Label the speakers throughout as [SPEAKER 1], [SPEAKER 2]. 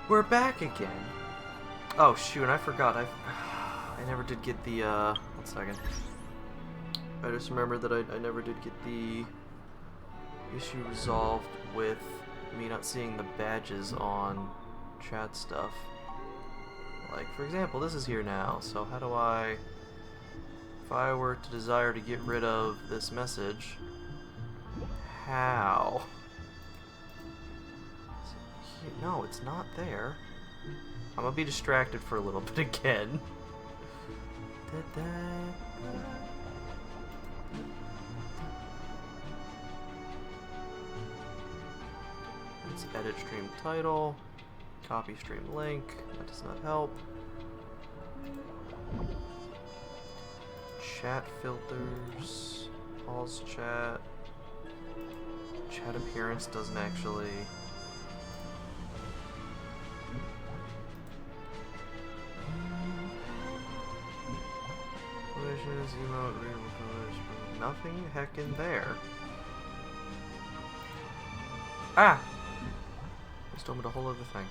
[SPEAKER 1] We're back again. Oh shoot, and I forgot. I never did get the. 1 second. I just remembered that I never did get the issue resolved with me not seeing the badges on chat stuff. Like, for example, this is here now. So how do I? If I were to desire to get rid of this message, how? No, it's not there. I'm gonna be distracted for a little bit again. Let's edit stream title, copy stream link. That does not help. Chat filters, pause chat. Chat appearance doesn't actually. Emote, nothing heckin' there. Ah! Just opened a whole other thing.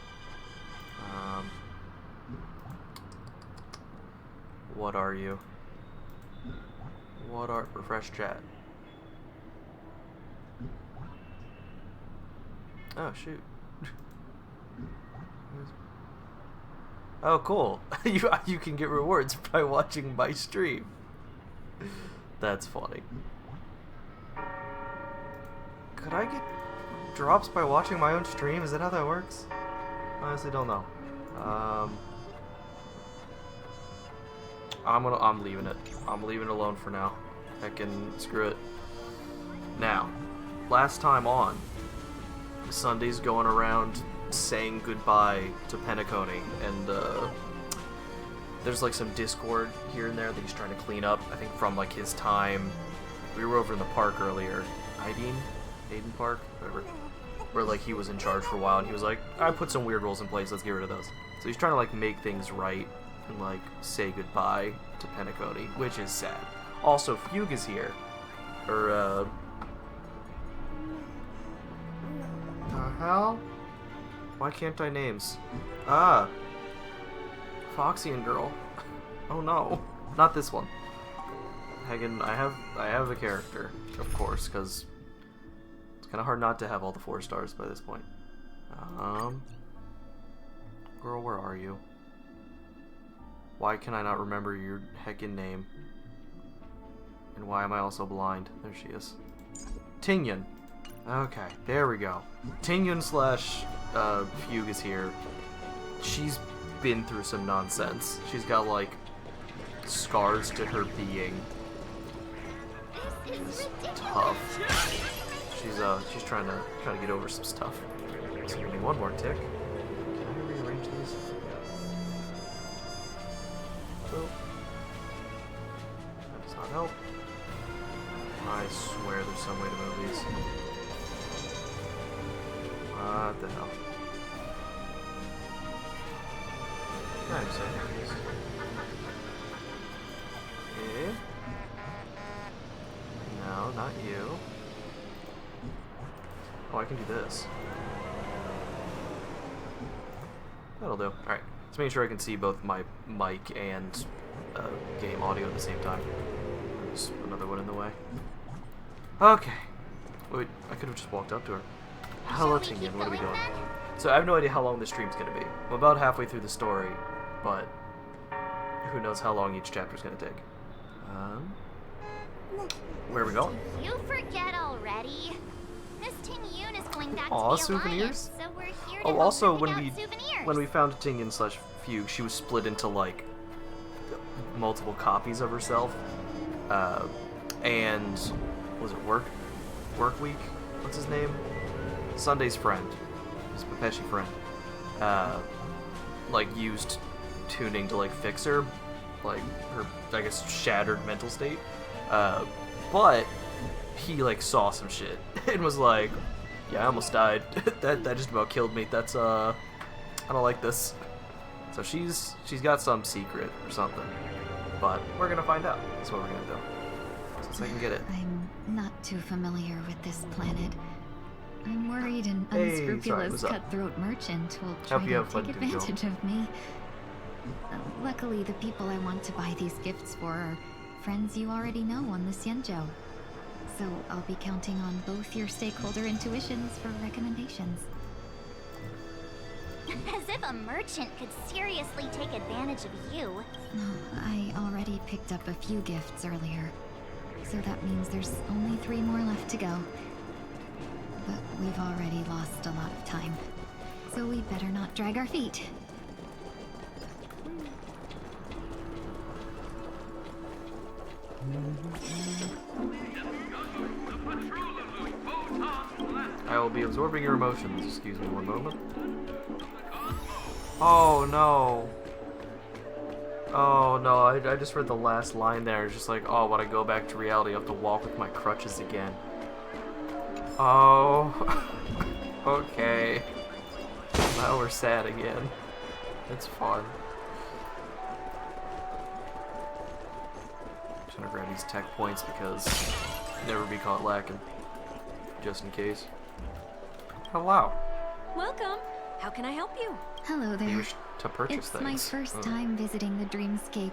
[SPEAKER 1] What are you? What are... Refresh chat. Oh, shoot. Oh, cool. You can get rewards by watching my stream. That's funny. Could I get drops by watching my own stream? Is that how that works? Honestly, don't know. I'm leaving it. I'm leaving it alone for now. Heckin' screw it. Now, last time on, Sunday's going around saying goodbye to Penacony, and there's like some Discord here and there that he's trying to clean up. I think from like his time, we were over in the park earlier, Aiden Park, whatever, where like he was in charge for a while, and he was like, I put some weird rules in place, let's get rid of those. So he's trying to like make things right and like say goodbye to Penacony, which is sad. Also, Fugue is here, or the hell? Why can't I names? Ah, Foxy and Girl. Oh no, not this one. Hagen, I have a character, of course, because it's kind of hard not to have all the 4 stars by this point. Girl, where are you? Why can I not remember your heckin' name? And why am I also blind? There she is. Tingyan. Okay, there we go. Tingyan slash Fugue is here. She's been through some nonsense. She's got like scars to her being. She's tough. She's trying to get over some stuff. So give me one more tick. Can I rearrange these? Oh. That does not help. I swear there's some way to move these. What the hell? I'm saying. Okay. No, not you. Oh, I can do this. That'll do. Alright. Let's make sure I can see both my mic and game audio at the same time. There's another one in the way. Okay. Wait, I could have just walked up to her. Hello, Tingyan. What are we doing? So I have no idea how long this stream's gonna be. I'm about halfway through the story, but who knows how long each chapter's gonna take. Where are we going?
[SPEAKER 2] You forget already. Miss Ting-Yoon is going back
[SPEAKER 1] Aw,
[SPEAKER 2] to the
[SPEAKER 1] souvenirs?
[SPEAKER 2] Alliance, so we're here to
[SPEAKER 1] Oh, also
[SPEAKER 2] help her pick out souvenirs.
[SPEAKER 1] when we found Tingyan slash Fugue, she was split into like multiple copies of herself. And was it Work Week? What's his name? Sunday's friend. His Pepeshi friend. Like used tuning to like fix her, like her, I guess, shattered mental state. But he like saw some shit and was like, yeah, I almost died. that just about killed me. That's I don't like this. So she's got some secret or something. But we're gonna find out. That's what we're gonna do. Since I can get it.
[SPEAKER 3] I'm not too familiar with this planet. I'm worried an
[SPEAKER 1] Hey, sorry,
[SPEAKER 3] unscrupulous
[SPEAKER 1] what's up?
[SPEAKER 3] cutthroat merchant will try
[SPEAKER 1] Hope you
[SPEAKER 3] to
[SPEAKER 1] have fun
[SPEAKER 3] take
[SPEAKER 1] too, Joe.
[SPEAKER 3] advantage of me. Luckily, the people I want to buy these gifts for are friends you already know on the Xianzhou. So I'll be counting on both your stakeholder intuitions for recommendations.
[SPEAKER 2] As if a merchant could seriously take advantage of you.
[SPEAKER 3] No, I already picked up a few gifts earlier. So that means there's only 3 more left to go. But we've already lost a lot of time. So we better not drag our feet.
[SPEAKER 1] I will be absorbing your emotions. Excuse me one moment. Oh no. Oh no, I just read the last line there. It's just like, oh, when I go back to reality, I have to walk with my crutches again. Oh. Okay. Now we're sad again. It's fun. I'm trying to grab these tech points because never be caught lacking. Just in case. Hello.
[SPEAKER 4] Welcome. How can I help you?
[SPEAKER 3] Hello there.
[SPEAKER 1] You wish to purchase
[SPEAKER 3] It's
[SPEAKER 1] things.
[SPEAKER 3] my first time visiting the Dreamscape,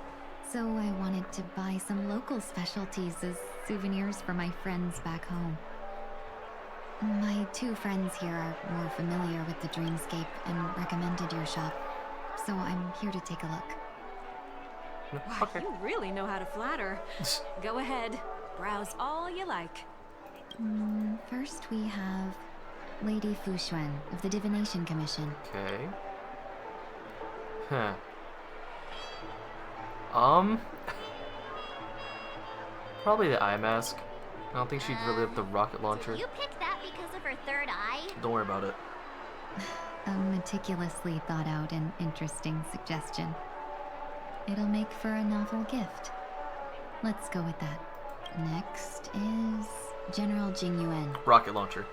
[SPEAKER 3] so I wanted to buy some local specialties as souvenirs for my friends back home. My 2 friends here are more familiar with the Dreamscape and recommended your shop, so I'm here to take a look.
[SPEAKER 4] Wow,
[SPEAKER 1] Okay.
[SPEAKER 4] you really know how to flatter. Go ahead. Browse all you like.
[SPEAKER 3] First we have Lady Fuxuan of the Divination Commission.
[SPEAKER 1] Okay. Huh. Probably the eye mask. I don't think she'd really have the rocket launcher.
[SPEAKER 2] Did you pick that because of her third eye?
[SPEAKER 1] Don't worry about it.
[SPEAKER 3] A meticulously thought out and interesting suggestion. It'll make for a novel gift. Let's go with that. Next is General Jing Yuan.
[SPEAKER 1] Rocket launcher.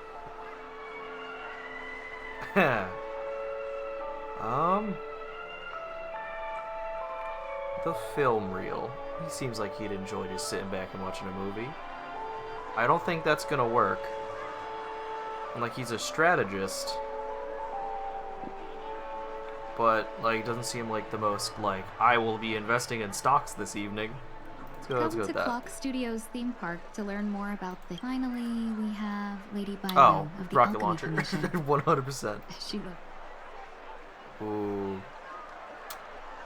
[SPEAKER 1] The film reel. He seems like he'd enjoy just sitting back and watching a movie. I don't think that's gonna work. And like he's a strategist. But like doesn't seem like the most like I will be investing in stocks this evening. Let's go
[SPEAKER 3] Come
[SPEAKER 1] with
[SPEAKER 3] to
[SPEAKER 1] that.
[SPEAKER 3] Clock Studios theme park to learn more about the. Finally, we have Lady Bai
[SPEAKER 1] Oh,
[SPEAKER 3] of the
[SPEAKER 1] rocket
[SPEAKER 3] Alchemy
[SPEAKER 1] launcher.
[SPEAKER 3] Commission.
[SPEAKER 1] 100%.
[SPEAKER 3] She looked.
[SPEAKER 1] Ooh.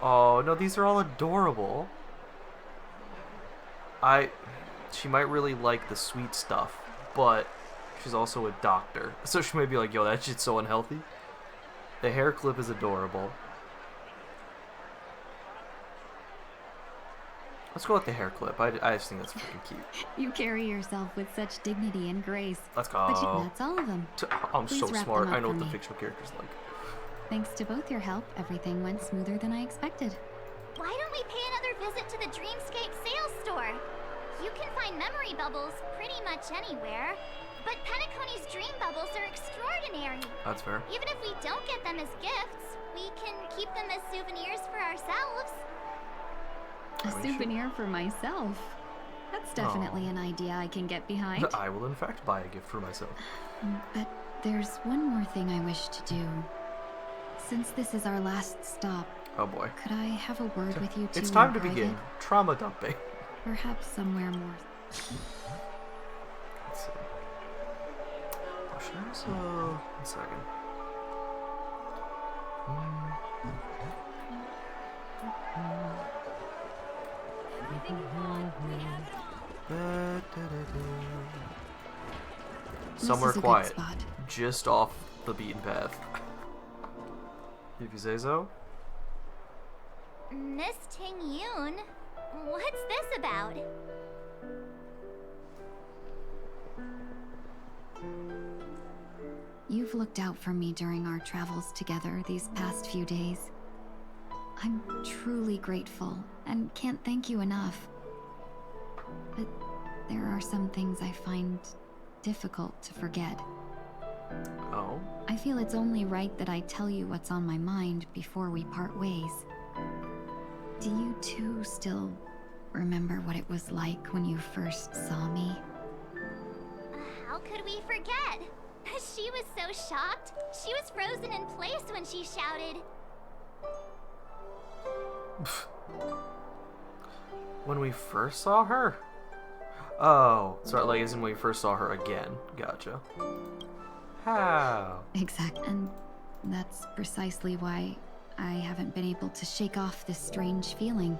[SPEAKER 1] Oh, no, these are all adorable. She might really like the sweet stuff, but she's also a doctor. So she might be like, yo, that shit's so unhealthy. The hair clip is adorable. Let's go with the hair clip. I just think that's freaking cute.
[SPEAKER 3] You carry yourself with such dignity and grace.
[SPEAKER 1] Let's
[SPEAKER 3] But
[SPEAKER 1] go.
[SPEAKER 3] that's all of them.
[SPEAKER 1] I'm
[SPEAKER 3] Please
[SPEAKER 1] so
[SPEAKER 3] wrap
[SPEAKER 1] smart.
[SPEAKER 3] them up
[SPEAKER 1] I know
[SPEAKER 3] for
[SPEAKER 1] what the
[SPEAKER 3] me.
[SPEAKER 1] fictional character's like.
[SPEAKER 3] Thanks to both your help, everything went smoother than I expected.
[SPEAKER 2] Why don't we pay another visit to the Dreamscape sales store? You can find memory bubbles pretty much anywhere. But Penacony's dream bubbles are extraordinary.
[SPEAKER 1] That's fair.
[SPEAKER 2] Even if we don't get them as gifts, we can keep them as souvenirs for ourselves.
[SPEAKER 3] A
[SPEAKER 1] I mean,
[SPEAKER 3] souvenir for myself. That's definitely an idea I can get behind.
[SPEAKER 1] I will in fact buy a gift for myself.
[SPEAKER 3] But there's one more thing I wish to do. Since this is our last stop,
[SPEAKER 1] Oh boy.
[SPEAKER 3] could I have a word with you two?
[SPEAKER 1] It's time
[SPEAKER 3] in
[SPEAKER 1] to
[SPEAKER 3] private?
[SPEAKER 1] begin trauma dumping.
[SPEAKER 3] Perhaps somewhere more.
[SPEAKER 1] Let's see. Oh, should I also... One second. Somewhere
[SPEAKER 3] This is a
[SPEAKER 1] quiet.
[SPEAKER 3] Good spot.
[SPEAKER 1] Just off the beaten path. If you say so.
[SPEAKER 2] Miss Ting Yoon, what's this about?
[SPEAKER 3] You've looked out for me during our travels together these past few days. I'm truly grateful and can't thank you enough. But there are some things I find difficult to forget.
[SPEAKER 1] Oh.
[SPEAKER 3] I feel it's only right that I tell you what's on my mind before we part ways. Do you two still remember what it was like when you first saw me?
[SPEAKER 2] How could we forget? She was so shocked. She was frozen in place when she shouted.
[SPEAKER 1] When we first saw her? Oh, sorry, like as in when we first saw her again. Gotcha. How?
[SPEAKER 3] Exactly. And that's precisely why I haven't been able to shake off this strange feeling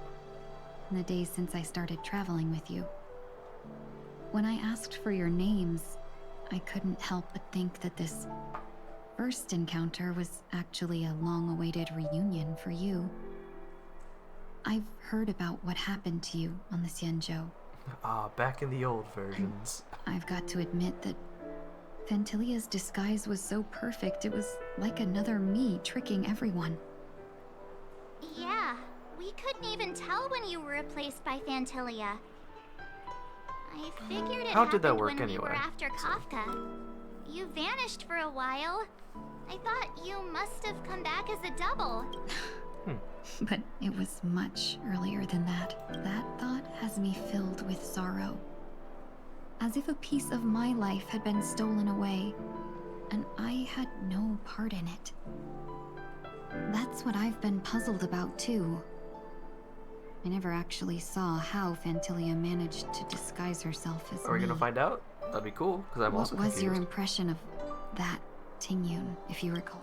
[SPEAKER 3] in the days since I started traveling with you. When I asked for your names, I couldn't help but think that this first encounter was actually a long-awaited reunion for you. I've heard about what happened to you on the Xianzhou.
[SPEAKER 1] Ah, back in the old versions.
[SPEAKER 3] I've got to admit that Phantilia's disguise was so perfect, it was like another me tricking everyone.
[SPEAKER 2] Yeah, we couldn't even tell when you were replaced by Phantilia. I figured it
[SPEAKER 1] How did that
[SPEAKER 2] happened
[SPEAKER 1] work
[SPEAKER 2] when we
[SPEAKER 1] anyway?
[SPEAKER 2] were after Kafka. You vanished for a while. I thought you must have come back as a double.
[SPEAKER 3] But it was much earlier than that. That thought has me filled with sorrow. As if a piece of my life had been stolen away, and I had no part in it. That's what I've been puzzled about too. I never actually saw how Phantilia managed to disguise herself as
[SPEAKER 1] Are we
[SPEAKER 3] me.
[SPEAKER 1] gonna find out? That'd be cool, because I'm also
[SPEAKER 3] What was
[SPEAKER 1] confused.
[SPEAKER 3] your impression of that Tingyun, if you recall?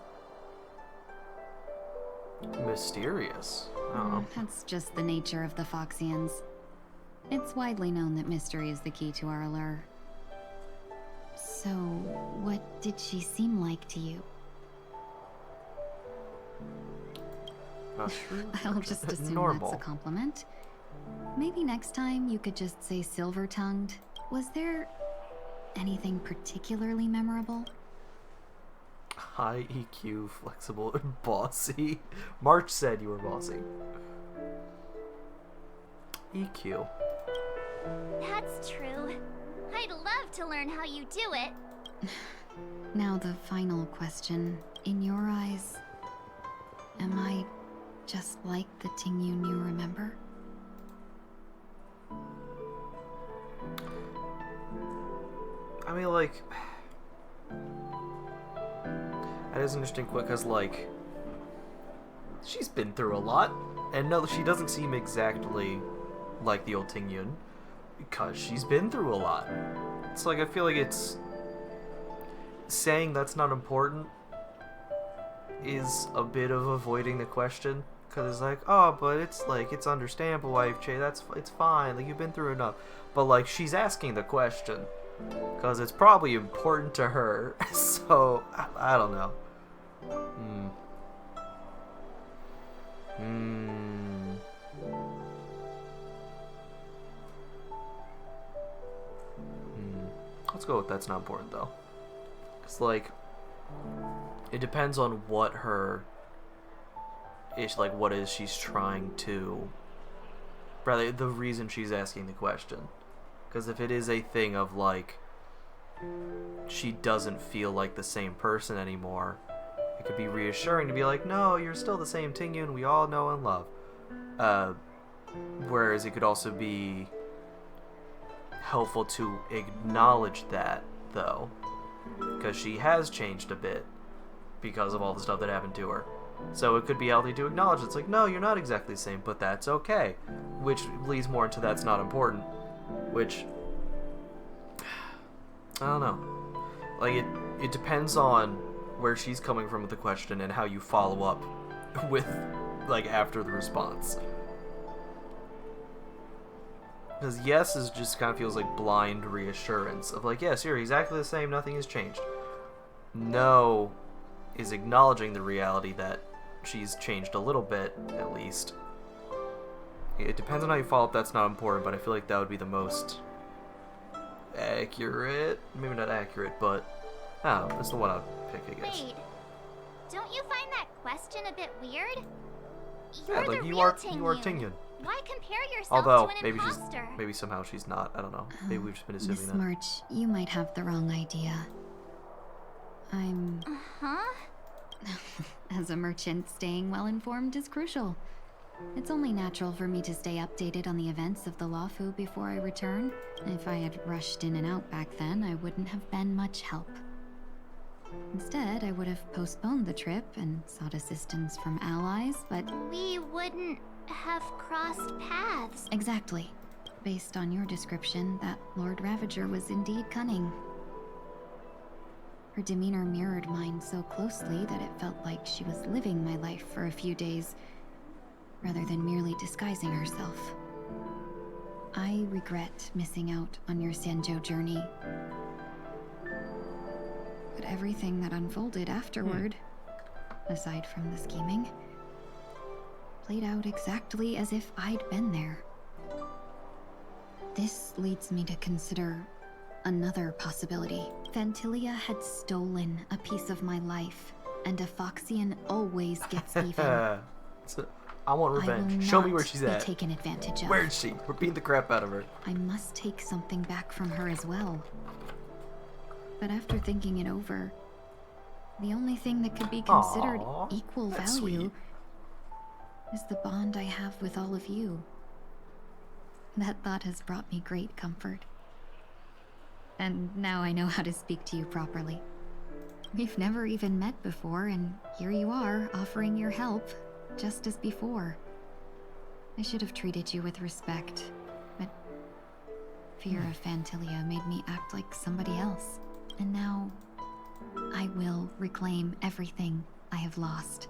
[SPEAKER 1] Mysterious. I don't know.
[SPEAKER 3] That's just the nature of the Foxians. It's widely known that mystery is the key to our allure. So, what did she seem like to you? I'll just assume
[SPEAKER 1] Normal.
[SPEAKER 3] that's a compliment. Maybe next time you could just say silver-tongued. Was there anything particularly memorable?
[SPEAKER 1] High EQ, flexible, and bossy. March said you were bossy. EQ.
[SPEAKER 2] That's true. I'd love to learn how you do it.
[SPEAKER 3] Now the final question. In your eyes, am I just like the Tingyun you remember?
[SPEAKER 1] I mean, like... That is an interesting quick, because, like... She's been through a lot. And no, she doesn't seem exactly like the old Tingyun. Because she's been through a lot. It's like, I feel like it's... Saying that's not important is a bit of avoiding the question. Because it's like, oh, but it's like, it's understandable why you've changed. It's fine. Like, you've been through enough. But, like, she's asking the question. Because it's probably important to her. So, I don't know. Let's go with that's not important, though. Because, like, it depends on what her... like, what is she's trying to... Rather, the reason she's asking the question. Because if it is a thing of, like, she doesn't feel like the same person anymore, it could be reassuring to be like, no, you're still the same Tingyun we all know and love. Whereas it could also be helpful to acknowledge that, though. Because she has changed a bit because of all the stuff that happened to her. So it could be healthy to acknowledge it's like, no, you're not exactly the same, but that's okay. Which leads more into that's not important. Which, I don't know. Like, it depends on where she's coming from with the question and how you follow up with, like, after the response. Because yes is just kind of feels like blind reassurance of like, yes, you're exactly the same, nothing has changed. No is acknowledging the reality that she's changed a little bit, at least. It depends on how you follow up, that's not important, but I feel like that would be the most accurate. Maybe not accurate, but I don't know, that's the one I'd pick, I guess.
[SPEAKER 2] Wait, don't you find that question a bit weird?
[SPEAKER 1] Yeah,
[SPEAKER 2] You're
[SPEAKER 1] like
[SPEAKER 2] the
[SPEAKER 1] you
[SPEAKER 2] real
[SPEAKER 1] are
[SPEAKER 2] Tingyun.
[SPEAKER 1] Tingyun.
[SPEAKER 2] Why compare yourself
[SPEAKER 1] Although
[SPEAKER 2] to an
[SPEAKER 1] maybe
[SPEAKER 2] imposter?
[SPEAKER 1] maybe somehow she's not. I don't know. Maybe we've just been assuming
[SPEAKER 3] Miss
[SPEAKER 1] that.
[SPEAKER 3] March, you might have the wrong idea. I'm...
[SPEAKER 2] Huh?
[SPEAKER 3] As a merchant, staying well-informed is crucial. It's only natural for me to stay updated on the events of the Lawfu before I return. If I had rushed in and out back then, I wouldn't have been much help. Instead, I would have postponed the trip and sought assistance from allies, but
[SPEAKER 2] We wouldn't have crossed paths.
[SPEAKER 3] exactly. Based on your description, that Lord Ravager was indeed cunning. Her demeanor mirrored mine so closely that it felt like she was living my life for a few days, rather than merely disguising herself. I regret missing out on your Senjo journey. But everything that unfolded afterward, aside from the scheming, played out exactly as if I'd been there. This leads me to consider another possibility. Phantilia had stolen a piece of my life, and a Foxian always gets even.
[SPEAKER 1] I want
[SPEAKER 3] I will
[SPEAKER 1] revenge. Show me where
[SPEAKER 3] not
[SPEAKER 1] she's
[SPEAKER 3] be
[SPEAKER 1] at.
[SPEAKER 3] taken advantage of.
[SPEAKER 1] Where is she? We're beating the crap out of her.
[SPEAKER 3] I must take something back from her as well. But after thinking it over, the only thing that could be considered
[SPEAKER 1] Aw,
[SPEAKER 3] equal
[SPEAKER 1] that's
[SPEAKER 3] value
[SPEAKER 1] sweet.
[SPEAKER 3] is the bond I have with all of you. That thought has brought me great comfort. And now I know how to speak to you properly. We've never even met before, and here you are, offering your help, just as before. I should have treated you with respect, but fear of Phantilia made me act like somebody else. And now, I will reclaim everything I have lost.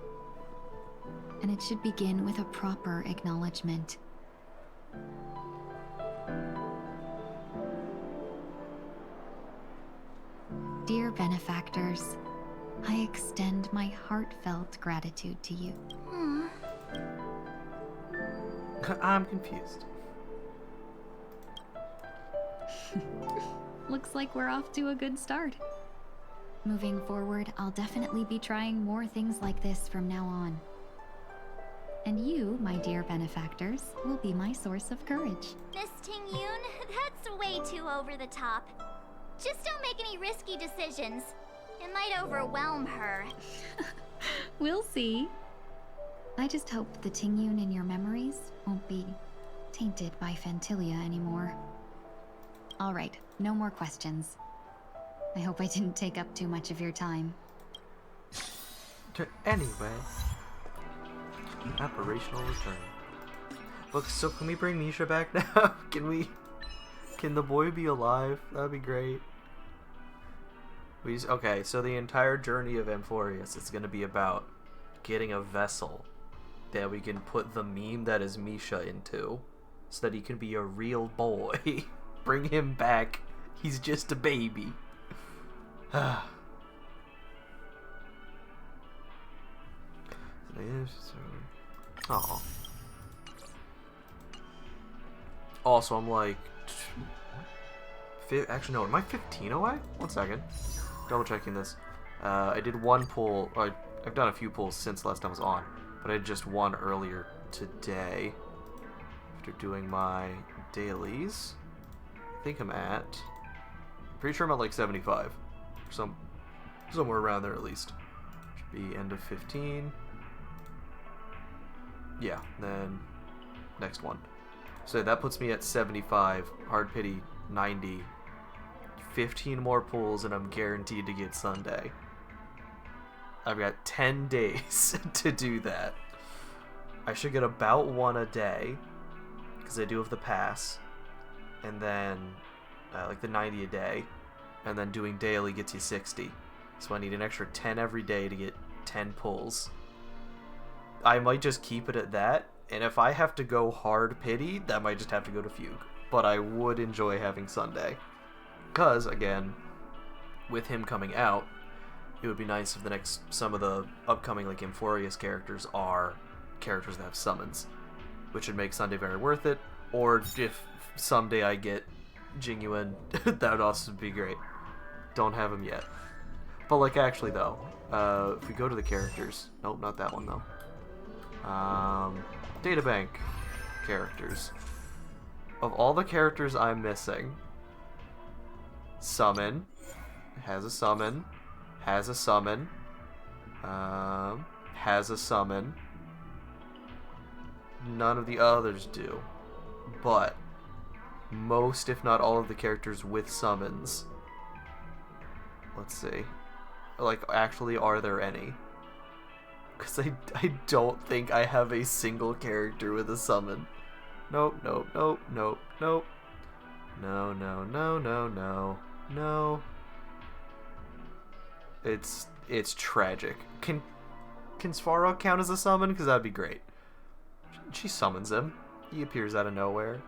[SPEAKER 3] And it should begin with a proper acknowledgement. Dear benefactors, I extend my heartfelt gratitude to you.
[SPEAKER 1] I'm confused.
[SPEAKER 3] Looks like we're off to a good start. Moving forward, I'll definitely be trying more things like this from now on. And you, my dear benefactors, will be my source of courage.
[SPEAKER 2] Miss Ting-yoon, that's way too over the top. Just don't make any risky decisions. It might overwhelm her.
[SPEAKER 3] We'll see. I just hope the Ting-yoon in your memories won't be tainted by Phantilia anymore. All right, no more questions. I hope I didn't take up too much of your time.
[SPEAKER 1] Anyway, operational return. Look, so can we bring Misha back now? Can the boy be alive? That'd be great. Okay, so the entire journey of Amphorius is going to be about getting a vessel that we can put the meme that is Misha into, so that he can be a real boy. Bring him back. He's just a baby. Oh. Also, I'm like... Actually, no. Am I 15 away? 1 second. Double checking this. I did one pull. I've done a few pulls since last time I was on, but I did just one earlier today. After doing my dailies, I think I'm at... Pretty sure I'm at like 75. Somewhere around there at least. Should be end of 15. Yeah, then next one. So that puts me at 75. Hard pity 90. 15 more pulls and I'm guaranteed to get Sunday. I've got 10 days to do that. I should get about one a day because I do have the pass, and then like the 90 a day, and then doing daily gets you 60. So I need an extra 10 every day to get 10 pulls. I might just keep it at that, and if I have to go hard pity, that might just have to go to Fugue. But I would enjoy having Sunday. Because, again, with him coming out, it would be nice if some of the upcoming like Amphorius characters are characters that have summons, which would make Sunday very worth it. Or if someday I get Jingyuan, that would also be great. Don't have him yet. But like actually though, if we go to the characters, nope, not that one though. Databank characters. Of all the characters I'm missing, Summon has a summon, has a summon, has a summon. None of the others do, but most, if not all, of the characters with summons. Let's see. Like, actually, are there any? Because I don't think I have a single character with a summon. Nope, nope, nope, nope, nope. No, no, no, no, no, no. It's tragic. Can Svarog count as a summon? Because that'd be great. She summons him. He appears out of nowhere.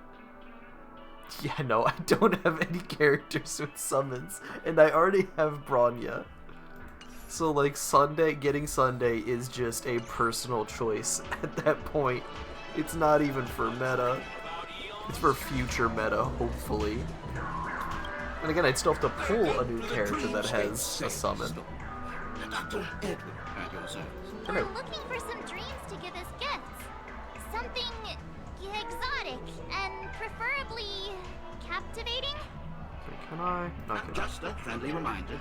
[SPEAKER 1] Yeah, no, I don't have any characters with summons, and I already have Bronya. So, like, getting Sunday is just a personal choice at that point. It's not even for meta. It's for future meta, hopefully. And again, I'd still have to pull a new character that has a summon.
[SPEAKER 2] We're looking for some dreams to give as gifts. Something exotic and preferably captivating.
[SPEAKER 1] Can I? No, I cannot.
[SPEAKER 5] Just a friendly reminder,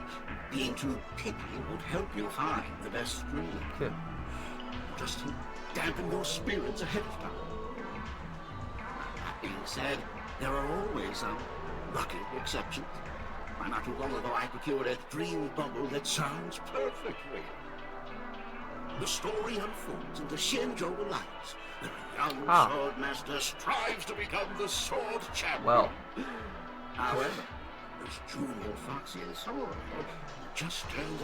[SPEAKER 5] being too picky won't help you find the best dream.
[SPEAKER 1] Yeah.
[SPEAKER 5] Just to dampen your spirits ahead of time. That being said, there are always some lucky exceptions. Not too long ago I procured a dream bubble that sounds perfect real. The story unfolds in the Shinjo Alliance. The young swordmaster strives to become the sword champion.
[SPEAKER 1] Well.
[SPEAKER 5] However, this junior foxy sword just turned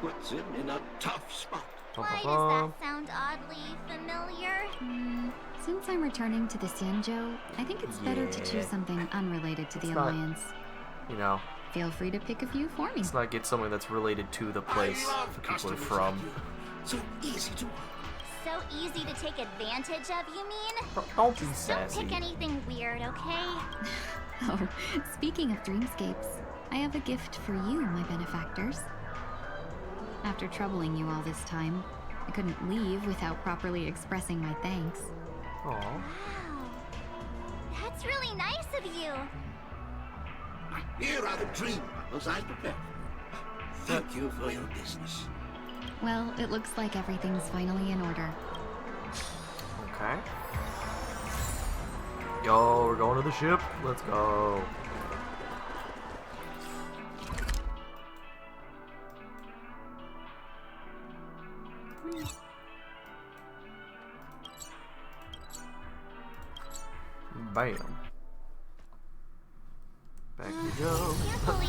[SPEAKER 5] 100. Puts him in a tough spot.
[SPEAKER 2] Why does that sound oddly familiar?
[SPEAKER 3] Since I'm returning to the Sanjo, I think it's better to choose something unrelated to the Alliance.
[SPEAKER 1] You know.
[SPEAKER 3] Feel free to pick a few for me.
[SPEAKER 1] Let's not get something that's related to the place the people are from.
[SPEAKER 5] So easy to
[SPEAKER 2] So easy to take advantage of, you mean?
[SPEAKER 1] Don't be sassy.
[SPEAKER 2] Don't pick anything weird, okay?
[SPEAKER 3] Oh, speaking of dreamscapes, I have a gift for you, my benefactors. After troubling you all this time, I couldn't leave without properly expressing my thanks.
[SPEAKER 1] Aww.
[SPEAKER 2] Wow. That's really nice of you.
[SPEAKER 5] Here are the dream bubbles I prepared. Thank you for your business.
[SPEAKER 3] Well, it looks like everything's finally in order.
[SPEAKER 1] Okay. Yo, we're going to the ship. Let's go. Bam. Back you go.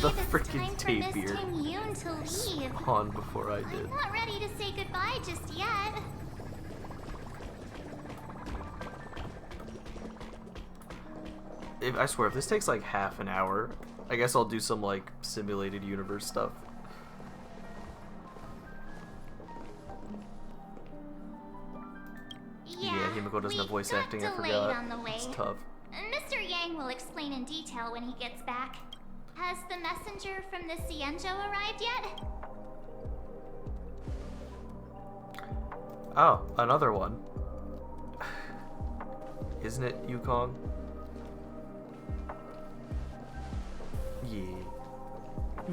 [SPEAKER 1] The freaking tape beard on before I did.
[SPEAKER 2] I'm not ready to say goodbye just yet.
[SPEAKER 1] I swear, if this takes like half an hour, I guess I'll do some like simulated universe stuff. Yeah, Himiko doesn't have voice acting, I forgot.
[SPEAKER 2] On the way.
[SPEAKER 1] It's tough.
[SPEAKER 2] Mr. Yang will explain in detail when he gets back. Has the messenger from the Cienjo arrived yet?
[SPEAKER 1] Oh, another one. Isn't it Yukong? Yeah.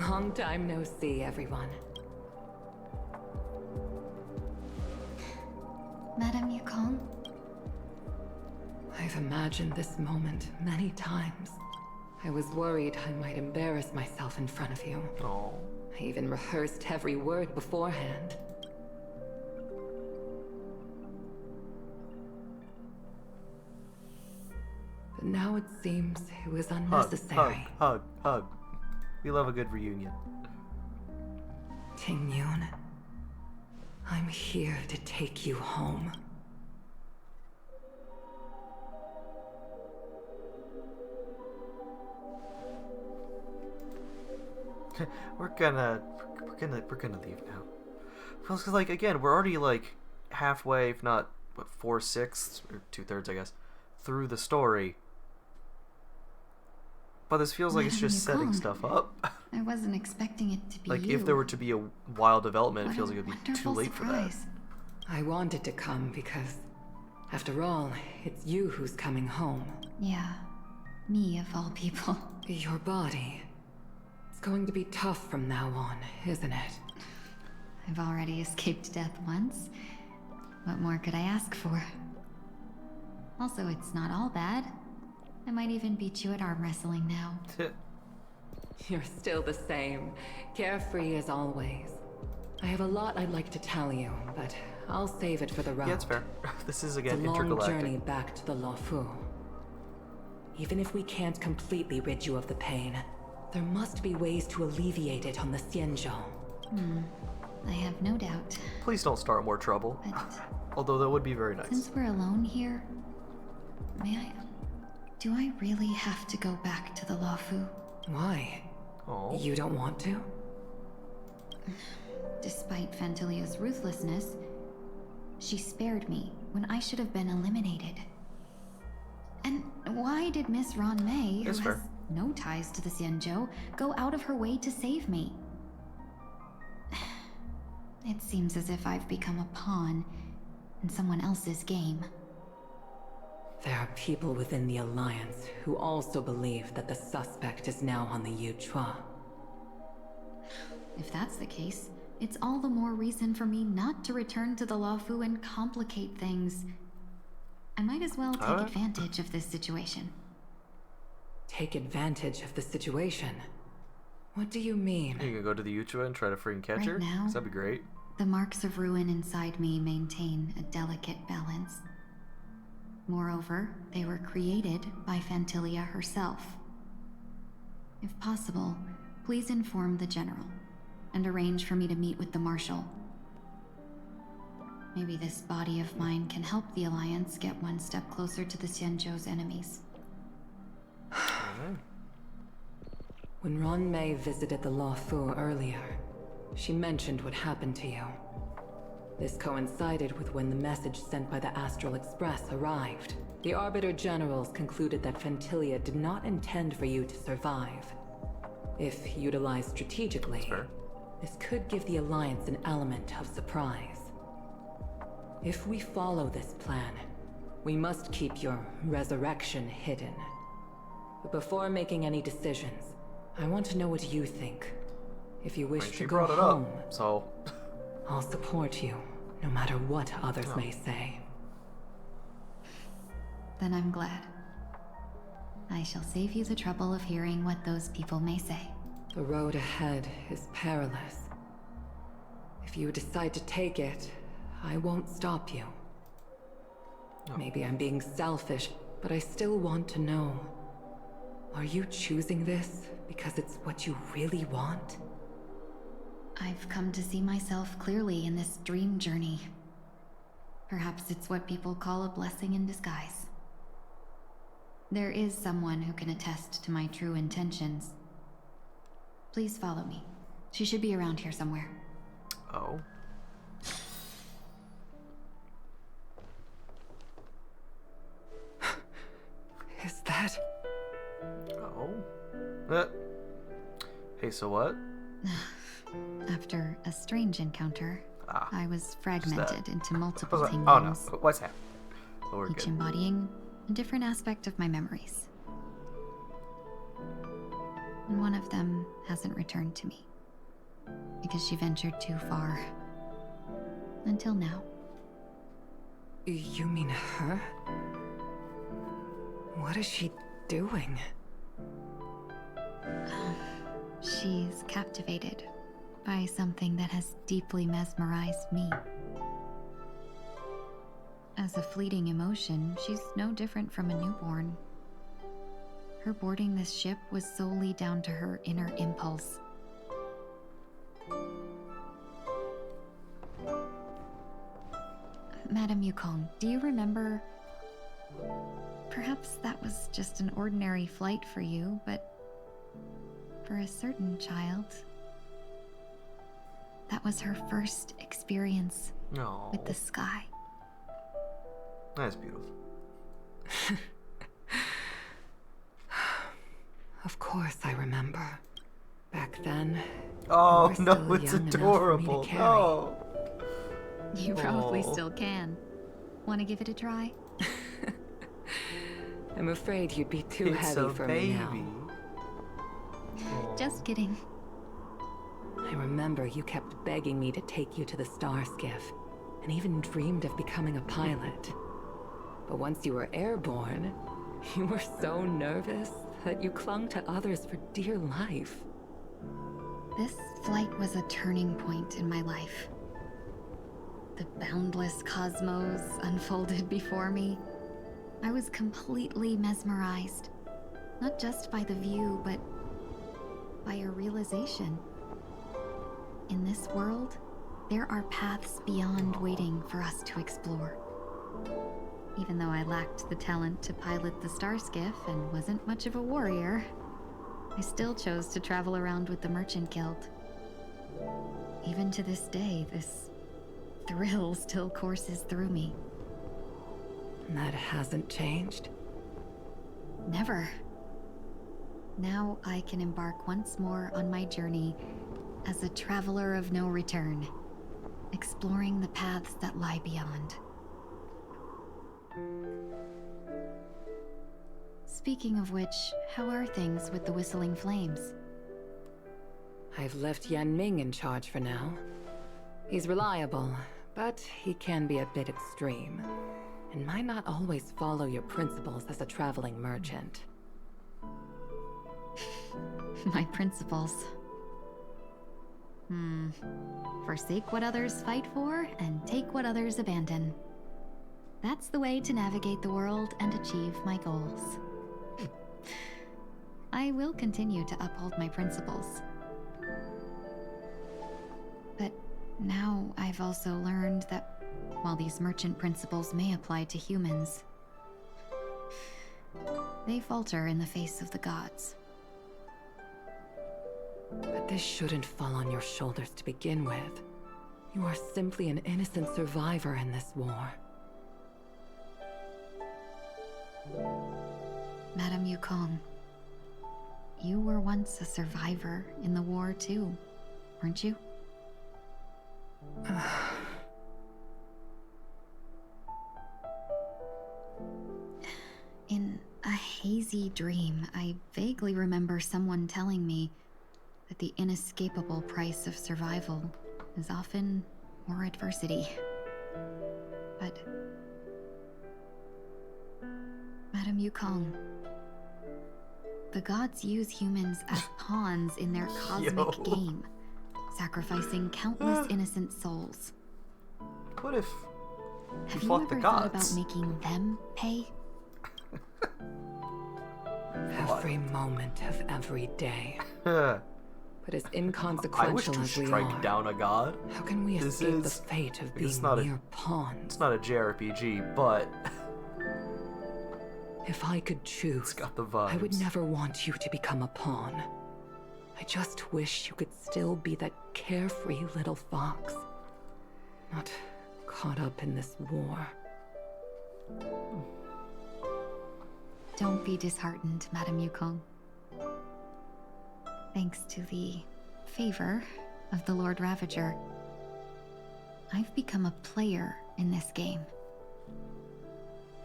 [SPEAKER 6] Long time no see, everyone.
[SPEAKER 3] Madame Yukong?
[SPEAKER 6] I've imagined this moment many times. I was worried I might embarrass myself in front of you.
[SPEAKER 1] Oh.
[SPEAKER 6] I even rehearsed every word beforehand. But now it seems it was unnecessary.
[SPEAKER 1] Hug. We love a good reunion.
[SPEAKER 6] Ting-Yun, I'm here to take you home.
[SPEAKER 1] We're gonna leave now. Because like again, we're already like halfway, if not what, 4/6 or 2/3, I guess, through the story. But this feels like it's just setting stuff up.
[SPEAKER 3] I wasn't expecting it to be
[SPEAKER 1] like
[SPEAKER 3] you.
[SPEAKER 1] if there were to be a wild development,
[SPEAKER 3] What
[SPEAKER 1] it feels
[SPEAKER 3] a
[SPEAKER 1] like it would be too
[SPEAKER 3] wonderful
[SPEAKER 1] late for that.
[SPEAKER 3] surprise.
[SPEAKER 6] I wanted to come because, after all, it's you who's coming home.
[SPEAKER 3] Yeah, me of all people.
[SPEAKER 6] Your body. It's going to be tough from now on, isn't it?
[SPEAKER 3] I've already escaped death once. What more could I ask for? Also, it's not all bad. I might even beat you at arm wrestling now.
[SPEAKER 6] You're still the same, carefree as always. I have a lot I'd like to tell you, but I'll save it for the road.
[SPEAKER 1] Yeah, it's fair. This is,
[SPEAKER 6] It's
[SPEAKER 1] again,
[SPEAKER 6] a long
[SPEAKER 1] intergalactic.
[SPEAKER 6] journey back to the Luofu. Even if we can't completely rid you of the pain, there must be ways to alleviate it on the Xianzhou.
[SPEAKER 3] I have no doubt.
[SPEAKER 1] Please don't start more trouble.
[SPEAKER 3] But
[SPEAKER 1] Although that would be very nice.
[SPEAKER 3] since we're alone here, do I really have to go back to the Luofu?
[SPEAKER 6] Why?
[SPEAKER 1] Oh.
[SPEAKER 6] You don't want to?
[SPEAKER 3] Despite Fantilia's ruthlessness, she spared me when I should have been eliminated. And why did Miss Ron May, who
[SPEAKER 1] That's
[SPEAKER 3] has
[SPEAKER 1] fair.
[SPEAKER 3] no ties to the Xianzhou, go out of her way to save me? It seems as if I've become a pawn in someone else's game.
[SPEAKER 6] There are people within the Alliance who also believe that the suspect is now on the Yuchua.
[SPEAKER 3] If that's the case, it's all the more reason for me not to return to the Luofu and complicate things. I might as well take advantage of this situation.
[SPEAKER 6] Take advantage of the situation? What do you mean?
[SPEAKER 1] You can go to the Yuchua and try to freaking catch
[SPEAKER 3] Right
[SPEAKER 1] her?
[SPEAKER 3] now?
[SPEAKER 1] 'Cause that'd be great.
[SPEAKER 3] The marks of ruin inside me maintain a delicate balance. Moreover, they were created by Fantilia herself. If possible, please inform the General and arrange for me to meet with the Marshal. Maybe this body of mine can help the Alliance get one step closer to the Xianzhou's enemies.
[SPEAKER 1] Alright.
[SPEAKER 6] When Ron May visited the Luofu earlier, she mentioned what happened to you. This coincided with when the message sent by the Astral Express arrived. The Arbiter Generals concluded that Fantilia did not intend for you to survive. If utilized strategically,
[SPEAKER 1] That's fair.
[SPEAKER 6] this could give the Alliance an element of surprise. If we follow this plan, we must keep your resurrection hidden. But before making any decisions, I want to know what you think. If you wish
[SPEAKER 1] She
[SPEAKER 6] to go
[SPEAKER 1] brought it
[SPEAKER 6] home,
[SPEAKER 1] up, so
[SPEAKER 6] I'll support you, no matter what others
[SPEAKER 1] Oh.
[SPEAKER 6] may say.
[SPEAKER 3] Then I'm glad. I shall save you the trouble of hearing what those people may say.
[SPEAKER 6] The road ahead is perilous. If you decide to take it, I won't stop you. Maybe I'm being selfish, but I still want to know. Are you choosing this because it's what you really want?
[SPEAKER 3] I've come to see myself clearly in this dream journey. Perhaps it's what people call a blessing in disguise. There is someone who can attest to my true intentions. Please follow me. She should be around here somewhere.
[SPEAKER 1] oh.
[SPEAKER 6] Is that...
[SPEAKER 1] Oh. Hey, so what?
[SPEAKER 3] After a strange encounter,
[SPEAKER 1] Ah,
[SPEAKER 3] I was fragmented into
[SPEAKER 1] I
[SPEAKER 3] multiple
[SPEAKER 1] was like, oh no,
[SPEAKER 3] kingdoms,
[SPEAKER 1] what's happening? Oh, we're
[SPEAKER 3] each
[SPEAKER 1] good.
[SPEAKER 3] embodying a different aspect of my memories. And one of them hasn't returned to me, because she ventured too far. Until now.
[SPEAKER 6] You mean her? What is she doing?
[SPEAKER 3] She's captivated by something that has deeply mesmerized me. As a fleeting emotion, she's no different from a newborn. Her boarding this ship was solely down to her inner impulse. Madame Yukong, do you remember? Perhaps that was just an ordinary flight for you, but for a certain child, that was her first experience
[SPEAKER 1] No.
[SPEAKER 3] with the sky.
[SPEAKER 1] That's beautiful.
[SPEAKER 6] Of course I remember. Back then,
[SPEAKER 1] Oh
[SPEAKER 6] you were
[SPEAKER 1] no,
[SPEAKER 6] still
[SPEAKER 1] it's
[SPEAKER 6] young enough for me to
[SPEAKER 1] adorable.
[SPEAKER 6] carry.
[SPEAKER 1] No.
[SPEAKER 3] You probably
[SPEAKER 1] Aw.
[SPEAKER 3] still can. Want to give it a try?
[SPEAKER 6] I'm afraid you'd be too
[SPEAKER 1] It's
[SPEAKER 6] heavy
[SPEAKER 1] a
[SPEAKER 6] for
[SPEAKER 1] baby.
[SPEAKER 6] me now.
[SPEAKER 3] Just kidding.
[SPEAKER 6] I remember you kept begging me to take you to the star skiff, and even dreamed of becoming a pilot. But once you were airborne, you were so nervous that you clung to others for dear life.
[SPEAKER 3] This flight was a turning point in my life. The boundless cosmos unfolded before me. I was completely mesmerized, not just by the view, but by a realization. In this world, there are paths beyond waiting for us to explore. Even though I lacked the talent to pilot the Starskiff and wasn't much of a warrior, I still chose to travel around with the Merchant Guild. Even to this day, this thrill still courses through me.
[SPEAKER 6] That hasn't changed?
[SPEAKER 3] Never. Now I can embark once more on my journey as a traveler of no return, exploring the paths that lie beyond. Speaking of which, how are things with the Whistling Flames?
[SPEAKER 6] I've left Yan Ming in charge for now. He's reliable, but he can be a bit extreme, and might not always follow your principles as a traveling merchant.
[SPEAKER 3] My principles. Forsake what others fight for, and take what others abandon. That's the way to navigate the world and achieve my goals. I will continue to uphold my principles. But now I've also learned that while these merchant principles may apply to humans, they falter in the face of the gods.
[SPEAKER 6] But this shouldn't fall on your shoulders to begin with. You are simply an innocent survivor in this war.
[SPEAKER 3] Madame Yukong, you were once a survivor in the war too, weren't you? In a hazy dream, I vaguely remember someone telling me that the inescapable price of survival is often more adversity. But Madame Yukong, the gods use humans as pawns in their cosmic game, sacrificing countless innocent souls.
[SPEAKER 1] What if
[SPEAKER 3] Have
[SPEAKER 1] you
[SPEAKER 3] you
[SPEAKER 1] fought
[SPEAKER 3] ever
[SPEAKER 1] the
[SPEAKER 3] thought
[SPEAKER 1] gods?
[SPEAKER 3] about making them pay?
[SPEAKER 6] Every moment of every day.
[SPEAKER 1] I
[SPEAKER 6] But as
[SPEAKER 1] wish
[SPEAKER 6] inconsequential
[SPEAKER 1] to
[SPEAKER 6] as we
[SPEAKER 1] strike
[SPEAKER 6] are,
[SPEAKER 1] down a god.
[SPEAKER 6] how can we
[SPEAKER 1] This
[SPEAKER 6] escape the
[SPEAKER 1] is-
[SPEAKER 6] fate of
[SPEAKER 1] it's
[SPEAKER 6] being
[SPEAKER 1] not a-
[SPEAKER 6] mere pawns?
[SPEAKER 1] It's not a JRPG, but
[SPEAKER 6] If I could
[SPEAKER 1] it's
[SPEAKER 6] choose,
[SPEAKER 1] got the vibes.
[SPEAKER 6] I would never want you to become a pawn. I just wish you could still be that carefree little fox. Not caught up in this war.
[SPEAKER 3] Don't be disheartened, Madame Yukong. Thanks to the favor of the Lord Ravager, I've become a player in this game.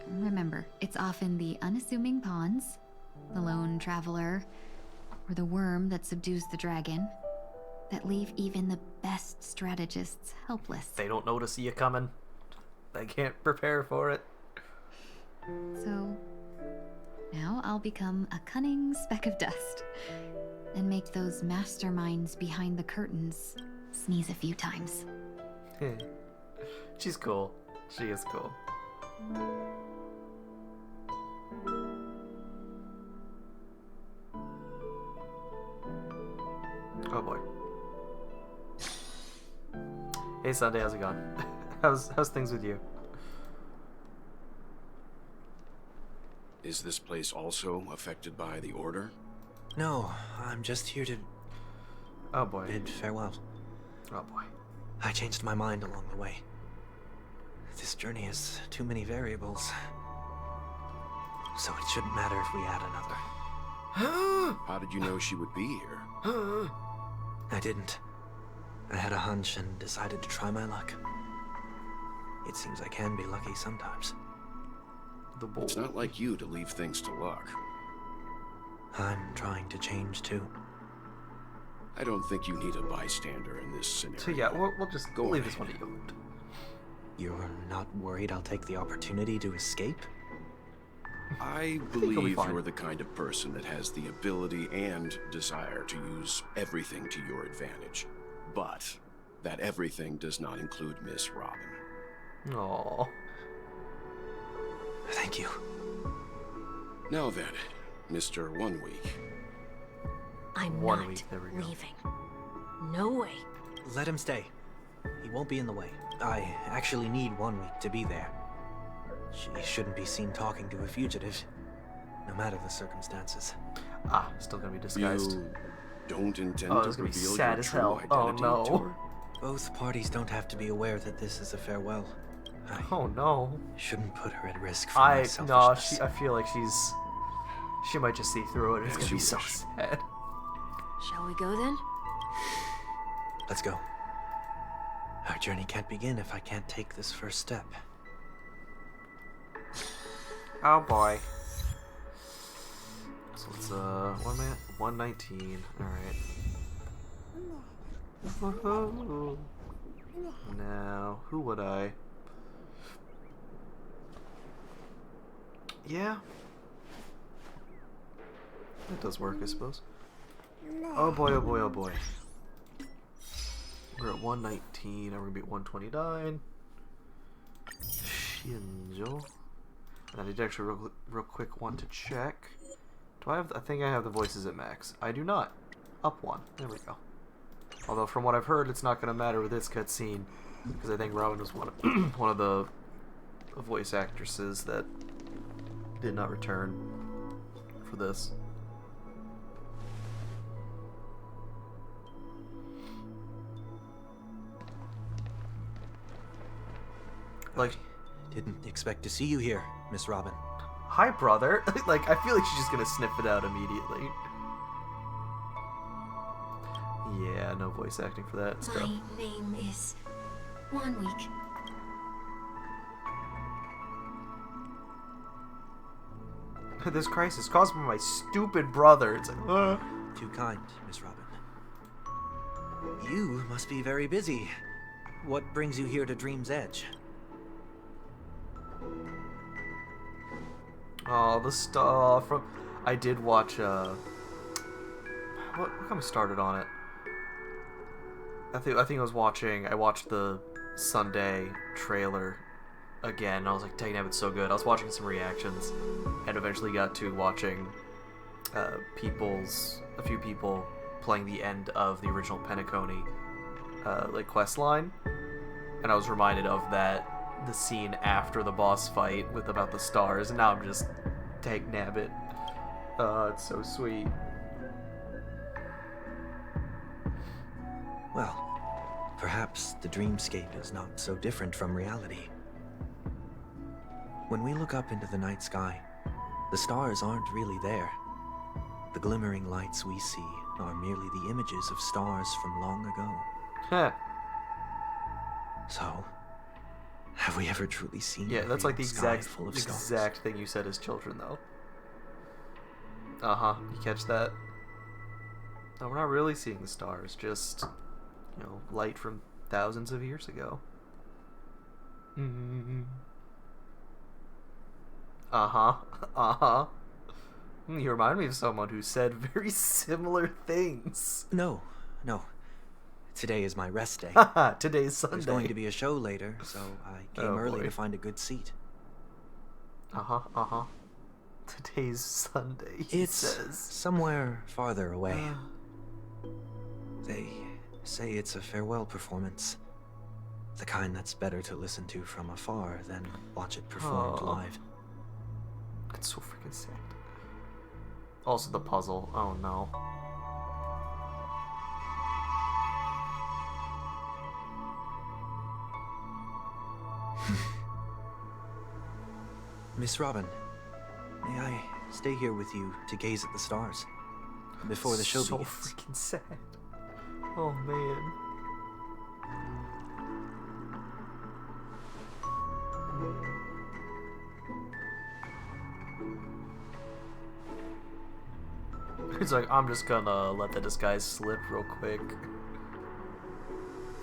[SPEAKER 3] Remember, it's often the unassuming pawns, the lone traveler, or the worm that subdues the dragon, that leave even the best strategists helpless.
[SPEAKER 1] They don't know to see you coming. They can't prepare for it.
[SPEAKER 3] So, now I'll become a cunning speck of dust, and make those masterminds behind the curtains sneeze a few times.
[SPEAKER 1] She's cool. She is cool. Oh boy. Hey Sunday, how's it going? How's things with you?
[SPEAKER 7] Is this place also affected by the Order?
[SPEAKER 8] No, I'm just here to
[SPEAKER 1] Oh boy.
[SPEAKER 8] bid farewell.
[SPEAKER 1] Oh boy.
[SPEAKER 8] I changed my mind along the way. This journey has too many variables. So it shouldn't matter if we add another.
[SPEAKER 7] How did you know she would be here?
[SPEAKER 8] I didn't. I had a hunch and decided to try my luck. It seems I can be lucky sometimes.
[SPEAKER 1] The bull.
[SPEAKER 7] It's not like you to leave things to luck.
[SPEAKER 8] I'm trying to change too.
[SPEAKER 7] I don't think you need a bystander in this scenario.
[SPEAKER 1] So yeah, we'll just
[SPEAKER 7] Go
[SPEAKER 1] leave this
[SPEAKER 7] ahead.
[SPEAKER 1] one to you.
[SPEAKER 8] You're not worried I'll take the opportunity to escape?
[SPEAKER 7] I
[SPEAKER 1] he'll be
[SPEAKER 7] believe
[SPEAKER 1] fine.
[SPEAKER 7] you're the kind of person that has the ability and desire to use everything to your advantage. But that everything does not include Miss Robin.
[SPEAKER 1] Aww.
[SPEAKER 8] Thank you.
[SPEAKER 7] Now then, Mr. 1 Week.
[SPEAKER 4] I'm
[SPEAKER 1] 1
[SPEAKER 4] not
[SPEAKER 1] week, there we go.
[SPEAKER 4] leaving. No way.
[SPEAKER 8] Let him stay. He won't be in the way. I actually need 1 week to be there. She shouldn't be seen talking to a fugitive, no matter the circumstances.
[SPEAKER 1] Ah, still gonna be disguised.
[SPEAKER 7] You don't intend
[SPEAKER 1] Oh,
[SPEAKER 7] to
[SPEAKER 1] it's gonna be
[SPEAKER 7] reveal
[SPEAKER 1] sad
[SPEAKER 7] your
[SPEAKER 1] as
[SPEAKER 7] true
[SPEAKER 1] hell. Oh,
[SPEAKER 7] identity
[SPEAKER 1] no.
[SPEAKER 7] to her?
[SPEAKER 8] Both parties don't have to be aware that this is a farewell. I
[SPEAKER 1] Oh no.
[SPEAKER 8] shouldn't put her at risk for my
[SPEAKER 1] No,
[SPEAKER 8] selfishness.
[SPEAKER 1] I feel like she might just see through it. It's
[SPEAKER 7] As
[SPEAKER 1] gonna
[SPEAKER 7] you
[SPEAKER 1] be so
[SPEAKER 7] wish.
[SPEAKER 1] sad.
[SPEAKER 4] Shall we go then?
[SPEAKER 8] Let's go. Our journey can't begin if I can't take this first step.
[SPEAKER 1] Oh boy. So it's 1 minute, 119. All right. Woohoo. Now, who would I? Yeah. That does work, I suppose. Oh boy, oh boy, oh boy. We're at 119, and we're gonna be at 129. Shinjo. And I did actually real quick want to check. Do I have? I think I have the voices at max. I do not. Up one. There we go. Although from what I've heard, it's not gonna matter with this cutscene because I think Robin was one of one of the voice actresses that did not return for this. Like,
[SPEAKER 8] Didn't expect to see you here, Miss Robin.
[SPEAKER 1] hi, brother. Like, I feel like she's just gonna sniff it out immediately. Yeah, no voice acting for that. Let's go.
[SPEAKER 9] My name is 1 Week.
[SPEAKER 1] This crisis caused by my stupid brother. It's like,
[SPEAKER 8] Too kind, Miss Robin. You must be very busy. What brings you here to Dream's Edge?
[SPEAKER 1] oh, the stuff from. I did watch. What kind of started on it? I think I was watching. I watched the Sunday trailer again. I was like, dang, it's so good. I was watching some reactions, and eventually got to watching a few people playing the end of the original Penacony like quest line, and I was reminded of the scene after the boss fight with about the stars, and now I'm just take nabbit. It's so sweet.
[SPEAKER 8] Well, perhaps the dreamscape is not so different from reality. When we look up into the night sky, the stars aren't really there. The glimmering lights we see are merely the images of stars from long ago.
[SPEAKER 1] Heh.
[SPEAKER 8] So, have we ever truly seen
[SPEAKER 1] Yeah,
[SPEAKER 8] a
[SPEAKER 1] that's like the
[SPEAKER 8] real sky
[SPEAKER 1] exact
[SPEAKER 8] full of stars?
[SPEAKER 1] exact thing you said as children, though. Uh-huh. You catch that? No, we're not really seeing the stars, just, light from thousands of years ago. Uh-huh. Uh-huh. You remind me of someone who said very similar things.
[SPEAKER 8] No. Today is my rest day.
[SPEAKER 1] Haha, today's Sunday.
[SPEAKER 8] There's going to be a show later, so I came
[SPEAKER 1] Oh,
[SPEAKER 8] early
[SPEAKER 1] boy.
[SPEAKER 8] to find a good seat.
[SPEAKER 1] Uh-huh. Today's Sunday, he
[SPEAKER 8] It's
[SPEAKER 1] says.
[SPEAKER 8] somewhere farther away. They say it's a farewell performance. The kind that's better to listen to from afar than watch it performed
[SPEAKER 1] Oh.
[SPEAKER 8] live.
[SPEAKER 1] It's so freaking sad. Also the puzzle. Oh no.
[SPEAKER 8] Miss Robin, may I stay here with you to gaze at the stars before the show
[SPEAKER 1] so
[SPEAKER 8] begins?
[SPEAKER 1] freaking sad. Oh man. He's like, I'm just gonna let the disguise slip real quick.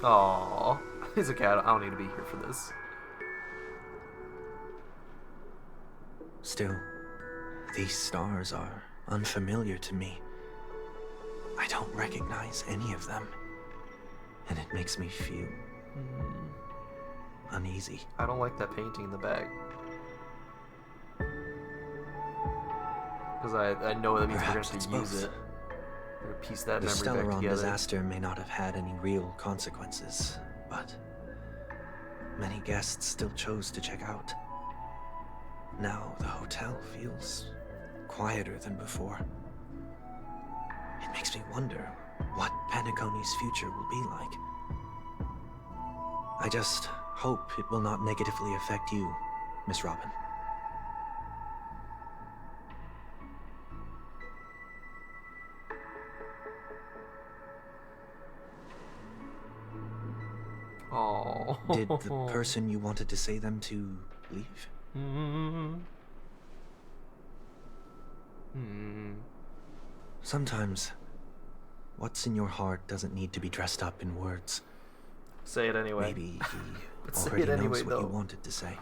[SPEAKER 1] Aww. He's like, I don't need to be here for this.
[SPEAKER 8] Still, These stars are unfamiliar to me. I don't recognize any of them. And it makes me feel uneasy.
[SPEAKER 1] I don't like that painting in the bag. Because I know that means
[SPEAKER 8] Perhaps
[SPEAKER 1] we're
[SPEAKER 8] it's
[SPEAKER 1] going to use
[SPEAKER 8] both.
[SPEAKER 1] it. We're going to piece that
[SPEAKER 8] The
[SPEAKER 1] memory back
[SPEAKER 8] Stellaron
[SPEAKER 1] together.
[SPEAKER 8] disaster may not have had any real consequences, but many guests still chose to check out. Now the hotel feels quieter than before. It makes me wonder what Penacony's future will be like. I just hope it will not negatively affect you, Miss Robin.
[SPEAKER 1] Oh.
[SPEAKER 8] Did the person you wanted to say them to leave? Sometimes, what's in your heart doesn't need to be dressed up in words.
[SPEAKER 1] Say it anyway.
[SPEAKER 8] Maybe he
[SPEAKER 1] But say
[SPEAKER 8] already
[SPEAKER 1] it anyway,
[SPEAKER 8] knows what you
[SPEAKER 1] though.
[SPEAKER 8] wanted to say.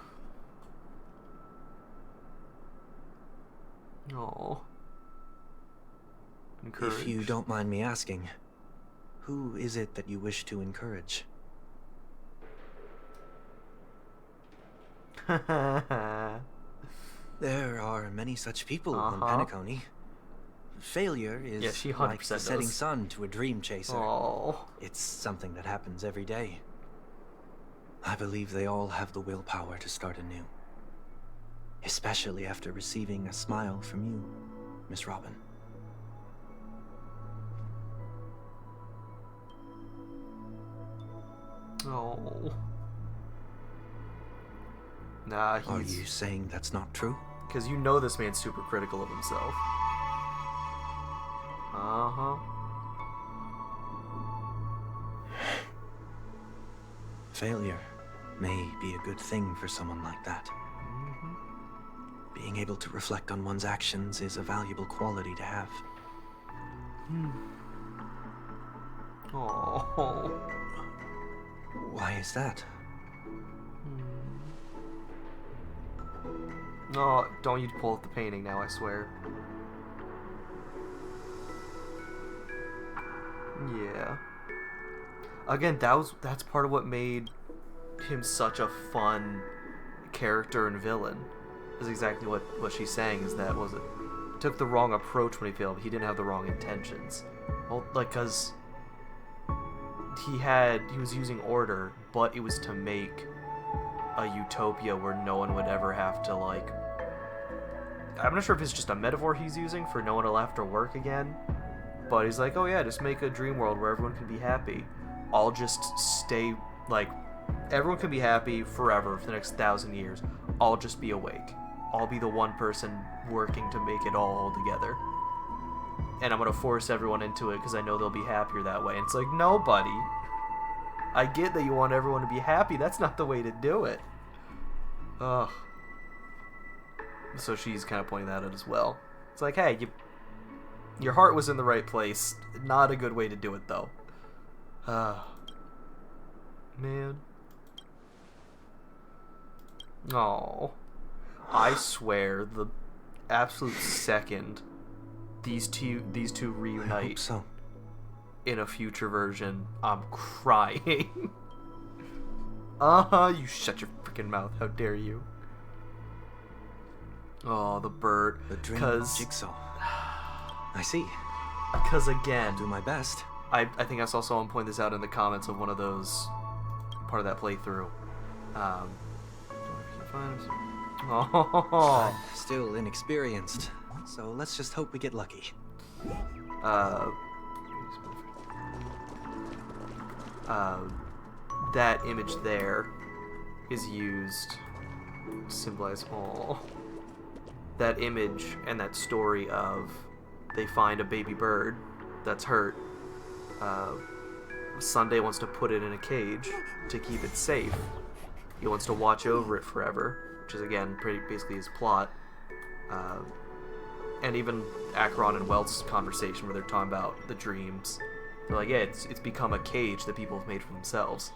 [SPEAKER 1] Oh. Encourage.
[SPEAKER 8] If you don't mind me asking, who is it that you wish to encourage? There are many such people on Penacony. Failure is
[SPEAKER 1] Yeah, she 100%
[SPEAKER 8] like the setting
[SPEAKER 1] does.
[SPEAKER 8] sun to a dream chaser.
[SPEAKER 1] Oh.
[SPEAKER 8] It's something that happens every day. I believe they all have the willpower to start anew. Especially after receiving a smile from you, Miss Robin.
[SPEAKER 1] Oh. Nah,
[SPEAKER 8] Are
[SPEAKER 1] he's...
[SPEAKER 8] you saying that's not true?
[SPEAKER 1] Because you know this man's super critical of himself. Uh-huh.
[SPEAKER 8] Failure may be a good thing for someone like that. Being able to reflect on one's actions is a valuable quality to have.
[SPEAKER 1] Oh.
[SPEAKER 8] Why is that?
[SPEAKER 1] No, don't you pull up the painting now, I swear. Yeah. Again, that's part of what made him such a fun character and villain. Is exactly what she's saying, is that was it took the wrong approach when he failed, but he didn't have the wrong intentions. Well, like, cause he was using order, but it was to make a utopia where no one would ever have to, like, I'm not sure if it's just a metaphor he's using for no one will have to work again, but he's like, oh yeah, just make a dream world where everyone can be happy. I'll just stay, like, everyone can be happy forever for the next 1,000 years. I'll just be awake. I'll be the one person working to make it all together. And I'm gonna force everyone into it because I know they'll be happier that way. And it's like, no, buddy. I get that you want everyone to be happy. That's not the way to do it. Ugh. So she's kind of pointing that out as well. It's like, hey, your heart was in the right place. Not a good way to do it, though. Man. Oh. I swear, the absolute second these two
[SPEAKER 8] I
[SPEAKER 1] reunite
[SPEAKER 8] hope so.
[SPEAKER 1] in a future version, I'm crying. You shut your freaking mouth. How dare you? Oh, the bird.
[SPEAKER 8] The dream
[SPEAKER 1] Because
[SPEAKER 8] jigsaw. I see.
[SPEAKER 1] again,
[SPEAKER 8] I'll do my best.
[SPEAKER 1] I think I saw someone point this out in the comments of one of those, part of that playthrough. Oh.
[SPEAKER 8] I'm still inexperienced, so let's just hope we get lucky.
[SPEAKER 1] That image there is used to symbolize that image and that story of they find a baby bird that's hurt. Sunday wants to put it in a cage to keep it safe. He wants to watch over it forever, which is again basically his plot. And even Acheron and Welt's conversation where they're talking about the dreams. They're like, yeah, it's become a cage that people have made for themselves.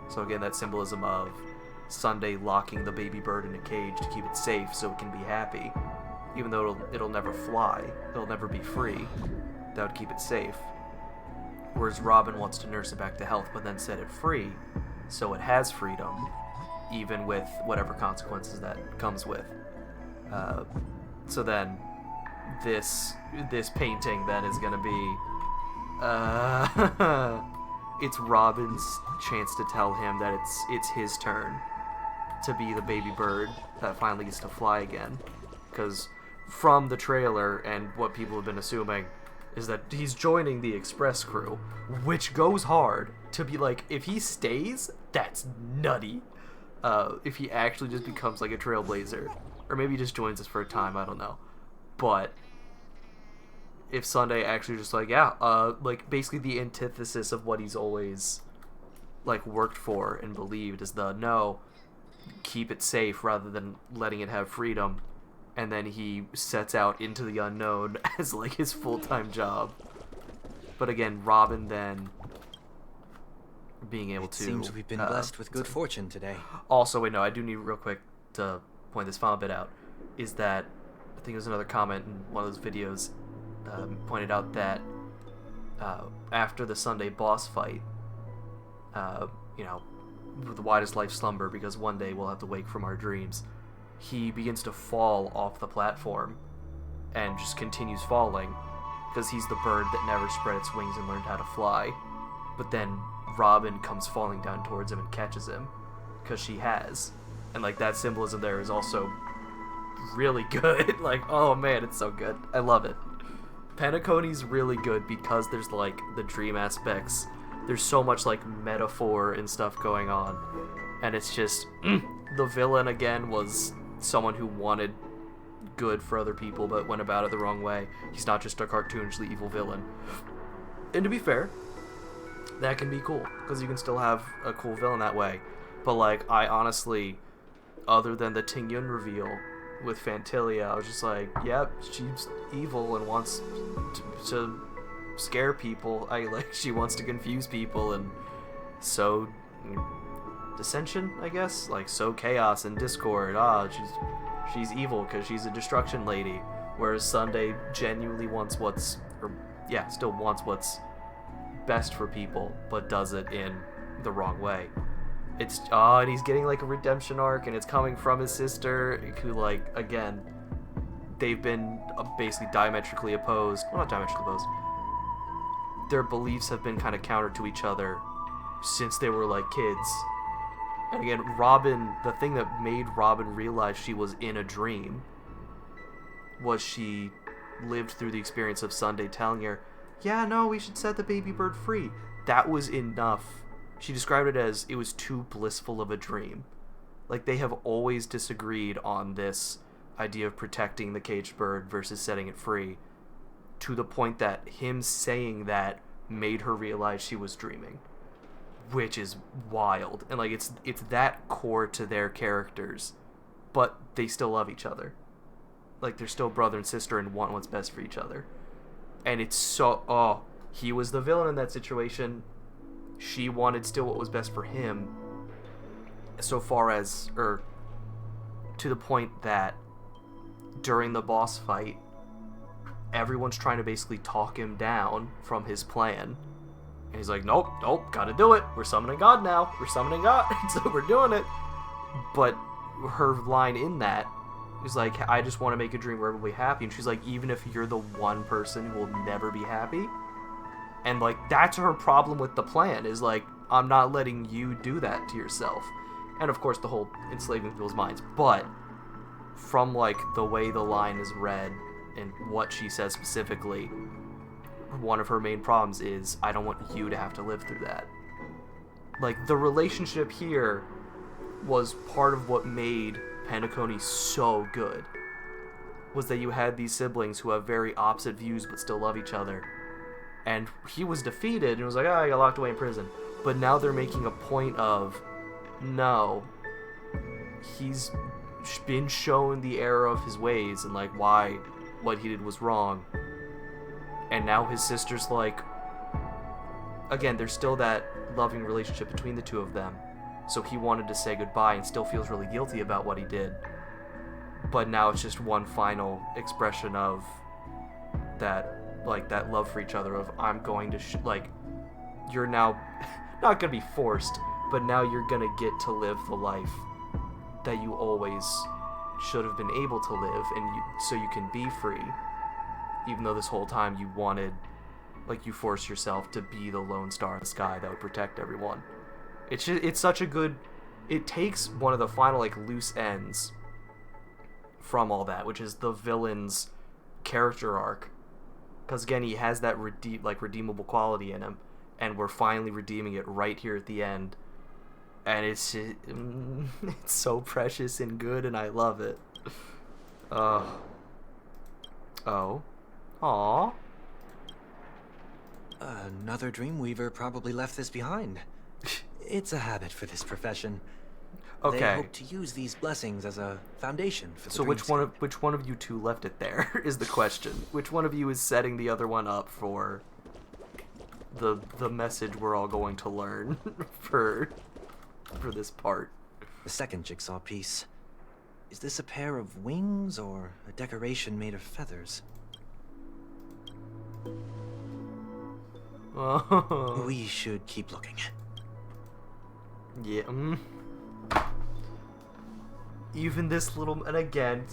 [SPEAKER 1] So again, that symbolism of Sunday locking the baby bird in a cage to keep it safe so it can be happy. even though it'll never fly. It'll never be free. That would keep it safe. Whereas Robin wants to nurse it back to health, but then set it free, so it has freedom, even with whatever consequences that comes with. So then, this painting then is gonna be, it's Robin's chance to tell him that it's his turn to be the baby bird that finally gets to fly again. Because from the trailer and what people have been assuming is that he's joining the Express crew, which goes hard. To be like, if he stays, that's nutty. If he actually just becomes like a trailblazer, or maybe he just joins us for a time, I don't know. But if Sunday actually just like, yeah, like basically the antithesis of what he's always like worked for and believed is the no, keep it safe rather than letting it have freedom. And then he sets out into the unknown as like his full-time job. But again, Robin then being able to...
[SPEAKER 8] Seems we've been blessed with good fortune today.
[SPEAKER 1] Also, wait, no, I do need real quick to point this final bit out. Is that, I think there's another comment in one of those videos pointed out that after the Sunday boss fight, you know, with the widest life slumber, because one day we'll have to wake from our dreams, he begins to fall off the platform and just continues falling because he's the bird that never spread its wings and learned how to fly. But then Robin comes falling down towards him and catches him because she has. And like that symbolism there is also really good. Like, oh man, it's so good. I love it. Penacony's really good because there's like the dream aspects. There's so much like metaphor and stuff going on. And it's just, the villain again was someone who wanted good for other people but went about it the wrong way. He's not just a cartoonishly evil villain. And to be fair, that can be cool because you can still have a cool villain that way. But like, I honestly, other than the Ting-Yun reveal with Fantilia, I was just like, yep, she's evil and wants to scare people. She wants to confuse people and sow dissension, I guess, like sow chaos and discord. She's evil because she's a destruction lady, whereas Sunday genuinely wants still wants what's best for people, but does it in the wrong way. It's and he's getting like a redemption arc, and it's coming from his sister, who like, again, they've been basically diametrically opposed. Well, not diametrically opposed. Their beliefs have been kind of counter to each other since they were like kids. And again, Robin, the thing that made Robin realize she was in a dream was she lived through the experience of Sunday telling her, yeah, no, we should set the baby bird free. That was enough. She described it as it was too blissful of a dream. Like, they have always disagreed on this idea of protecting the caged bird versus setting it free, to the point that him saying that made her realize she was dreaming, which is wild. And like, it's that core to their characters, but they still love each other. Like, they're still brother and sister and want what's best for each other. And it's so, he was the villain in that situation. She wanted still what was best for him, so far as, to the point that during the boss fight, everyone's trying to basically talk him down from his plan. And he's like, nope, gotta do it. We're summoning God now. We're summoning God. So we're doing it. But her line in that is like, I just want to make a dream where everybody happy. And she's like, even if you're the one person who will never be happy. And like, that's her problem with the plan, is like, I'm not letting you do that to yourself. And of course the whole enslaving people's minds. But from like the way the line is read and what she says specifically, one of her main problems is, I don't want you to have to live through that. Like, the relationship here was part of what made Penacony so good, was that you had these siblings who have very opposite views but still love each other. And he was defeated and was like, I got locked away in prison. But now they're making a point of, no, he's been shown the error of his ways and like why what he did was wrong. And now his sister's like, again, there's still that loving relationship between the two of them. So he wanted to say goodbye and still feels really guilty about what he did. but now it's just one final expression of that, like, that love for each other of, I'm going to like, you're now not gonna be forced, but now you're gonna get to live the life that you always should have been able to live, and so you can be free, even though this whole time you wanted, like, you forced yourself to be the lone star in the sky that would protect everyone. It's such a good, it takes one of the final, like, loose ends from all that, which is the villain's character arc, because again, he has that redeemable quality in him, and we're finally redeeming it right here at the end, and it's so precious and good, and I love it. Oh. Aww.
[SPEAKER 8] Another Dreamweaver probably left this behind. It's a habit for this profession.
[SPEAKER 1] Okay.
[SPEAKER 8] They hope to use these blessings as a foundation for the
[SPEAKER 1] So which one of you two left it there is the question. Which one of you is setting the other one up for the message we're all going to learn for this part?
[SPEAKER 8] The second jigsaw piece. Is this a pair of wings or a decoration made of feathers?
[SPEAKER 1] Oh.
[SPEAKER 8] We should keep looking.
[SPEAKER 1] Yeah. Even this little, and again,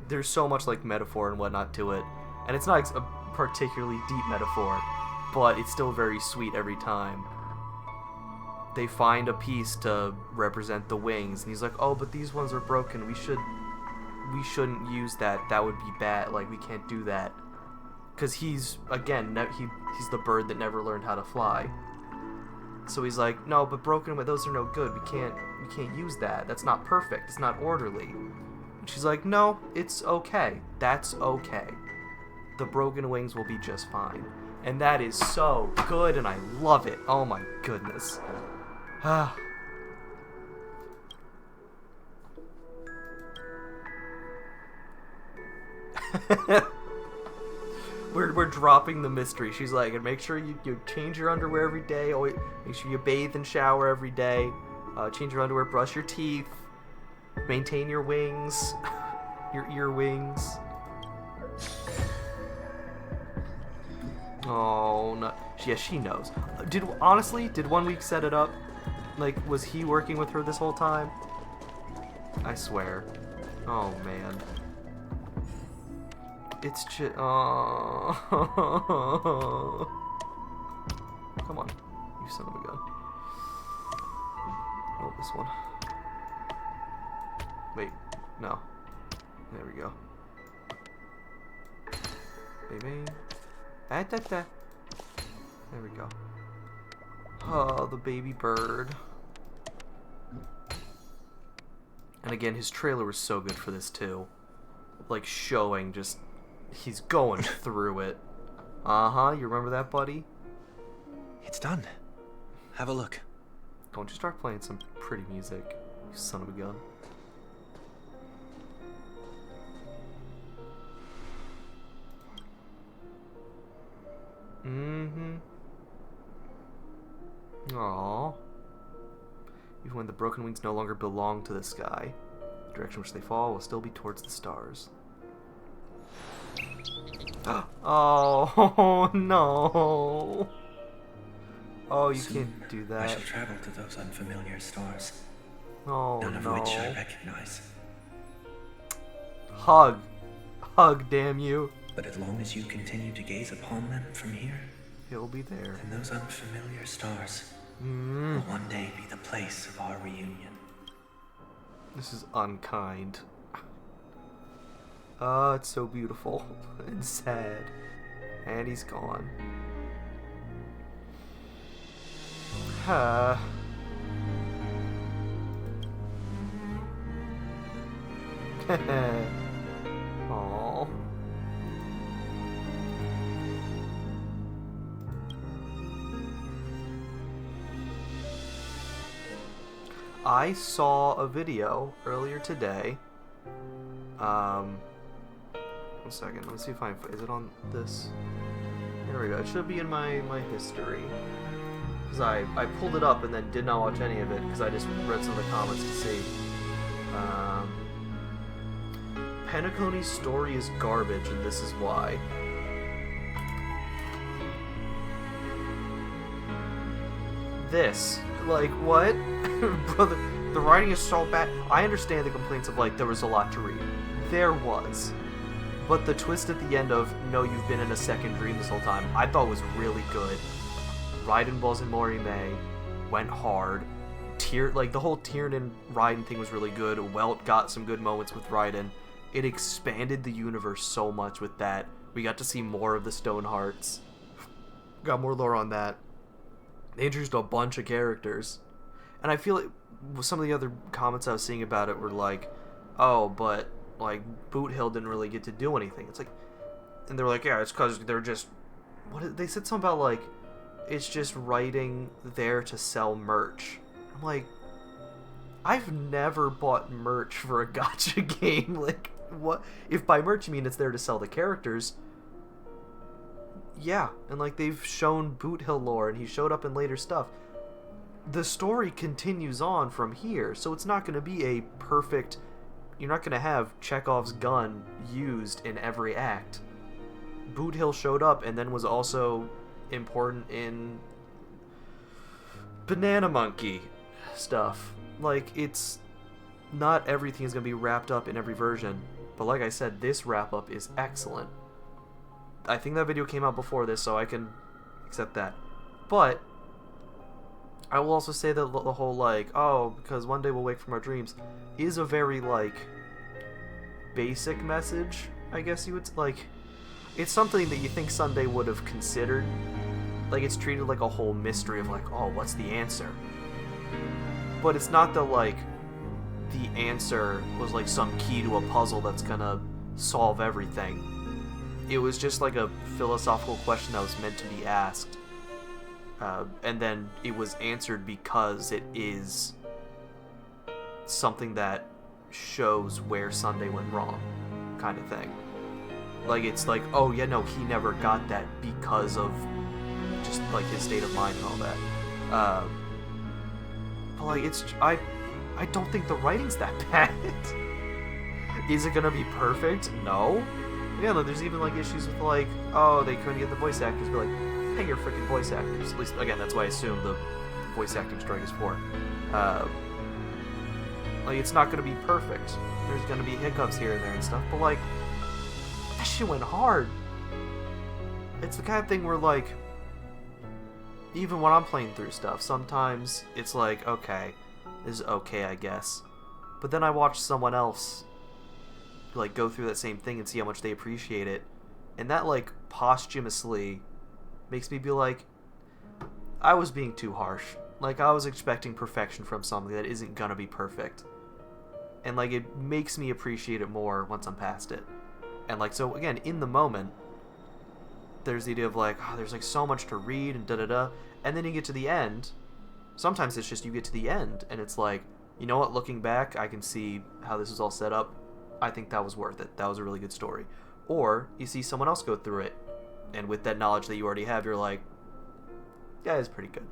[SPEAKER 1] there's so much, like, metaphor and whatnot to it, and it's not a particularly deep metaphor, but it's still very sweet every time. They find a piece to represent the wings, and he's like, oh, but these ones are broken, we shouldn't use that, that would be bad, like, we can't do that. Because he's, again, he's the bird that never learned how to fly. So he's like, no, but broken, those are no good, we can't use that, that's not perfect, it's not orderly. And she's like, no, it's okay, that's okay. The broken wings will be just fine. And that is so good, and I love it, oh my goodness. We're dropping the mystery. She's like, and make sure you change your underwear every day. Always make sure you bathe and shower every day. Change your underwear, brush your teeth, maintain your wings, your ear wings. Oh no! Yeah, she knows. Did 1 week set it up? Like, was he working with her this whole time? I swear. Oh man. It's just. Oh. Come on, you son of a gun. Oh, this one. Wait, no. There we go. Baby. There we go. Oh, the baby bird. And again, his trailer was so good for this too. Like, showing just, he's going through it. Uh-huh, you remember that, buddy?
[SPEAKER 8] It's done. Have a look.
[SPEAKER 1] Don't you start playing some pretty music, you son of a gun. Mm-hmm. Aww. Even when the broken wings no longer belong to the sky, the direction which they fall will still be towards the stars. Oh no! Oh, you can't do that.
[SPEAKER 8] I shall travel to those unfamiliar stars.
[SPEAKER 1] Oh
[SPEAKER 8] none of
[SPEAKER 1] no.
[SPEAKER 8] which I recognize.
[SPEAKER 1] Hug, damn you!
[SPEAKER 8] But as long as you continue to gaze upon them from here,
[SPEAKER 1] he'll be there.
[SPEAKER 8] Then those unfamiliar stars will one day be the place of our reunion.
[SPEAKER 1] This is unkind. Oh, it's so beautiful and sad. And he's gone. Aww. I saw a video earlier today. 1 second. Let's see if is it on this? There we go. It should be in my history. Because I pulled it up and then did not watch any of it because I just read some of the comments to see. Penacony's story is garbage, and this is why. This. Like, what? Brother, the writing is so bad. I understand the complaints of, like, there was a lot to read. There was. But the twist at the end of, no, you've been in a second dream this whole time, I thought was really good. Raiden Balls and Morime went hard. Like, the whole Tiernan Raiden thing was really good. Welt got some good moments with Raiden. It expanded the universe so much with that. We got to see more of the Stone Hearts. Got more lore on that. They introduced a bunch of characters. And I feel like some of the other comments I was seeing about it were like, oh, but, like, Boot Hill didn't really get to do anything. It's like, and they were like, yeah, it's because they're just, they said something about, like, it's just writing there to sell merch. I'm like, I've never bought merch for a gacha game. Like, what? If by merch you mean it's there to sell the characters, yeah. And, like, they've shown Boot Hill lore, and he showed up in later stuff. The story continues on from here, so it's not going to be a perfect... You're not going to have Chekhov's gun used in every act. Boot Hill showed up and then was also important in Banana Monkey stuff. Like, it's not everything is going to be wrapped up in every version, but like I said, this wrap-up is excellent. I think that video came out before this, so I can accept that. But I will also say that the whole, like, oh, because one day we'll wake from our dreams, is a very, like, basic message, I guess you would, like, it's something that you think Sunday would have considered. Like, it's treated like a whole mystery of, like, oh, what's the answer? But it's not that, like, the answer was, like, some key to a puzzle that's gonna solve everything. It was just, like, a philosophical question that was meant to be asked. And then it was answered because it is something that shows where Sunday went wrong, kind of thing. Like, it's like, oh yeah, no, he never got that because of just, like, his state of mind and all that. But, like, it's, I don't think the writing's that bad. Is it gonna be perfect? No. Yeah, no, there's even, like, issues with, like, oh, they couldn't get the voice actors, but, like, pay your freaking voice actors. At least, again, that's why I assume the voice acting strike is for. Like, it's not going to be perfect. There's going to be hiccups here and there and stuff, but, like, that shit went hard. It's the kind of thing where, like, even when I'm playing through stuff, sometimes it's like, okay, this is okay, I guess. But then I watch someone else, like, go through that same thing and see how much they appreciate it, and that, like, posthumously makes me be like, I was being too harsh. Like, I was expecting perfection from something that isn't gonna be perfect. And, like, it makes me appreciate it more once I'm past it. And, like, so, again, in the moment, there's the idea of, like, oh, there's, like, so much to read and da-da-da. And then you get to the end. Sometimes it's just you get to the end, and it's like, you know what, looking back, I can see how this was all set up. I think that was worth it. That was a really good story. Or, you see someone else go through it, and with that knowledge that you already have, you're like, yeah, it's pretty good.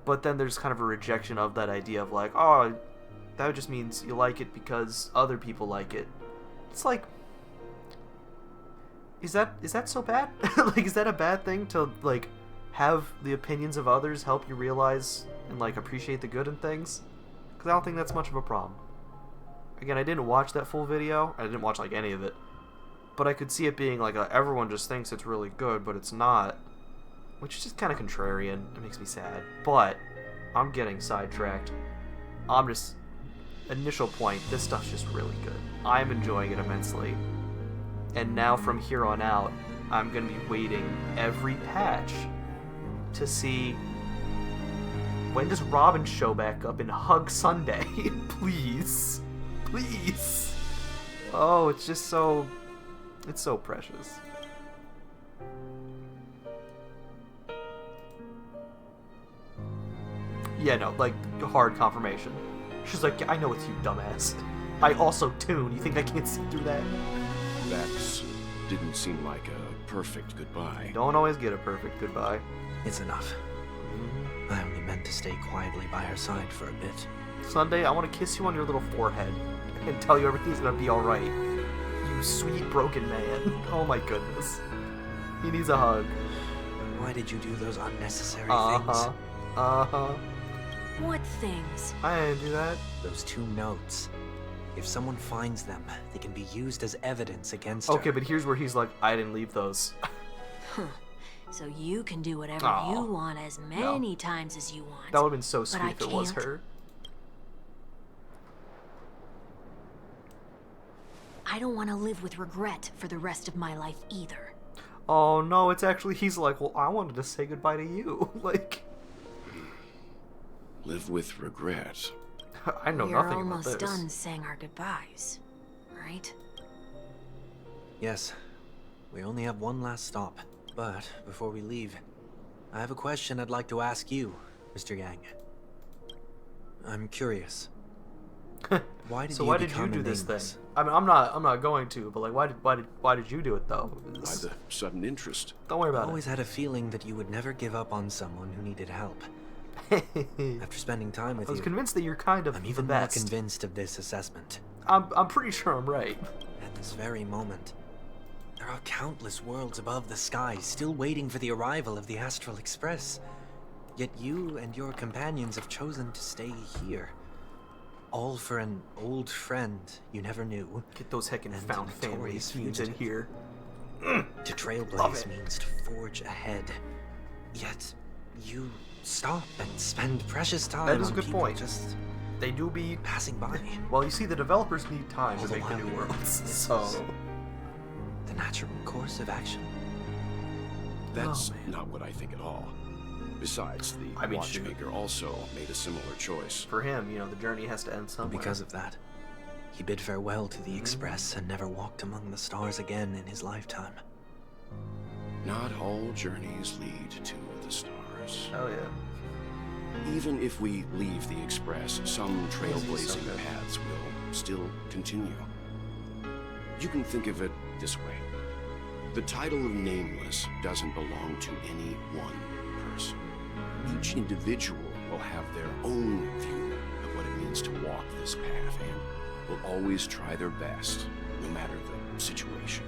[SPEAKER 1] But then there's kind of a rejection of that idea of, like, oh, that just means you like it because other people like it. It's like, is that so bad? Like, is that a bad thing to, like, have the opinions of others help you realize and, like, appreciate the good in things? Because I don't think that's much of a problem. Again, I didn't watch that full video. I didn't watch, like, any of it. But I could see it being like, everyone just thinks it's really good, but it's not. Which is just kind of contrarian. It makes me sad. But I'm getting sidetracked. I'm just... Initial point, this stuff's just really good. I'm enjoying it immensely. And now from here on out, I'm going to be waiting every patch to see... When does Robin show back up and hug Sunday? Please. Please. Oh, it's just so... It's so precious. Yeah, no, like, hard confirmation. She's like, I know it's you, dumbass. I also tune. You think I can't see through that?
[SPEAKER 7] That didn't seem like a perfect goodbye.
[SPEAKER 1] Don't always get a perfect goodbye.
[SPEAKER 8] It's enough. I only meant to stay quietly by her side for a bit.
[SPEAKER 1] Sunday, I want to kiss you on your little forehead. and tell you everything's gonna be alright. You sweet broken man. Oh my goodness. He needs a hug.
[SPEAKER 8] Why did you do those unnecessary
[SPEAKER 1] Uh-huh.
[SPEAKER 8] things?
[SPEAKER 1] Uh-huh.
[SPEAKER 4] What things?
[SPEAKER 1] I didn't do that.
[SPEAKER 8] Those 2 notes. If someone finds them, they can be used as evidence against her.
[SPEAKER 1] Okay, but here's where he's like, I didn't leave those.
[SPEAKER 4] Huh. So you can do whatever
[SPEAKER 1] Aw.
[SPEAKER 4] you want as many times as you want.
[SPEAKER 1] That would have been so
[SPEAKER 4] But
[SPEAKER 1] sweet
[SPEAKER 4] I
[SPEAKER 1] if it was
[SPEAKER 4] can't.
[SPEAKER 1] her.
[SPEAKER 4] I don't want to live with regret for the rest of my life either.
[SPEAKER 1] Oh no, it's actually, he's like, well, I wanted to say goodbye to you. Like,
[SPEAKER 7] Live with regret.
[SPEAKER 1] I know
[SPEAKER 4] We're
[SPEAKER 1] nothing about
[SPEAKER 4] almost
[SPEAKER 1] this.
[SPEAKER 4] done saying our goodbyes, right?
[SPEAKER 8] Yes. We only have one last stop. But before we leave, I have a question I'd like to ask you, Mr. Yang. I'm curious. Why did
[SPEAKER 1] So
[SPEAKER 8] you
[SPEAKER 1] why did you
[SPEAKER 8] become
[SPEAKER 1] do
[SPEAKER 8] a
[SPEAKER 1] this thing?
[SPEAKER 8] nameless?
[SPEAKER 1] I mean, I'm not going to, but like, why did you do it though?
[SPEAKER 7] By the sudden interest.
[SPEAKER 1] Don't worry
[SPEAKER 8] I
[SPEAKER 1] about
[SPEAKER 8] always had a feeling that you would never give up on someone who needed help.
[SPEAKER 1] it.
[SPEAKER 8] After spending time with
[SPEAKER 1] I was
[SPEAKER 8] you,
[SPEAKER 1] convinced that you're kind of
[SPEAKER 8] I'm
[SPEAKER 1] the
[SPEAKER 8] even more
[SPEAKER 1] best.
[SPEAKER 8] convinced of this assessment.
[SPEAKER 1] I'm pretty sure I'm right.
[SPEAKER 8] At this very moment, there are countless worlds above the sky still waiting for the arrival of the Astral Express. Yet you and your companions have chosen to stay here. All for an old friend you never knew.
[SPEAKER 1] Get those heckin'
[SPEAKER 8] And
[SPEAKER 1] found
[SPEAKER 8] a
[SPEAKER 1] family
[SPEAKER 8] notorious
[SPEAKER 1] feuds in
[SPEAKER 8] fugitive.
[SPEAKER 1] here.
[SPEAKER 8] To
[SPEAKER 1] Love
[SPEAKER 8] trailblaze
[SPEAKER 1] it.
[SPEAKER 8] means to forge ahead. Yet, you stop and spend precious time
[SPEAKER 1] That is a
[SPEAKER 8] on
[SPEAKER 1] good
[SPEAKER 8] people
[SPEAKER 1] point.
[SPEAKER 8] just
[SPEAKER 1] They do be.
[SPEAKER 8] passing by.
[SPEAKER 1] Well, you see, the developers need time to
[SPEAKER 8] All the
[SPEAKER 1] make the new
[SPEAKER 8] while,
[SPEAKER 1] worlds,
[SPEAKER 8] this
[SPEAKER 1] so.
[SPEAKER 8] is the natural course of action.
[SPEAKER 7] That's
[SPEAKER 1] Oh, man.
[SPEAKER 7] not what I think at all. Besides, the
[SPEAKER 1] I mean, shoot.
[SPEAKER 7] watchmaker also made a similar choice.
[SPEAKER 1] For him, you know, the journey has to end
[SPEAKER 8] And
[SPEAKER 1] somewhere.
[SPEAKER 8] because of that, he bid farewell to the Express and never walked among the stars again in his lifetime.
[SPEAKER 7] Not all journeys lead to the stars.
[SPEAKER 1] Hell yeah.
[SPEAKER 7] Even if we leave the Express, some
[SPEAKER 1] so
[SPEAKER 7] trailblazing
[SPEAKER 1] good.
[SPEAKER 7] paths will still continue. You can think of it this way. The title of Nameless doesn't belong to any one person. Each individual will have their own view of what it means to walk this path and will always try their best, no matter the situation.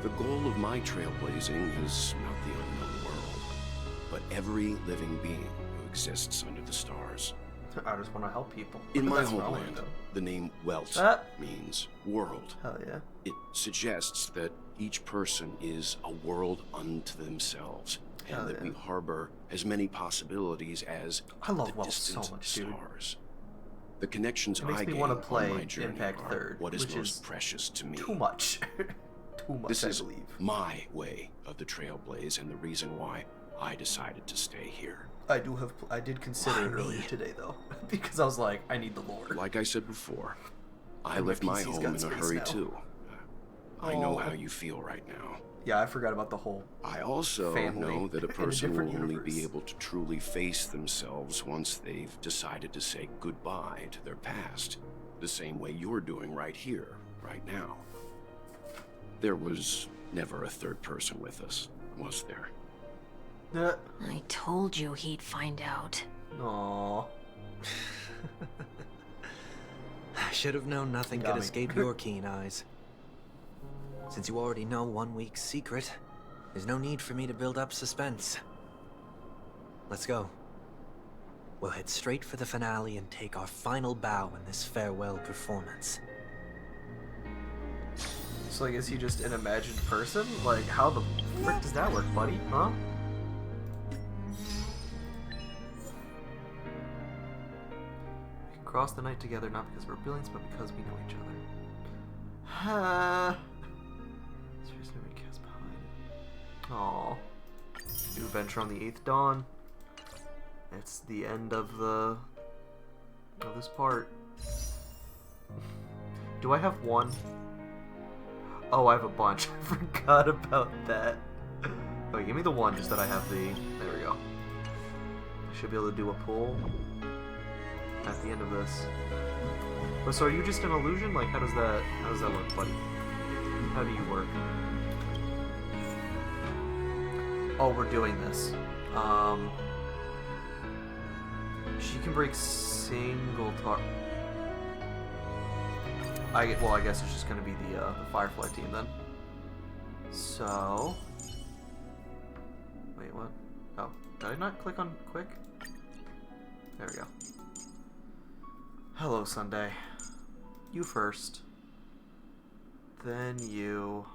[SPEAKER 7] The goal of my trailblazing is not the unknown world, but every living being who exists under the stars.
[SPEAKER 1] I just want to help people.
[SPEAKER 7] In my
[SPEAKER 1] That's what I wanna
[SPEAKER 7] homeland,
[SPEAKER 1] do.
[SPEAKER 7] the name Welt
[SPEAKER 1] Ah.
[SPEAKER 7] means world.
[SPEAKER 1] Hell yeah.
[SPEAKER 7] It suggests that each person is a world unto themselves, and
[SPEAKER 1] Hell
[SPEAKER 7] that
[SPEAKER 1] yeah.
[SPEAKER 7] we harbor as many possibilities as
[SPEAKER 1] I love
[SPEAKER 7] the
[SPEAKER 1] Welt so
[SPEAKER 7] distant
[SPEAKER 1] much, dude.
[SPEAKER 7] stars. The connections
[SPEAKER 1] It makes
[SPEAKER 7] I
[SPEAKER 1] me
[SPEAKER 7] gain
[SPEAKER 1] wanna
[SPEAKER 7] on
[SPEAKER 1] play
[SPEAKER 7] my journey
[SPEAKER 1] Impact
[SPEAKER 7] are
[SPEAKER 1] Third,
[SPEAKER 7] what is
[SPEAKER 1] which
[SPEAKER 7] most
[SPEAKER 1] is
[SPEAKER 7] precious to me.
[SPEAKER 1] Too much. Too much,
[SPEAKER 7] This
[SPEAKER 1] I
[SPEAKER 7] is
[SPEAKER 1] believe.
[SPEAKER 7] my way of the trailblaze and the reason why I decided to stay here.
[SPEAKER 1] I did consider it
[SPEAKER 8] Why
[SPEAKER 1] earlier
[SPEAKER 8] me?
[SPEAKER 1] today though, because I was like, I need the lore.
[SPEAKER 7] Like I said before, I
[SPEAKER 1] And my
[SPEAKER 7] left my
[SPEAKER 1] PC's
[SPEAKER 7] home
[SPEAKER 1] got
[SPEAKER 7] in a
[SPEAKER 1] space
[SPEAKER 7] hurry
[SPEAKER 1] now.
[SPEAKER 7] too. I know
[SPEAKER 1] Oh.
[SPEAKER 7] how you feel right now.
[SPEAKER 1] Yeah, I forgot about the whole.
[SPEAKER 7] I also
[SPEAKER 1] Family
[SPEAKER 7] know that a
[SPEAKER 1] in a
[SPEAKER 7] person will
[SPEAKER 1] different
[SPEAKER 7] only be
[SPEAKER 1] universe.
[SPEAKER 7] able to truly face themselves once they've decided to say goodbye to their past, the same way you're doing right here, right now. There was never a third person with us, was there?
[SPEAKER 4] I told you he'd find out.
[SPEAKER 1] Aww.
[SPEAKER 8] I should have known nothing
[SPEAKER 1] Got
[SPEAKER 8] could
[SPEAKER 1] me.
[SPEAKER 8] escape your keen eyes. Since you already know 1 week's secret, there's no need for me to build up suspense. Let's go. We'll head straight for the finale and take our final bow in this farewell performance.
[SPEAKER 1] So like, is he just an imagined person? Like, how the frick does that work, buddy? Huh? We can cross the night together not because we're brilliant, but because we know each other. Seriously, we cast behind. Aww. New adventure on the 8th dawn. It's the end of this part. Do I have one? Oh, I have a bunch. I forgot about that. Oh, give me the one just that I have the... There we go. I should be able to do a pull at the end of this. Oh, so are you just an illusion? Like, how does that work, buddy? How do you work? Oh, we're doing this. She can break single tar... I guess it's just gonna be the Firefly team then. So, wait, what? Oh, did I not click on quick? There we go. Hello, Sunday. You first. Then you.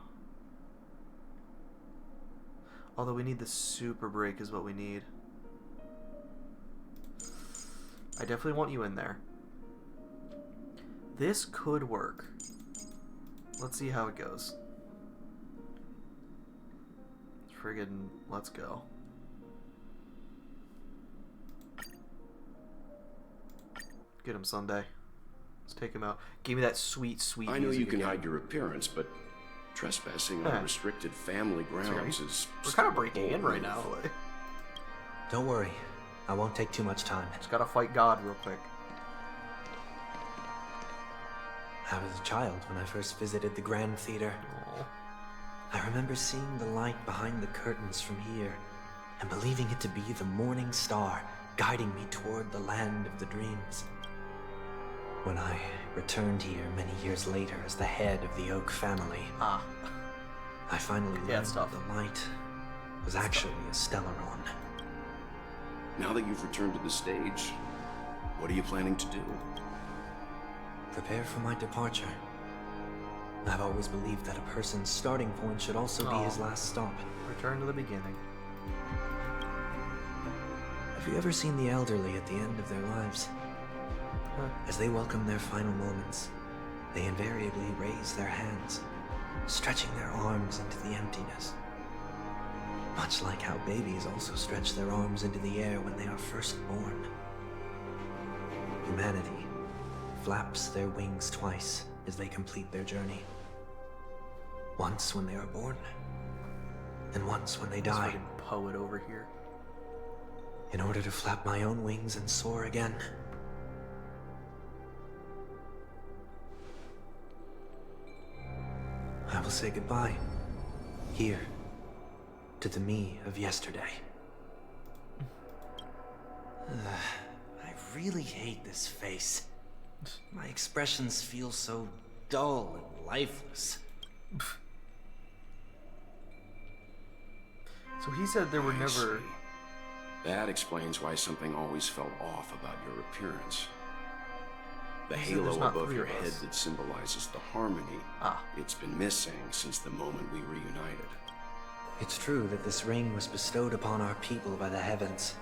[SPEAKER 1] Although we need the super break is what we need. I definitely want you in there. This could work. Let's see how it goes. Friggin' let's go. Get him, Sunday. Let's take him out. Give me that sweet, sweet
[SPEAKER 7] I know
[SPEAKER 1] music
[SPEAKER 7] you can
[SPEAKER 1] again.
[SPEAKER 7] hide your appearance, but trespassing on restricted family grounds is...
[SPEAKER 1] We're kind of breaking in right now.
[SPEAKER 8] Don't worry. I won't take too much time.
[SPEAKER 1] Just gotta fight God real quick.
[SPEAKER 8] I was a child when I first visited the Grand Theater.
[SPEAKER 1] Aww.
[SPEAKER 8] I remember seeing the light behind the curtains from here and believing it to be the morning star guiding me toward the land of the dreams. When I returned here many years later as the head of the Oak family, I finally learned that the light was actually a Stellaron.
[SPEAKER 7] Now that you've returned to the stage, what are you planning to do?
[SPEAKER 8] Prepare for my departure. I've always believed that a person's starting point should also be his last stop.
[SPEAKER 1] Return to the beginning.
[SPEAKER 8] Have you ever seen the elderly at the end of their lives? As they welcome their final moments, they invariably raise their hands, stretching their arms into the emptiness. Much like how babies also stretch their arms into the air when they are first born. Humanity flaps their wings twice as they complete their journey. Once when they are born, and once when they die.
[SPEAKER 1] This fucking poet over here.
[SPEAKER 8] In order to flap my own wings and soar again. I will say goodbye. Here. To the me of yesterday. I really hate this face. My expressions feel so dull and lifeless.
[SPEAKER 1] So he said there were
[SPEAKER 7] I
[SPEAKER 1] never...
[SPEAKER 7] see. That explains why something always felt off about your appearance. The
[SPEAKER 1] He said there's
[SPEAKER 7] halo
[SPEAKER 1] not
[SPEAKER 7] above
[SPEAKER 1] three
[SPEAKER 7] your
[SPEAKER 1] of
[SPEAKER 7] head
[SPEAKER 1] us.
[SPEAKER 7] that symbolizes the harmony. It's been missing since the moment we reunited.
[SPEAKER 8] It's true that this ring was bestowed upon our people by the heavens.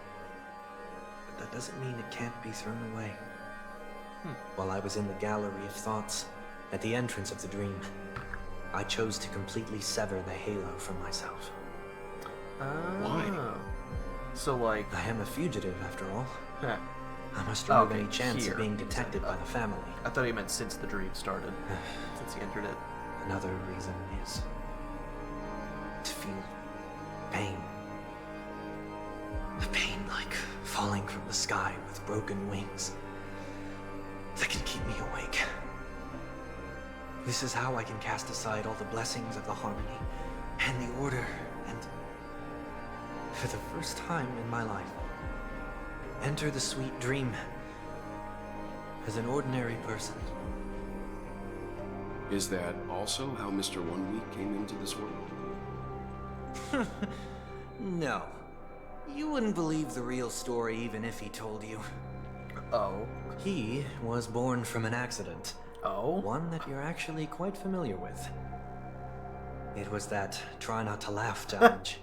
[SPEAKER 8] But that doesn't mean it can't be thrown away. While I was in the gallery of thoughts, at the entrance of the dream, I chose to completely sever the halo from myself.
[SPEAKER 7] Why?
[SPEAKER 1] So like...
[SPEAKER 8] I am a fugitive, after all.
[SPEAKER 1] Huh.
[SPEAKER 8] I must remove
[SPEAKER 1] Okay,
[SPEAKER 8] any chance
[SPEAKER 1] here.
[SPEAKER 8] of being detected by the family.
[SPEAKER 1] I thought he meant since the dream started. Since he entered it.
[SPEAKER 8] Another reason is to feel pain. A pain like falling from the sky with broken wings that can keep me awake. This is how I can cast aside all the blessings of the harmony and the order and, for the first time in my life, enter the sweet dream as an ordinary person.
[SPEAKER 7] Is that also how Mr. 1 Week came into this world?
[SPEAKER 8] No. You wouldn't believe the real story even if he told you.
[SPEAKER 1] Oh.
[SPEAKER 8] He was born from an accident.
[SPEAKER 1] Oh?
[SPEAKER 8] One that you're actually quite familiar with. It was that try not to laugh challenge.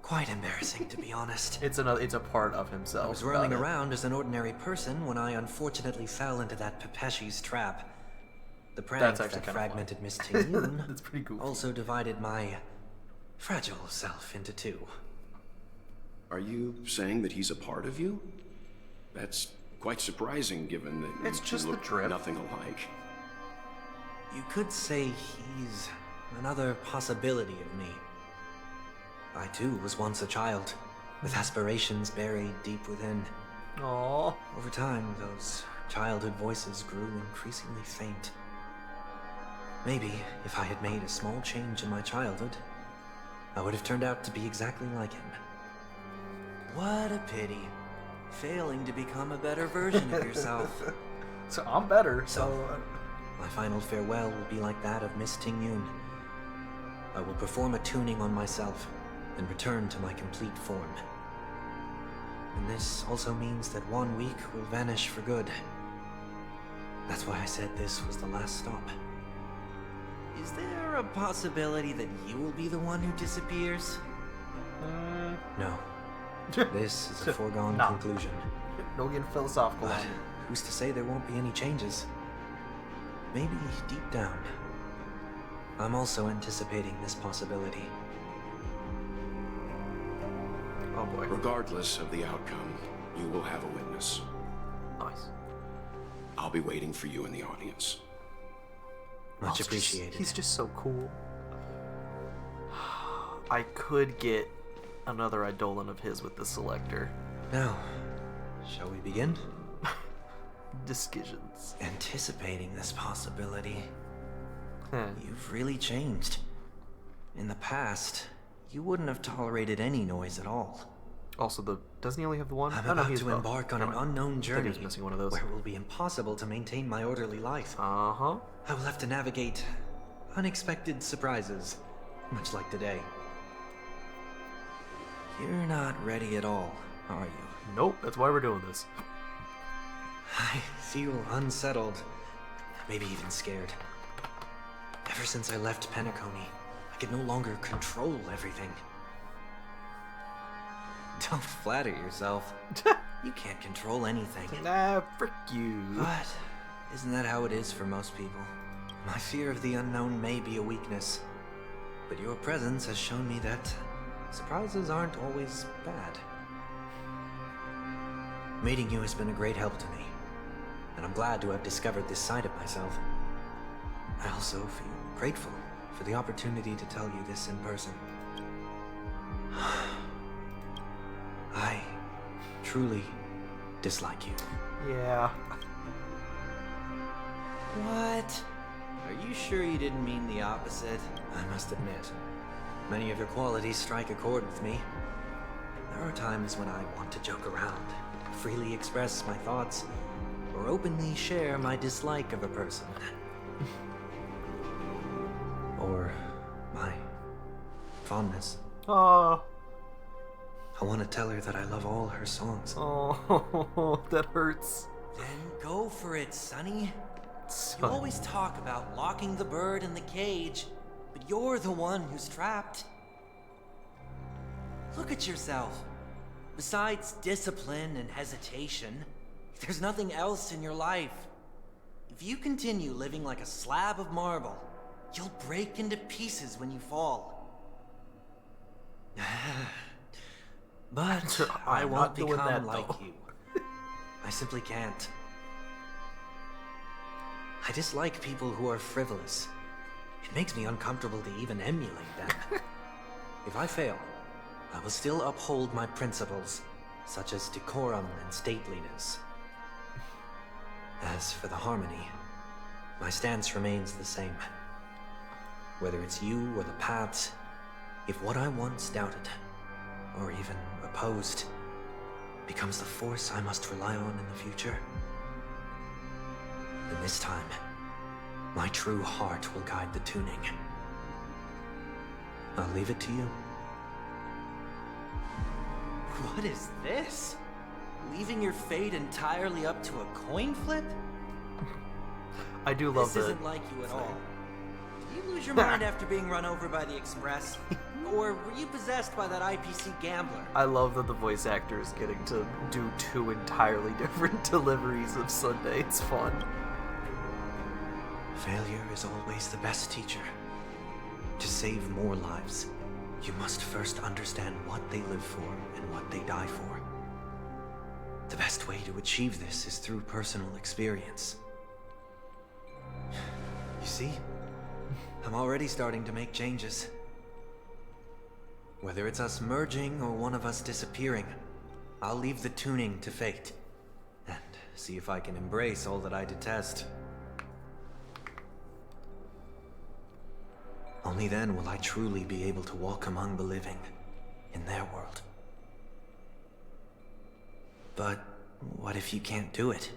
[SPEAKER 8] Quite embarrassing, to be honest.
[SPEAKER 1] It's a part of himself.
[SPEAKER 8] I was roaming around as an ordinary person when I unfortunately fell into that Pepeshi's trap. The prank that fragmented Miss Ting-Yun
[SPEAKER 1] That's pretty cool.
[SPEAKER 8] also divided my fragile self into two.
[SPEAKER 7] Are you saying that he's a part of you? That's quite surprising given that
[SPEAKER 1] It's
[SPEAKER 7] you
[SPEAKER 1] just the
[SPEAKER 7] look
[SPEAKER 1] drip.
[SPEAKER 7] nothing alike.
[SPEAKER 8] You could say he's another possibility of me. I too was once a child, with aspirations buried deep within.
[SPEAKER 1] Aww.
[SPEAKER 8] Over time, those childhood voices grew increasingly faint. Maybe if I had made a small change in my childhood, I would have turned out to be exactly like him. What a pity. Failing to become a better version of yourself.
[SPEAKER 1] So I'm better,
[SPEAKER 8] So, My final farewell will be like that of Miss Ting-Yun. I will perform a tuning on myself and return to my complete form. And this also means that 1 week will vanish for good. That's why I said this was the last stop. Is there a possibility that you will be the one who disappears? No. This is a foregone
[SPEAKER 1] Nah.
[SPEAKER 8] conclusion.
[SPEAKER 1] Don't get philosophical
[SPEAKER 8] But
[SPEAKER 1] on it.
[SPEAKER 8] who's to say there won't be any changes? Maybe deep down, I'm also anticipating this possibility.
[SPEAKER 1] Oh boy.
[SPEAKER 7] Regardless of the outcome, you will have a witness.
[SPEAKER 1] Nice.
[SPEAKER 7] I'll be waiting for you in the audience.
[SPEAKER 8] Much
[SPEAKER 1] He's
[SPEAKER 8] appreciated.
[SPEAKER 1] He's just so cool. I could get another Eidolon of his with the selector.
[SPEAKER 8] Now, shall we begin?
[SPEAKER 1] Discussions.
[SPEAKER 8] Anticipating this possibility.
[SPEAKER 1] Huh.
[SPEAKER 8] You've really changed. In the past, you wouldn't have tolerated any noise at all.
[SPEAKER 1] Also, doesn't he only have the one?
[SPEAKER 8] I'm
[SPEAKER 1] Oh, no,
[SPEAKER 8] about
[SPEAKER 1] he's
[SPEAKER 8] to embark on an unknown
[SPEAKER 1] I think
[SPEAKER 8] journey
[SPEAKER 1] he was missing one of those.
[SPEAKER 8] where it will be impossible to maintain my orderly life.
[SPEAKER 1] Uh-huh.
[SPEAKER 8] I will have to navigate unexpected surprises, much like today. You're not ready at all, are you?
[SPEAKER 1] Nope, that's why we're doing this.
[SPEAKER 8] I feel unsettled, maybe even scared. Ever since I left Penacony, I could no longer control everything. Don't flatter yourself. You can't control anything.
[SPEAKER 1] Nah, frick you.
[SPEAKER 8] But isn't that how it is for most people? My fear of the unknown may be a weakness, but your presence has shown me that surprises aren't always bad. Meeting you has been a great help to me, and I'm glad to have discovered this side of myself. I also feel grateful for the opportunity to tell you this in person. I truly dislike you.
[SPEAKER 1] Yeah.
[SPEAKER 8] What? Are you sure you didn't mean the opposite? I must admit, many of your qualities strike a chord with me. There are times when I want to joke around, freely express my thoughts, or openly share my dislike of a person. Or my fondness.
[SPEAKER 1] Oh.
[SPEAKER 8] I want to tell her that I love all her songs.
[SPEAKER 1] Oh, that hurts.
[SPEAKER 8] Then go for it, Sonny. You
[SPEAKER 1] Son.
[SPEAKER 8] always talk about locking the bird in the cage, but you're the one who's trapped. Look at yourself. Besides discipline and hesitation, there's nothing else in your life. If you continue living like a slab of marble, you'll break into pieces when you fall. But I
[SPEAKER 1] I'm
[SPEAKER 8] won't
[SPEAKER 1] not doing
[SPEAKER 8] become
[SPEAKER 1] that,
[SPEAKER 8] like
[SPEAKER 1] though.
[SPEAKER 8] you. I simply can't. I dislike people who are frivolous. It makes me uncomfortable to even emulate them. If I fail, I will still uphold my principles, such as decorum and stateliness. As for the harmony, my stance remains the same. Whether it's you or the paths, if what I once doubted, or even opposed, becomes the force I must rely on in the future, then this time, my true heart will guide the tuning. I'll leave it to you. What is this? Leaving your fate entirely up to a coin flip?
[SPEAKER 1] I do love
[SPEAKER 8] This
[SPEAKER 1] that.
[SPEAKER 8] isn't like you at all. Did you lose your mind after being run over by the Express? Or were you possessed by that IPC gambler?
[SPEAKER 1] I love that the voice actor is getting to do two entirely different deliveries of Sunday. It's fun.
[SPEAKER 8] Failure is always the best teacher. To save more lives, you must first understand what they live for and what they die for. The best way to achieve this is through personal experience. You see? I'm already starting to make changes. Whether it's us merging or one of us disappearing, I'll leave the tuning to fate and see if I can embrace all that I detest. Only then will I truly be able to walk among the living in their world. But what if you can't do it?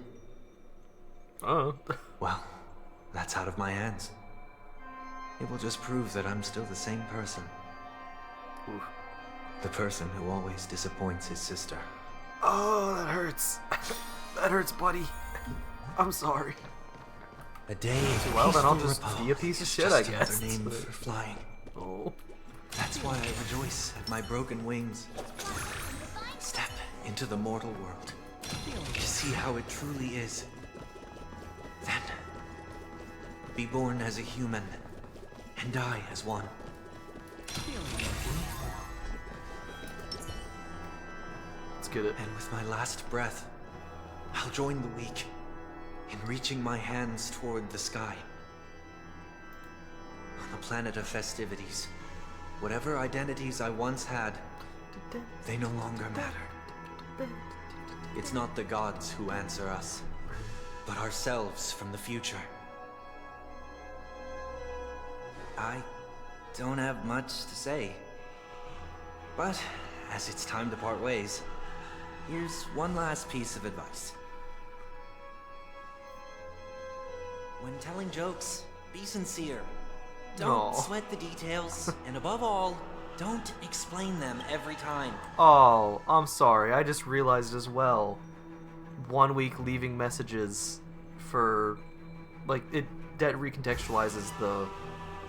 [SPEAKER 1] Oh.
[SPEAKER 8] Well, that's out of my hands. It will just prove that I'm still the same person.
[SPEAKER 1] Oof.
[SPEAKER 8] The person who always disappoints his sister.
[SPEAKER 1] Oh, that hurts. That hurts, buddy. I'm sorry.
[SPEAKER 8] A day of
[SPEAKER 1] Well, then I'll
[SPEAKER 8] peaceful
[SPEAKER 1] just
[SPEAKER 8] repose
[SPEAKER 1] be a piece of
[SPEAKER 8] is
[SPEAKER 1] shit,
[SPEAKER 8] just
[SPEAKER 1] I guess.
[SPEAKER 8] Another name for flying.
[SPEAKER 1] Oh.
[SPEAKER 8] That's why I rejoice at my broken wings. Step into the mortal world to see how it truly is. Then, be born as a human and die as one.
[SPEAKER 1] Let's get it.
[SPEAKER 8] And with my last breath, I'll join the weak in reaching my hands toward the sky. On the planet of festivities, whatever identities I once had, they no longer matter. It's not the gods who answer us, but ourselves from the future. I don't have much to say, but as it's time to part ways, here's one last piece of advice. When telling jokes, be sincere. Don't
[SPEAKER 1] Aw.
[SPEAKER 8] sweat the details, and above all, don't explain them every time.
[SPEAKER 1] Oh, I'm sorry. I just realized as well. 1 week leaving messages for, like, that recontextualizes the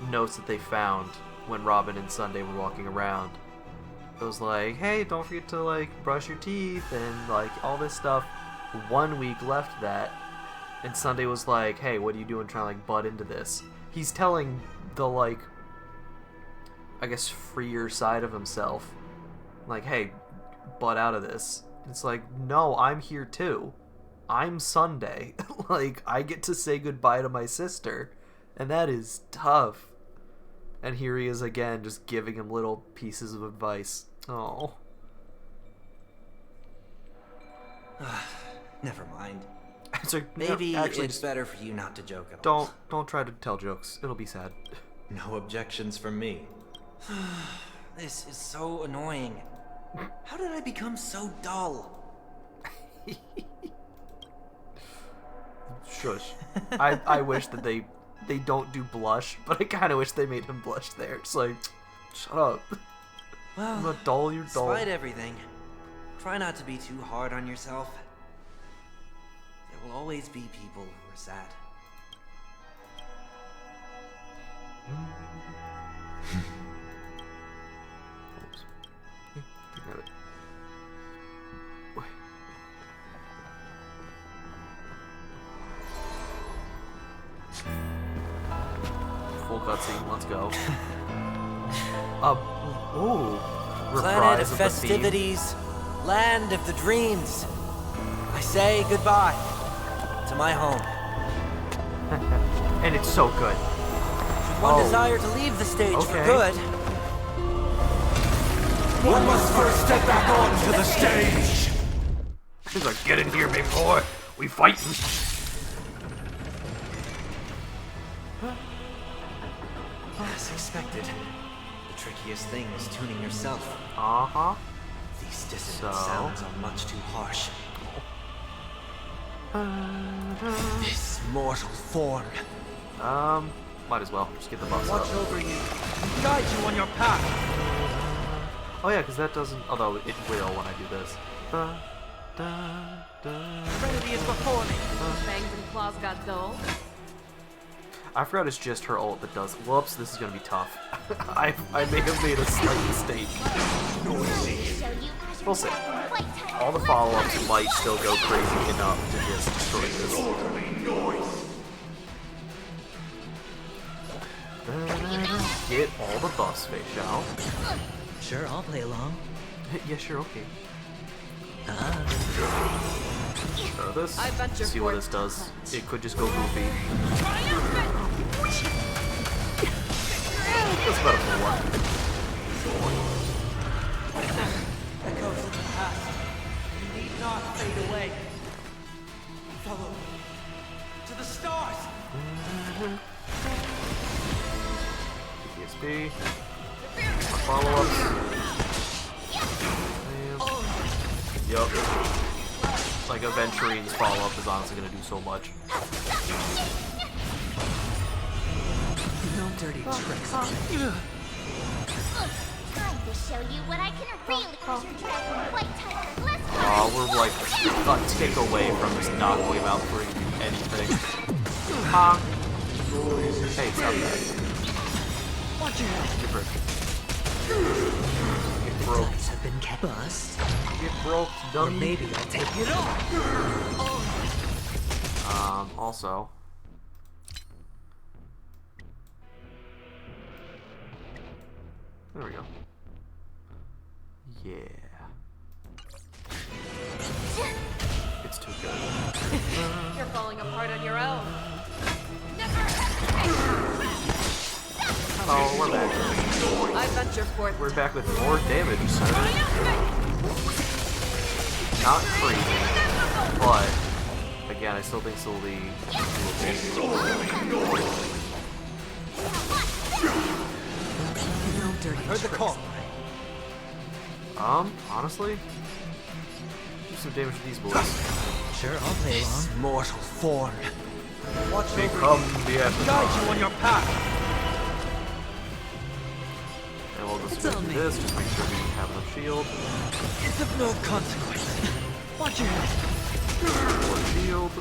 [SPEAKER 1] notes that they found when Robin and Sunday were walking around. It was like, hey, don't forget to, like, brush your teeth and, like, all this stuff. 1 week left that, and Sunday was like, hey, what are you doing trying to, like, butt into this? He's telling the, like, I guess, freer side of himself. Like, hey, butt out of this. It's like, no, I'm here too. I'm Sunday. Like, I get to say goodbye to my sister. And that is tough. And here he is again, just giving him little pieces of advice. Oh.
[SPEAKER 8] Never mind.
[SPEAKER 1] It's like,
[SPEAKER 8] Maybe
[SPEAKER 1] actually,
[SPEAKER 8] it's better for you not to joke at
[SPEAKER 1] don't
[SPEAKER 8] all.
[SPEAKER 1] don't try to tell jokes. It'll be sad.
[SPEAKER 8] No objections from me. This is so annoying. How did I become so dull?
[SPEAKER 1] Shush. I wish that they don't do blush, but I kind of wish they made him blush there. It's like, shut up.
[SPEAKER 8] Well,
[SPEAKER 1] I'm not dull, you're dull.
[SPEAKER 8] despite everything, try not to be too hard on yourself. There will always be people who are sad.
[SPEAKER 1] Oops. You got it. Wait. Full cutscene, let's go. Ooh.
[SPEAKER 8] Planet
[SPEAKER 1] Reprise
[SPEAKER 8] of
[SPEAKER 1] of the theme.
[SPEAKER 8] festivities, land of the dreams. I say goodbye to my home.
[SPEAKER 1] And it's so good.
[SPEAKER 8] Should one desire to leave the stage for
[SPEAKER 1] Okay.
[SPEAKER 8] good,
[SPEAKER 5] One must first step back onto the stage!
[SPEAKER 1] He's like, get in here, big boy. We fighting.
[SPEAKER 8] as expected, the trickiest thing is tuning yourself.
[SPEAKER 1] Uh-huh.
[SPEAKER 8] These dissonant
[SPEAKER 1] So?
[SPEAKER 8] sounds are much too harsh. This mortal form.
[SPEAKER 1] Might as well. Just get the buffs up.
[SPEAKER 8] over you. Guide you on your path.
[SPEAKER 1] Oh yeah, because that doesn't... Although it will when I do this.
[SPEAKER 8] Trinity is before me.
[SPEAKER 4] Fangs and claws got dull.
[SPEAKER 1] I forgot it's just her ult that does... Whoops, this is going to be tough. I may have made a slight mistake. We'll see. All the follow-ups might still go crazy enough to just destroy this. Get all the buffs, Facial.
[SPEAKER 10] Sure, I'll play along.
[SPEAKER 1] Yeah, sure, okay. Try this.
[SPEAKER 4] I bet your
[SPEAKER 1] See what this
[SPEAKER 4] fortune
[SPEAKER 1] does.
[SPEAKER 4] touch.
[SPEAKER 1] It could just go goofy. That's about a full one.
[SPEAKER 8] Echoes of the past. You need not fade away. Follow me to the stars.
[SPEAKER 1] PSP. More follow-ups. Yup. Like, Aventuring's follow-up is honestly gonna do so much.
[SPEAKER 10] No dirty tricks.
[SPEAKER 2] Time to show you what I can really push your dragon. White tiger, let's go.
[SPEAKER 1] We're like a tick away from just knocking him out for anything. Hey, stop that.
[SPEAKER 10] Watch your head.
[SPEAKER 1] Get broke. Get
[SPEAKER 10] The
[SPEAKER 1] broke.
[SPEAKER 10] dice have been kept. Bust.
[SPEAKER 1] Get broke,
[SPEAKER 10] Or
[SPEAKER 1] dummy.
[SPEAKER 10] maybe I'll take it all.
[SPEAKER 1] Also. There we go. Yeah. It's too good.
[SPEAKER 4] You're falling apart on your own.
[SPEAKER 1] Oh, we're back.
[SPEAKER 4] I venture forth.
[SPEAKER 1] We're back with more damage, sir. Not crazy, but again, I still think this will be
[SPEAKER 10] No dirty
[SPEAKER 11] Heard the
[SPEAKER 10] tricks.
[SPEAKER 11] call.
[SPEAKER 1] Honestly, do some damage to these boys.
[SPEAKER 10] Sure, I'll play along.
[SPEAKER 11] Mortal form. Watch over
[SPEAKER 1] Become
[SPEAKER 11] you.
[SPEAKER 1] the
[SPEAKER 11] Guide you on your path.
[SPEAKER 1] And we'll just
[SPEAKER 10] It's
[SPEAKER 1] do
[SPEAKER 10] on me.
[SPEAKER 1] this, just make sure we have enough shield.
[SPEAKER 11] It's of no consequence. Watch your head.
[SPEAKER 1] More shield.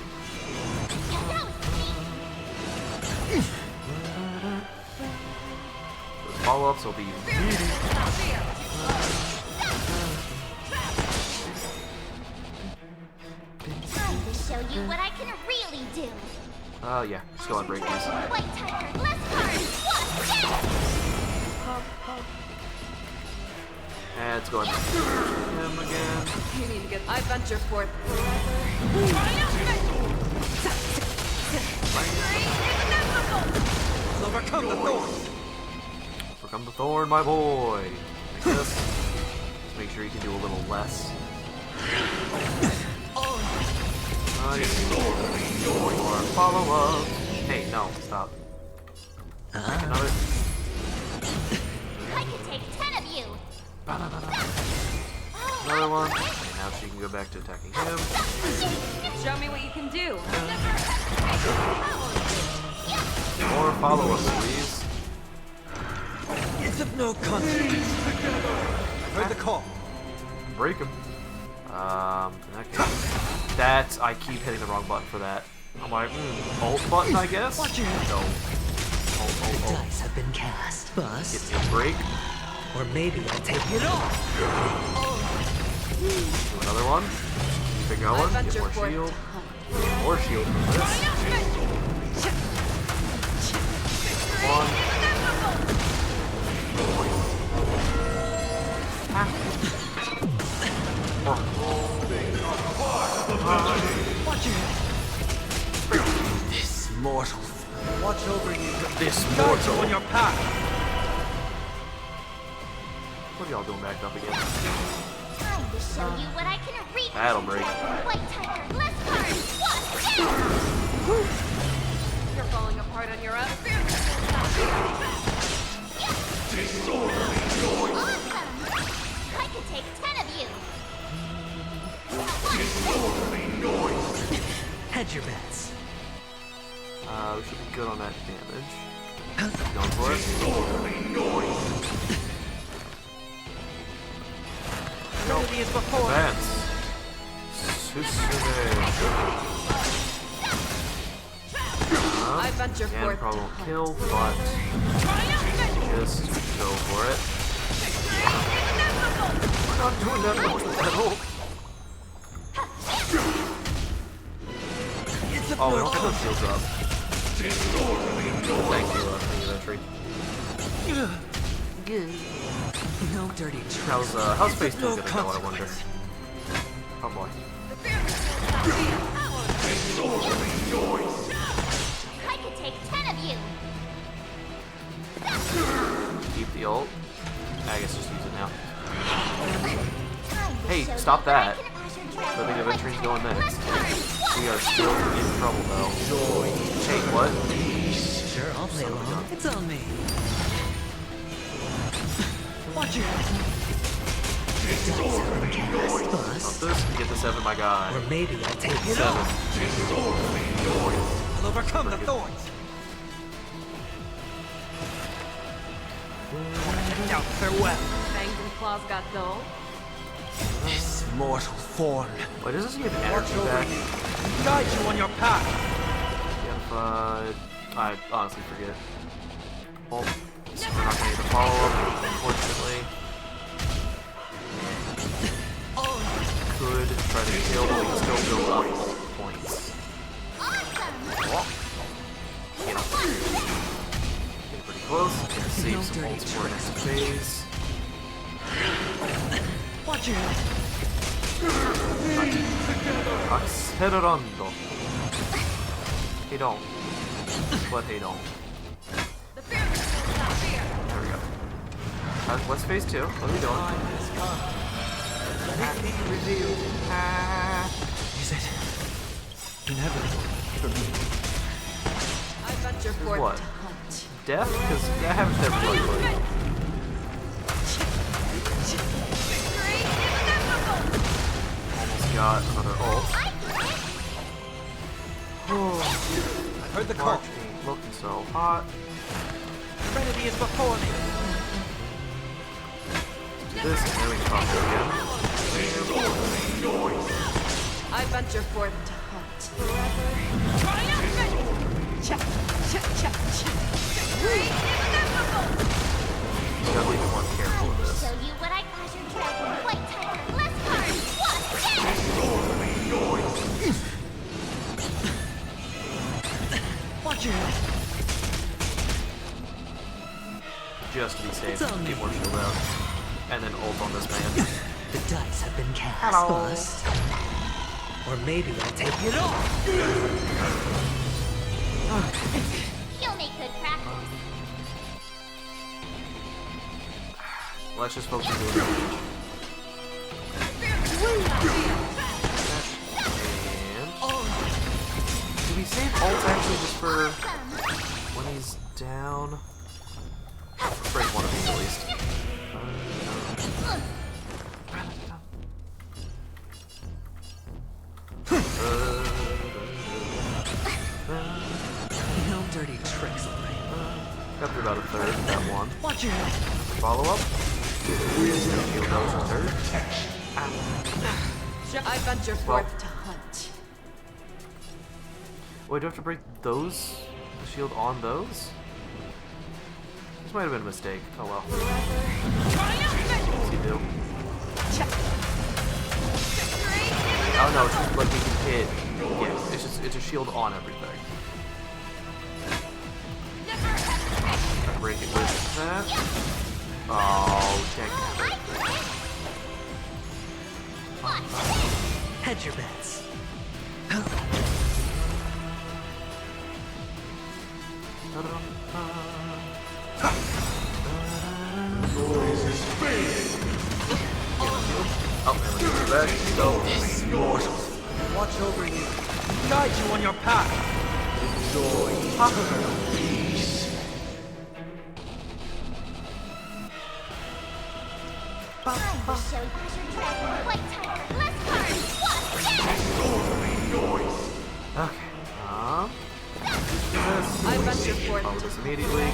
[SPEAKER 1] Those follow-ups will be meaty.
[SPEAKER 2] Time to show you what I can really do.
[SPEAKER 1] Yeah, just go and break these.
[SPEAKER 2] White tiger, let's go.
[SPEAKER 1] And it's going him again.
[SPEAKER 4] You need to get. I venture forth.
[SPEAKER 11] Overcome the thorn.
[SPEAKER 1] Overcome the thorn, my boy. Like this. Just make sure you can do a little less. Nice. More follow-up. Hey, no, stop. Another.
[SPEAKER 2] I could take 10 of you.
[SPEAKER 1] Another one. Okay, now she can go back to attacking him.
[SPEAKER 4] Show me what you can do.
[SPEAKER 1] More follow-up, please.
[SPEAKER 11] It's of no consequence. Heard the call.
[SPEAKER 1] Break him. In that case. That's, I keep hitting the wrong button for that. I'm like, alt button, I guess?
[SPEAKER 11] Watch your head.
[SPEAKER 1] No.
[SPEAKER 10] The
[SPEAKER 1] Alt.
[SPEAKER 10] dice have been cast. Bust.
[SPEAKER 1] Get the break.
[SPEAKER 10] Or maybe I'll take it all.
[SPEAKER 1] Do another one. Keep it going. Get more shield. More shield from this. One.
[SPEAKER 11] Watch your head. This mortal. Watch over you.
[SPEAKER 1] This
[SPEAKER 11] Guide you
[SPEAKER 1] mortal.
[SPEAKER 11] on your path.
[SPEAKER 1] What are y'all doing back up again?
[SPEAKER 2] Time to show you what I can really
[SPEAKER 1] That'll break.
[SPEAKER 2] White tiger, let's go.
[SPEAKER 4] You're falling apart on your own.
[SPEAKER 2] Awesome. I could take 10 of you.
[SPEAKER 10] Hedge your bets.
[SPEAKER 1] We should be good on that damage. Going for it.
[SPEAKER 11] Ready as before.
[SPEAKER 1] Advance. Susume.
[SPEAKER 4] I venture
[SPEAKER 1] Again,
[SPEAKER 4] forth.
[SPEAKER 1] probably won't kill, but just go for it. We're not doing that much with that Hulk.
[SPEAKER 11] It's of
[SPEAKER 1] Oh, we
[SPEAKER 11] no
[SPEAKER 1] don't have those
[SPEAKER 11] consequence.
[SPEAKER 1] shields up. Thank you, entry.
[SPEAKER 10] No dirty tricks.
[SPEAKER 1] How's Face
[SPEAKER 11] No
[SPEAKER 1] doing gonna go, I wonder?
[SPEAKER 11] consequence.
[SPEAKER 1] Oh boy.
[SPEAKER 2] I could take 10 of you.
[SPEAKER 1] Keep the ult. I guess just use it now.
[SPEAKER 2] Time to
[SPEAKER 1] Hey,
[SPEAKER 2] show
[SPEAKER 1] stop
[SPEAKER 2] you what I
[SPEAKER 1] that.
[SPEAKER 2] can push your
[SPEAKER 1] I
[SPEAKER 2] dragon.
[SPEAKER 1] think the
[SPEAKER 2] White
[SPEAKER 1] entry's
[SPEAKER 2] tiger,
[SPEAKER 1] going next.
[SPEAKER 2] let's go.
[SPEAKER 1] We are still in trouble though. Hey, what?
[SPEAKER 10] Sure, I'll play along. It's on me.
[SPEAKER 11] Watch your head.
[SPEAKER 10] The dice have been cast. Bust.
[SPEAKER 1] Up this and get the 7, my guy.
[SPEAKER 10] Or maybe I'll take it
[SPEAKER 1] 7.
[SPEAKER 10] all.
[SPEAKER 11] I'll overcome the thorns. Now farewell.
[SPEAKER 4] Fangs and claws got dull.
[SPEAKER 11] This mortal form.
[SPEAKER 1] Wait, does this give
[SPEAKER 11] Watch
[SPEAKER 1] energy
[SPEAKER 11] over
[SPEAKER 1] back?
[SPEAKER 11] you. Guide you on your path.
[SPEAKER 1] Identified. I honestly forget. Well, so we're not gonna get a follow-up, unfortunately. Could try to kill, but we can still build up points. Oh. Get up. Getting pretty close. Gonna save some ults for next phase.
[SPEAKER 11] Watch your
[SPEAKER 1] Accelerando. Hey don't. But hey don't. There we go. What's phase 2? What are we doing? Revealed.
[SPEAKER 8] Is it inevitable for me?
[SPEAKER 4] I venture forth
[SPEAKER 1] What?
[SPEAKER 4] to hunt.
[SPEAKER 1] Death? Because I haven't never played. Almost got another ult.
[SPEAKER 11] I heard the call.
[SPEAKER 1] Watch me looking so hot.
[SPEAKER 11] Trinity is before me.
[SPEAKER 1] Do this and then we can talk to it again.
[SPEAKER 4] I venture forth to hunt.
[SPEAKER 1] You gotta be more careful with this.
[SPEAKER 2] Show you what I Azure Dragon, White Tiger, less cards, what?
[SPEAKER 11] Watch your head.
[SPEAKER 1] Just to be safe,
[SPEAKER 11] It's on me.
[SPEAKER 1] get more shield out. And then ult on this man.
[SPEAKER 10] The dice have been cast,
[SPEAKER 1] Hello.
[SPEAKER 10] boss. Or maybe I'll take it off.
[SPEAKER 2] You'll make good practice.
[SPEAKER 1] Let's just focus on doing damage. And do we save ult actually just for when he's down? Break one of these at least.
[SPEAKER 10] No dirty tricks on me.
[SPEAKER 1] Got through about a third of that one.
[SPEAKER 11] Watch your head.
[SPEAKER 1] Follow up. Shield goes a third.
[SPEAKER 4] I venture forth to hunt.
[SPEAKER 1] Wait, do I have to break those? The shield on those? This might have been a mistake. Oh well. What's he do? Oh no, it's just like we can hit. Yeah, it's a shield on everything. Try to break it with that. Oh, dang it.
[SPEAKER 10] Hedge your bets.
[SPEAKER 1] Oh, and let's get back. So,
[SPEAKER 10] This mortal.
[SPEAKER 11] Watch over you. Guide you on your path.
[SPEAKER 2] Time to show Azure Dragon, White Tiger, less cards, what?
[SPEAKER 1] okay. This.
[SPEAKER 4] I venture forth
[SPEAKER 1] Follow
[SPEAKER 4] to
[SPEAKER 1] this immediately.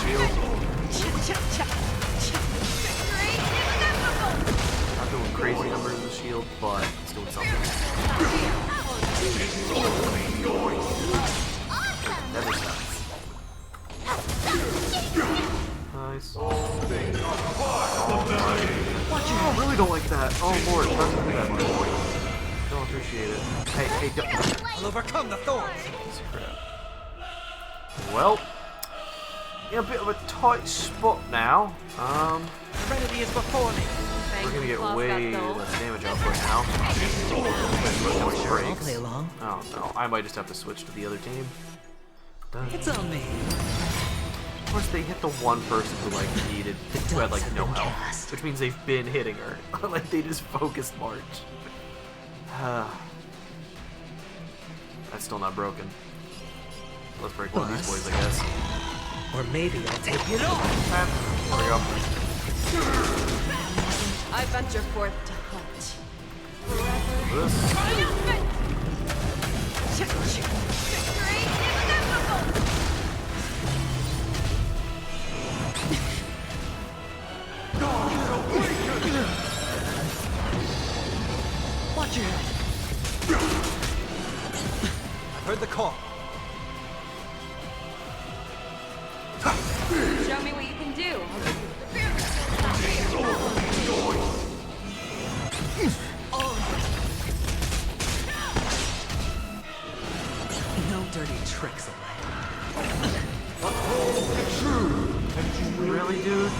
[SPEAKER 1] Shield. Not doing crazy numbers of the shield, but it's doing something. Never stops. Nice. Oh, I really don't like that. Oh lord, doesn't do that much. Don't appreciate it. Hey, don't.
[SPEAKER 11] I'll overcome the thorns.
[SPEAKER 1] Piece of crap. Well, in a bit of a tight spot now.
[SPEAKER 11] Trinity is before me.
[SPEAKER 1] We're gonna get
[SPEAKER 4] Claws
[SPEAKER 1] way
[SPEAKER 4] got dull.
[SPEAKER 1] less damage output now.
[SPEAKER 10] I'll play along.
[SPEAKER 1] Oh no, I might just have to switch to the other team.
[SPEAKER 10] It's on me.
[SPEAKER 1] Of course, they hit the one person who like needed, who had like no
[SPEAKER 10] been
[SPEAKER 1] health,
[SPEAKER 10] cast.
[SPEAKER 1] which means they've been hitting her. Like they just focused March. That's still not broken. Let's break one of these boys, I guess.
[SPEAKER 10] Or maybe I'll take it off.
[SPEAKER 1] There we go.
[SPEAKER 4] I venture forth to hunt.
[SPEAKER 1] This.
[SPEAKER 4] Show me what you can do.
[SPEAKER 11] No dirty tricks,
[SPEAKER 1] Really, dude?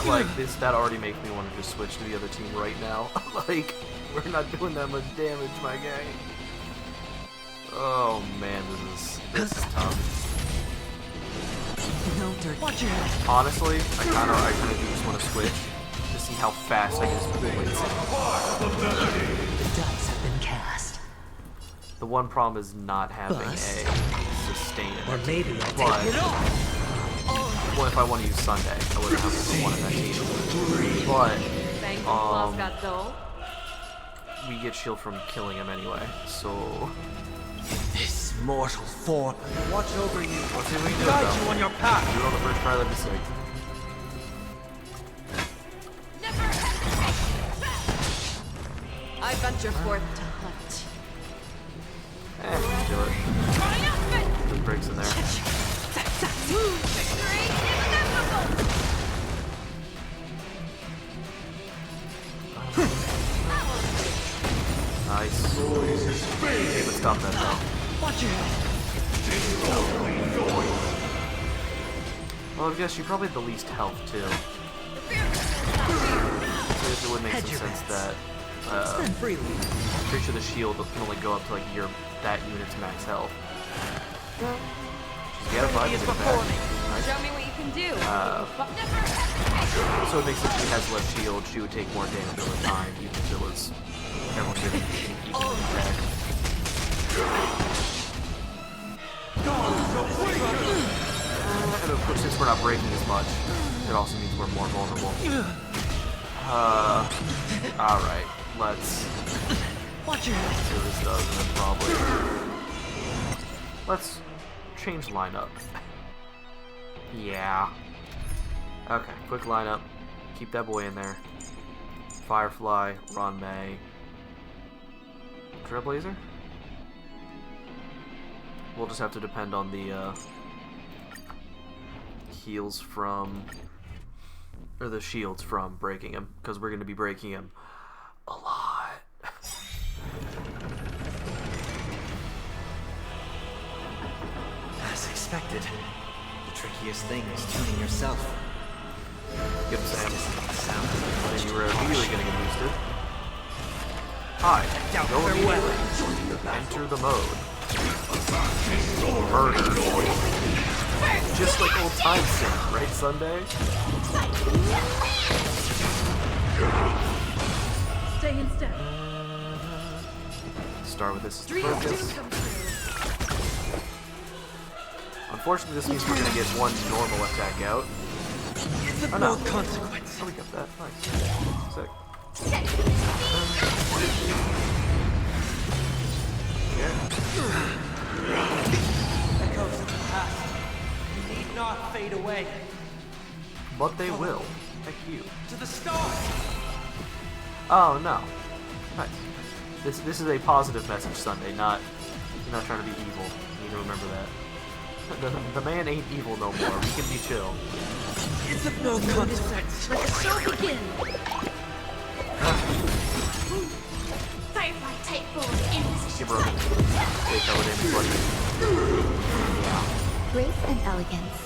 [SPEAKER 1] Like, that already makes me want to just switch to the other team right now. Like, we're not doing that much damage, my guy. Oh, man, this is tough.
[SPEAKER 11] No dirt. Watch your head.
[SPEAKER 1] Honestly, I kind of do just want to switch to see how fast I can just pull it.
[SPEAKER 10] The dice have been cast.
[SPEAKER 1] The one problem is not having
[SPEAKER 10] Bust.
[SPEAKER 1] a sustain.
[SPEAKER 10] Or maybe I'll
[SPEAKER 1] But,
[SPEAKER 10] take it off.
[SPEAKER 1] well, if I want to use Sunday, I wouldn't have to one of that team. But,
[SPEAKER 4] Thanks, Lost got soul.
[SPEAKER 1] we get shield from killing him anyway, so...
[SPEAKER 11] This mortal form. Watch over you.
[SPEAKER 1] Let's see if we can do it,
[SPEAKER 11] Guide
[SPEAKER 1] though.
[SPEAKER 11] you on your path.
[SPEAKER 1] Do it on the first try, that'd be sick.
[SPEAKER 4] I venture forth to hunt.
[SPEAKER 1] Do it. Just breaks in there. Nice. Okay, let's stop that though.
[SPEAKER 11] Watch your head.
[SPEAKER 1] Well, I guess you probably have the least health too. So I guess it would make some sense that
[SPEAKER 10] Spend freely.
[SPEAKER 1] I'm pretty sure the shield can only go up to like that unit's max health. She's got a 5 to back. Nice.
[SPEAKER 4] Show me what you can do.
[SPEAKER 1] So it makes sense she has less shield, she would take more damage over time, even if it was everyone getting equal attack. And of course, since we're not breaking as much, it also means we're more vulnerable. Alright, let's
[SPEAKER 11] Watch your head.
[SPEAKER 1] see what this does, and then probably... Let's change lineup. Yeah. Okay, quick lineup. Keep that boy in there. Firefly, Ron May. Trailblazer? We'll just have to depend on the heals from... or the shields from breaking him, because we're going to be breaking him a lot.
[SPEAKER 8] As expected, the trickiest thing is tuning yourself.
[SPEAKER 1] Get him, Sam.
[SPEAKER 8] Sound
[SPEAKER 1] Then you were immediately going to get boosted. Hi, go immediately. Enter the mode. Murder. Just like old times, Sam, right, Sunday?
[SPEAKER 4] Stay in step.
[SPEAKER 1] Start with this
[SPEAKER 4] Dreams do
[SPEAKER 1] focus.
[SPEAKER 4] come true.
[SPEAKER 1] Unfortunately, this means we're going to get one normal attack out.
[SPEAKER 11] It's of
[SPEAKER 1] Oh,
[SPEAKER 11] no
[SPEAKER 1] no.
[SPEAKER 11] consequence.
[SPEAKER 1] Oh, we got that. Nice. Sick.
[SPEAKER 11] Echoes of the past need not fade away.
[SPEAKER 1] But they will. Heck you.
[SPEAKER 11] To the stars.
[SPEAKER 1] Oh, no. Nice. This is a positive message, Sunday, not... You're not trying to be evil. You need to remember that. The man ain't evil no more. We can be chill.
[SPEAKER 11] It's of no consequence.
[SPEAKER 2] Let the show begin! Firefly type bullet in position.
[SPEAKER 1] Give her a take out with buddy.
[SPEAKER 3] Grace and elegance.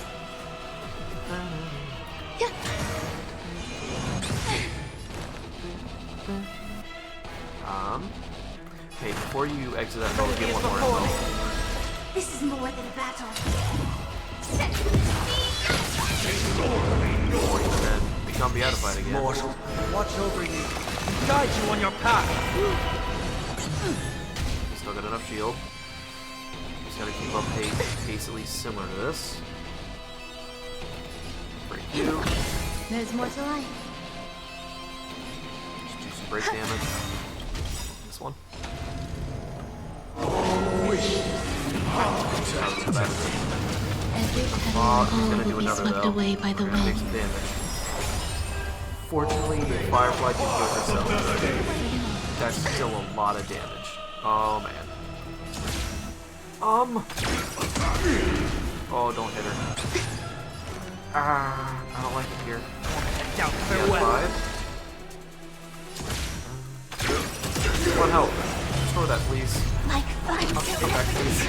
[SPEAKER 1] Okay, before you exit that mode, get one more info.
[SPEAKER 2] This is more than a battle.
[SPEAKER 1] And then become beatified again.
[SPEAKER 11] Mortal. Watch over you. Guide you on your path.
[SPEAKER 1] Still got enough shield. Just gotta keep up pace at least similar to this. Break you.
[SPEAKER 3] There's more to life.
[SPEAKER 1] Just do some break damage. This one.
[SPEAKER 3] Every
[SPEAKER 1] He's
[SPEAKER 3] petal
[SPEAKER 1] gonna do
[SPEAKER 3] will be
[SPEAKER 1] another
[SPEAKER 3] swept
[SPEAKER 1] though.
[SPEAKER 3] away by the
[SPEAKER 1] We're gonna take
[SPEAKER 3] wind.
[SPEAKER 1] some damage. Fortunately, Firefly can heal herself. That's still a lot of damage. Oh man. Oh, don't hit her. I don't like it here.
[SPEAKER 11] Down
[SPEAKER 1] Yeah,
[SPEAKER 11] farewell.
[SPEAKER 1] 5. One help. Restore that, please.
[SPEAKER 2] Like fun.
[SPEAKER 1] Come back, please.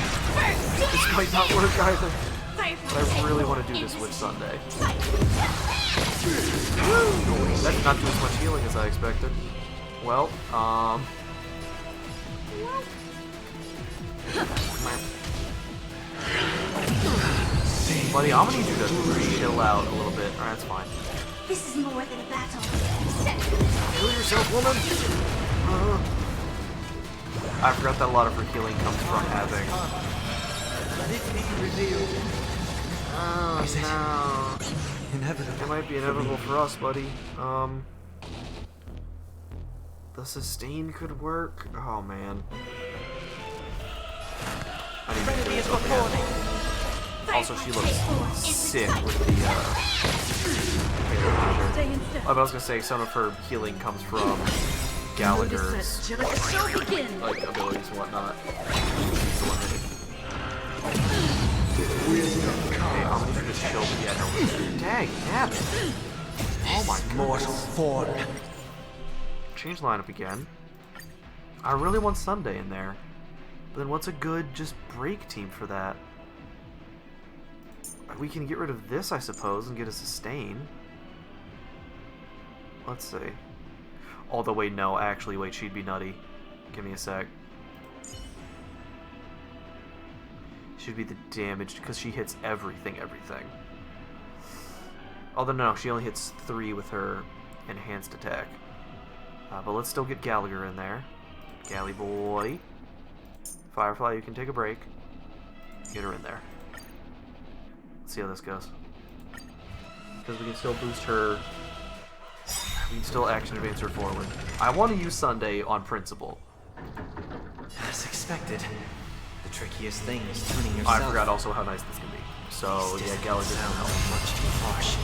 [SPEAKER 1] This might not work either. But I really want to do this with Sunday. That did not do as much healing as I expected. Well, buddy, I'm gonna need you to chill out a little bit. Alright, that's fine.
[SPEAKER 2] This is more than a battle.
[SPEAKER 1] Heal yourself, woman! I forgot that a lot of her healing comes from having...
[SPEAKER 11] Let it be revealed.
[SPEAKER 1] Oh, no.
[SPEAKER 8] Inevitable.
[SPEAKER 1] It might be inevitable for us, buddy. The sustain could work? Oh, man. I need to do this up again. Also, she looks sick with the, I was gonna say, some of her healing comes from Gallagher's, like, abilities and whatnot. Okay, I'm gonna just chill the no. Dang, damn it. Oh my
[SPEAKER 11] Mortal form.
[SPEAKER 1] Change lineup again. I really want Sunday in there. But then what's a good just break team for that? We can get rid of this, I suppose, and get a sustain. Let's see. Although, wait, no. Actually, wait, she'd be nutty. Give me a sec. She'd be the damaged, because she hits everything. Although, no, she only hits 3 with her enhanced attack. But let's still get Gallagher in there. Gally boy. Firefly, you can take a break. Get her in there. Let's see how this goes. Because we can still boost her. We can still action advance her forward. I want to use Sunday on principle.
[SPEAKER 8] As expected. The trickiest thing is tuning yourself.
[SPEAKER 1] I forgot also how nice this can be. So, yeah, Gallagher can help.
[SPEAKER 8] Much too harsh.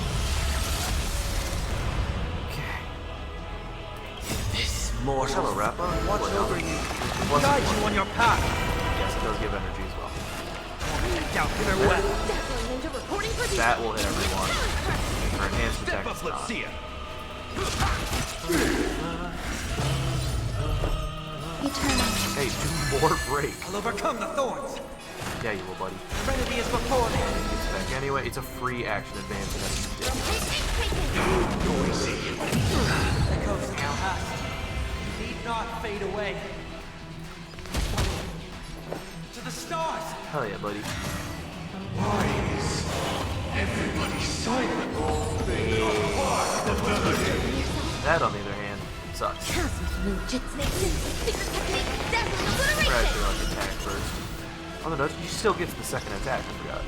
[SPEAKER 11] Mortal.
[SPEAKER 1] Hello, Rappa.
[SPEAKER 11] Watch over you. Guide you on your path.
[SPEAKER 1] Yes, it does give energy as well.
[SPEAKER 11] Down farewell.
[SPEAKER 1] That will hit everyone. Her enhanced attack
[SPEAKER 11] Step up,
[SPEAKER 1] is
[SPEAKER 11] let's
[SPEAKER 1] not.
[SPEAKER 11] see it.
[SPEAKER 1] Hey, do more break.
[SPEAKER 11] I'll overcome the thorns.
[SPEAKER 1] Yeah, you will, buddy.
[SPEAKER 11] Remedy is before me.
[SPEAKER 1] It's back anyway. It's a free action advance, and that's ridiculous.
[SPEAKER 11] Echoes of the past need not fade away. To the stars.
[SPEAKER 1] Hell yeah, buddy.
[SPEAKER 5] Why is everybody silent?
[SPEAKER 1] That, on the other hand, sucks.
[SPEAKER 2] Secret technique, dazzling
[SPEAKER 1] We're
[SPEAKER 2] obliteration.
[SPEAKER 1] actually on the attack first. Oh no, she still gets the second attack, I forgot.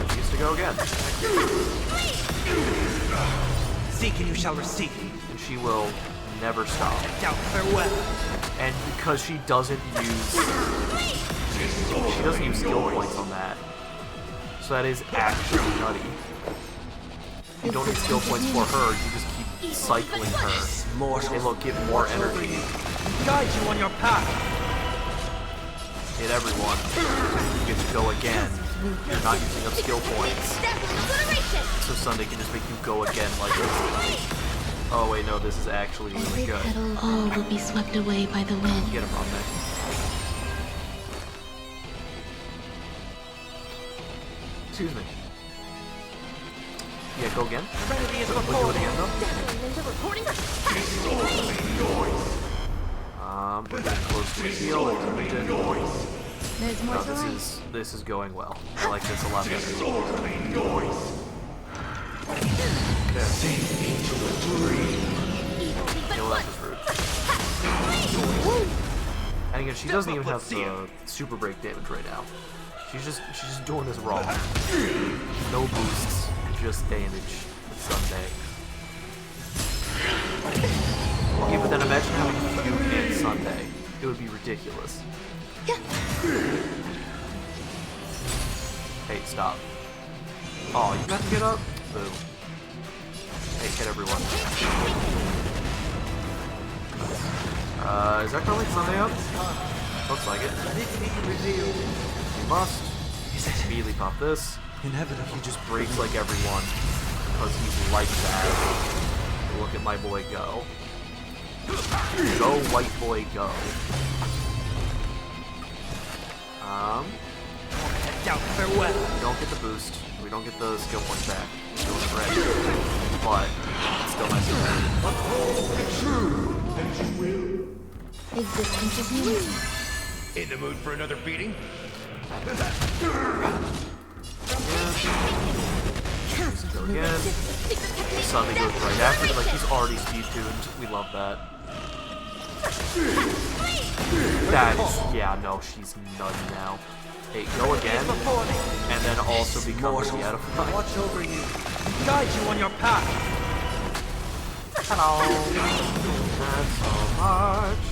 [SPEAKER 1] She gets to go again.
[SPEAKER 11] Seek and you shall receive.
[SPEAKER 1] And she will never stop.
[SPEAKER 11] Down farewell.
[SPEAKER 1] And because she doesn't use skill points on that. So that is actually nutty. You don't need skill points for her, you just keep cycling her. Hey look, get more energy.
[SPEAKER 11] Guide you on your path.
[SPEAKER 1] Hit everyone. You get to go again. You're not using up skill points.
[SPEAKER 2] Dazzling obliteration.
[SPEAKER 1] So Sunday can just make you go again like this. Oh wait, no, this is actually really good.
[SPEAKER 9] All will be swept away by the wind.
[SPEAKER 1] Get him on there. Excuse me. Yeah, go again.
[SPEAKER 11] Remedy is
[SPEAKER 1] We'll do
[SPEAKER 11] before
[SPEAKER 1] it
[SPEAKER 11] me.
[SPEAKER 1] again though.
[SPEAKER 2] Dazzling ninja reporting.
[SPEAKER 1] We're getting close to the heal.
[SPEAKER 3] There's more
[SPEAKER 1] No,
[SPEAKER 3] to
[SPEAKER 1] this is going well. I like this a lot better. Heal up is rude. And again, she doesn't even have the super break damage right now. She's just doing this wrong. No boosts, just damage with Sunday. Okay, but then imagine having Fugue and Sunday. It would be ridiculous. Hey, stop. Oh, you got to get up? Boo. Hey, hit everyone. Is that calling Sunday up? Looks like it.
[SPEAKER 11] Let it be revealed.
[SPEAKER 1] You must.
[SPEAKER 8] Is it
[SPEAKER 1] Immediately pop this.
[SPEAKER 8] inevitable?
[SPEAKER 1] He just breaks like everyone because he's like that. Look at my boy go. Go, white boy, go. We don't get the boost. We don't get the skill points back. We're doing it ready. But it's still nice to have.
[SPEAKER 9] Existence is new.
[SPEAKER 12] In the mood for another beating?
[SPEAKER 1] Go again. Sunday goes right after. Like, he's already speed tuned. We love that. That is, yeah, no, she's nutty now. Hey, go again, and then also become re-edified.
[SPEAKER 11] Watch over you. Guide you on your path.
[SPEAKER 1] Hello. That's so much.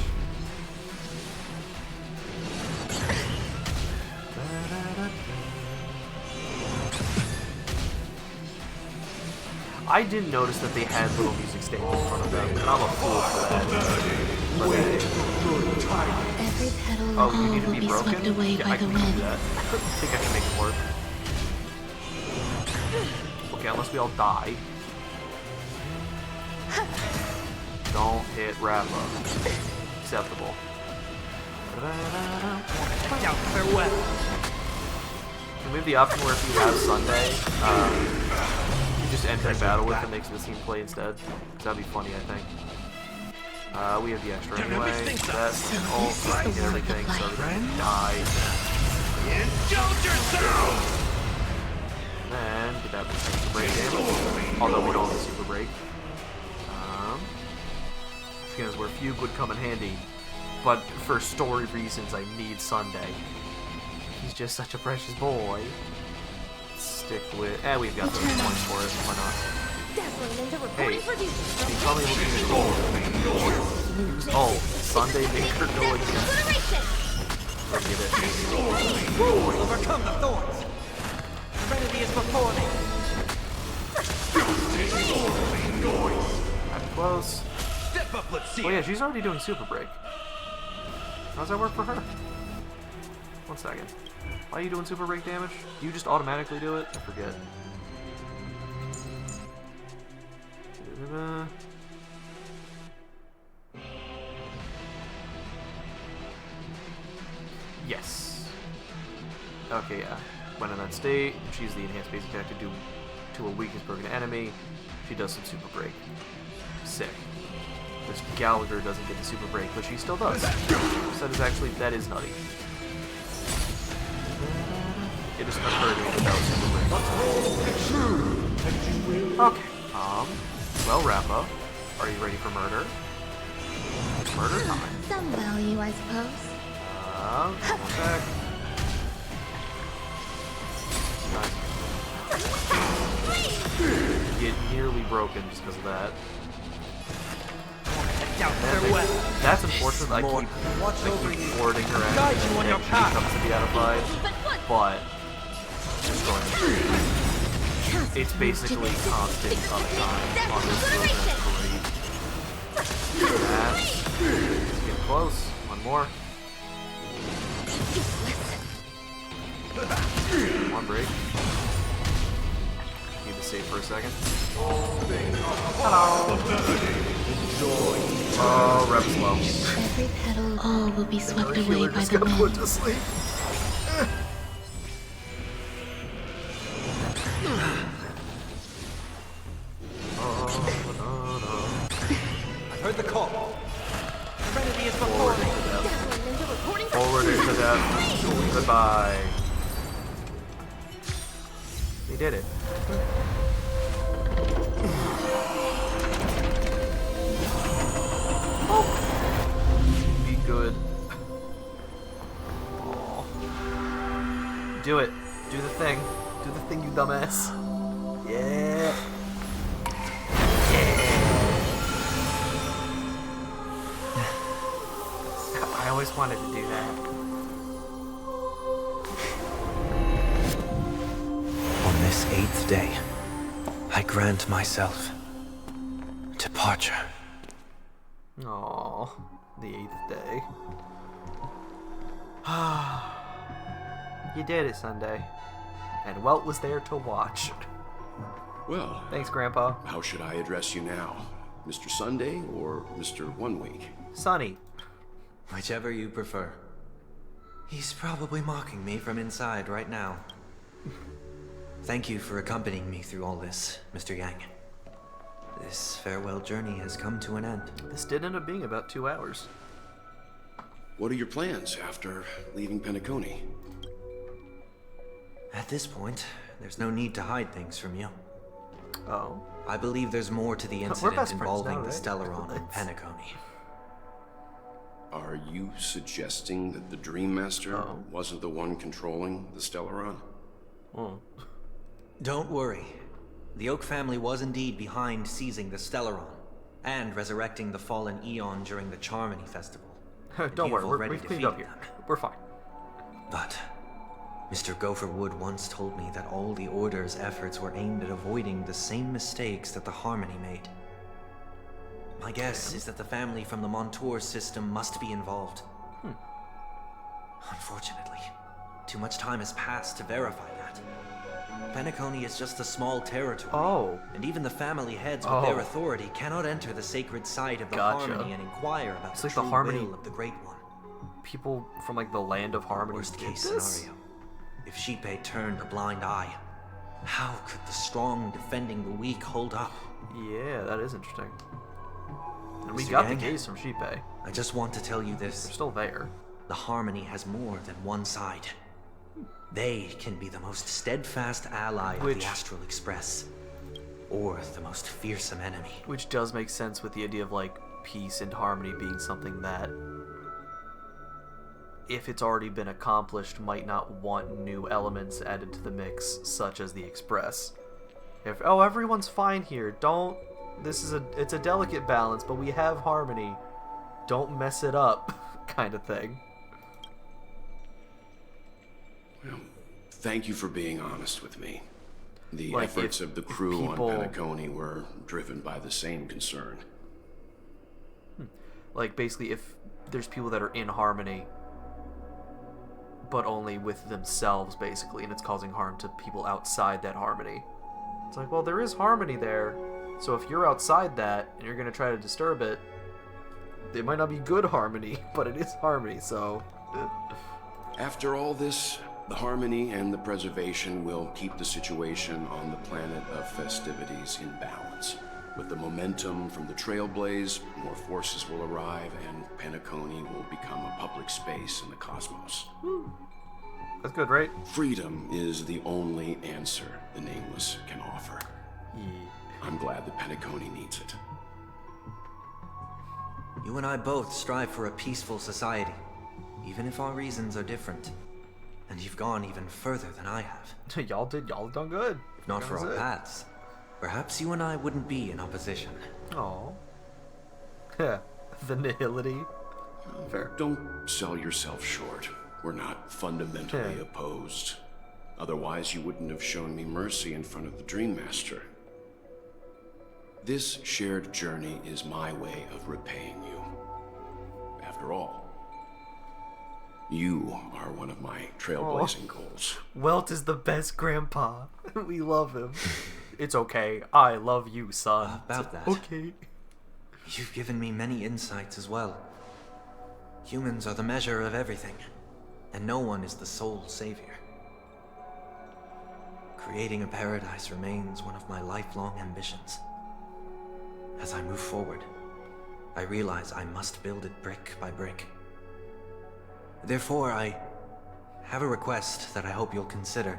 [SPEAKER 1] I didn't notice that they had little music stands in front of them, and I'm a fool for that.
[SPEAKER 9] Every petal and
[SPEAKER 1] Oh, you
[SPEAKER 9] all
[SPEAKER 1] need to
[SPEAKER 9] will
[SPEAKER 1] be
[SPEAKER 9] be
[SPEAKER 1] broken?
[SPEAKER 9] swept away
[SPEAKER 1] Yeah,
[SPEAKER 9] by
[SPEAKER 1] I
[SPEAKER 9] the
[SPEAKER 1] can do
[SPEAKER 9] wind.
[SPEAKER 1] that. I think I can make it work. Okay, unless we all die. Don't hit Rappa. Acceptable.
[SPEAKER 11] Now, farewell.
[SPEAKER 1] We have the option where if you have Sunday, you just enter a battle with and makes the scene play instead. That'd be funny, I think. We have the extra anyway. That's all right and everything, so everything dies.
[SPEAKER 12] Indulge yourself!
[SPEAKER 1] And get that extra break damage. Although we don't have a super break. Because where Fugue would come in handy. But for story reasons, I need Sunday. He's just such a precious boy. Stick with... we've got those points for it. Why not? Hey, become able to use oh, Sunday make her go again. Forget it.
[SPEAKER 11] Overcome the thorns. Serenity is before me.
[SPEAKER 1] I'm close.
[SPEAKER 12] Step up, let's see.
[SPEAKER 1] Oh yeah, she's already doing super break. How's that work for her? 1 second. Why are you doing super break damage? Do you just automatically do it? I forget. Yes. Okay, yeah. When in that state, she's the enhanced base attack to do to a weakness broken enemy. She does some super break. Sick. Which Gallagher doesn't get the super break, but she still does. So that is nutty. It just occurred to me that was super break. Okay. Well, Rappa, are you ready for murder? Murder time.
[SPEAKER 9] Some value, I suppose.
[SPEAKER 1] One sec. Nice. Get nearly broken just because of that. That's unfortunate. I keep warding her out and she comes to be edified, but destroying her. It's basically constant uptime on this build. That's great. That's getting close. One more. One break. Keep it safe for a second. Hello. Oh, rep slow.
[SPEAKER 9] Every petal, all will be swept away by the
[SPEAKER 1] wind. Put to sleep.
[SPEAKER 11] I heard the call. Serenity is before me.
[SPEAKER 1] Forward into death. Goodbye. He did it. Be good. Oh. Do it. Do the thing. Do the thing, you dumbass. Yeah. I always wanted to do that.
[SPEAKER 8] On this 8th day, I grant myself departure.
[SPEAKER 1] Aww, the 8th day. You did it, Sunday. And Welt was there to watch.
[SPEAKER 7] Well,
[SPEAKER 1] thanks, Grandpa.
[SPEAKER 7] How should I address you now? Mr. Sunday or Mr. 1 Week?
[SPEAKER 1] Sunny.
[SPEAKER 8] Whichever you prefer. He's probably mocking me from inside right now. Thank you for accompanying me through all this, Mr. Yang. This farewell journey has come to an end.
[SPEAKER 1] This did end up being about 2 hours.
[SPEAKER 7] What are your plans after leaving Penacony?
[SPEAKER 8] At this point, there's no need to hide things from you.
[SPEAKER 1] Oh?
[SPEAKER 8] I believe there's more to the incident involving the Stellaron and Penacony.
[SPEAKER 7] Are you suggesting that the Dream Master wasn't the one controlling the Stellaron?
[SPEAKER 1] Oh.
[SPEAKER 8] Don't worry. The Oak family was indeed behind seizing the Stellaron and resurrecting the fallen Eon during the Charmony Festival.
[SPEAKER 1] Don't worry, we've cleaned up here. We're fine.
[SPEAKER 8] But Mr. Gopherwood once told me that all the Order's efforts were aimed at avoiding the same mistakes that the Harmony made. My guess is that the family from the Montour system must be involved. Unfortunately, too much time has passed to verify that. Penacony is just a small territory, and even the family heads with their authority cannot enter the sacred site of the Harmony and inquire about the true will of the Great One.
[SPEAKER 1] People from like the land of Harmony.
[SPEAKER 8] Worst case scenario, if Xipe turned a blind eye, how could the strong defending the weak hold up?
[SPEAKER 1] Yeah, that is interesting. And we
[SPEAKER 8] Mr.
[SPEAKER 1] got
[SPEAKER 8] Yang,
[SPEAKER 1] the gaze from Xipe.
[SPEAKER 8] I just want to tell you this.
[SPEAKER 1] They're still there.
[SPEAKER 8] The Harmony has more than one side. They can be the most steadfast ally of the Astral Express, or the most fearsome enemy.
[SPEAKER 1] Which does make sense with the idea of like peace and harmony being something that, if it's already been accomplished, might not want new elements added to the mix, such as the Express. If everyone's fine here, it's a delicate balance, but we have harmony, don't mess it up, kind of thing.
[SPEAKER 7] Well, thank you for being honest with me. The
[SPEAKER 1] Like,
[SPEAKER 7] efforts of the crew
[SPEAKER 1] people-
[SPEAKER 7] on Penacony were driven by the same concern.
[SPEAKER 1] Like, basically, if there's people that are in harmony, but only with themselves, basically, and it's causing harm to people outside that harmony. It's like, well, there is harmony there, so if you're outside that, and you're going to try to disturb it, it might not be good harmony, but it is harmony, so...
[SPEAKER 7] After all this, the harmony and the preservation will keep the situation on the planet of festivities in balance. With the momentum from the Trailblaze, more forces will arrive, and Penacony will become a public space in the cosmos.
[SPEAKER 1] That's good, right?
[SPEAKER 7] Freedom is the only answer the Nameless can offer.
[SPEAKER 1] Yeah.
[SPEAKER 7] I'm glad that Penacony needs it.
[SPEAKER 8] You and I both strive for a peaceful society, even if our reasons are different. And you've gone even further than I have.
[SPEAKER 1] Y'all done good.
[SPEAKER 8] If not for our paths, perhaps you and I wouldn't be in opposition.
[SPEAKER 1] Oh. Yeah. The nihility. Fair.
[SPEAKER 7] Don't sell yourself short. We're not fundamentally opposed. Otherwise, you wouldn't have shown me mercy in front of the Dream Master. This shared journey is my way of repaying you. After all, you are one of my trailblazing goals.
[SPEAKER 1] Welt is the best grandpa. We love him. It's okay. I love you, son.
[SPEAKER 8] About that.
[SPEAKER 1] Okay.
[SPEAKER 8] You've given me many insights as well. Humans are the measure of everything, and no one is the sole savior. Creating a paradise remains one of my lifelong ambitions. As I move forward, I realize I must build it brick by brick. Therefore, I have a request that I hope you'll consider.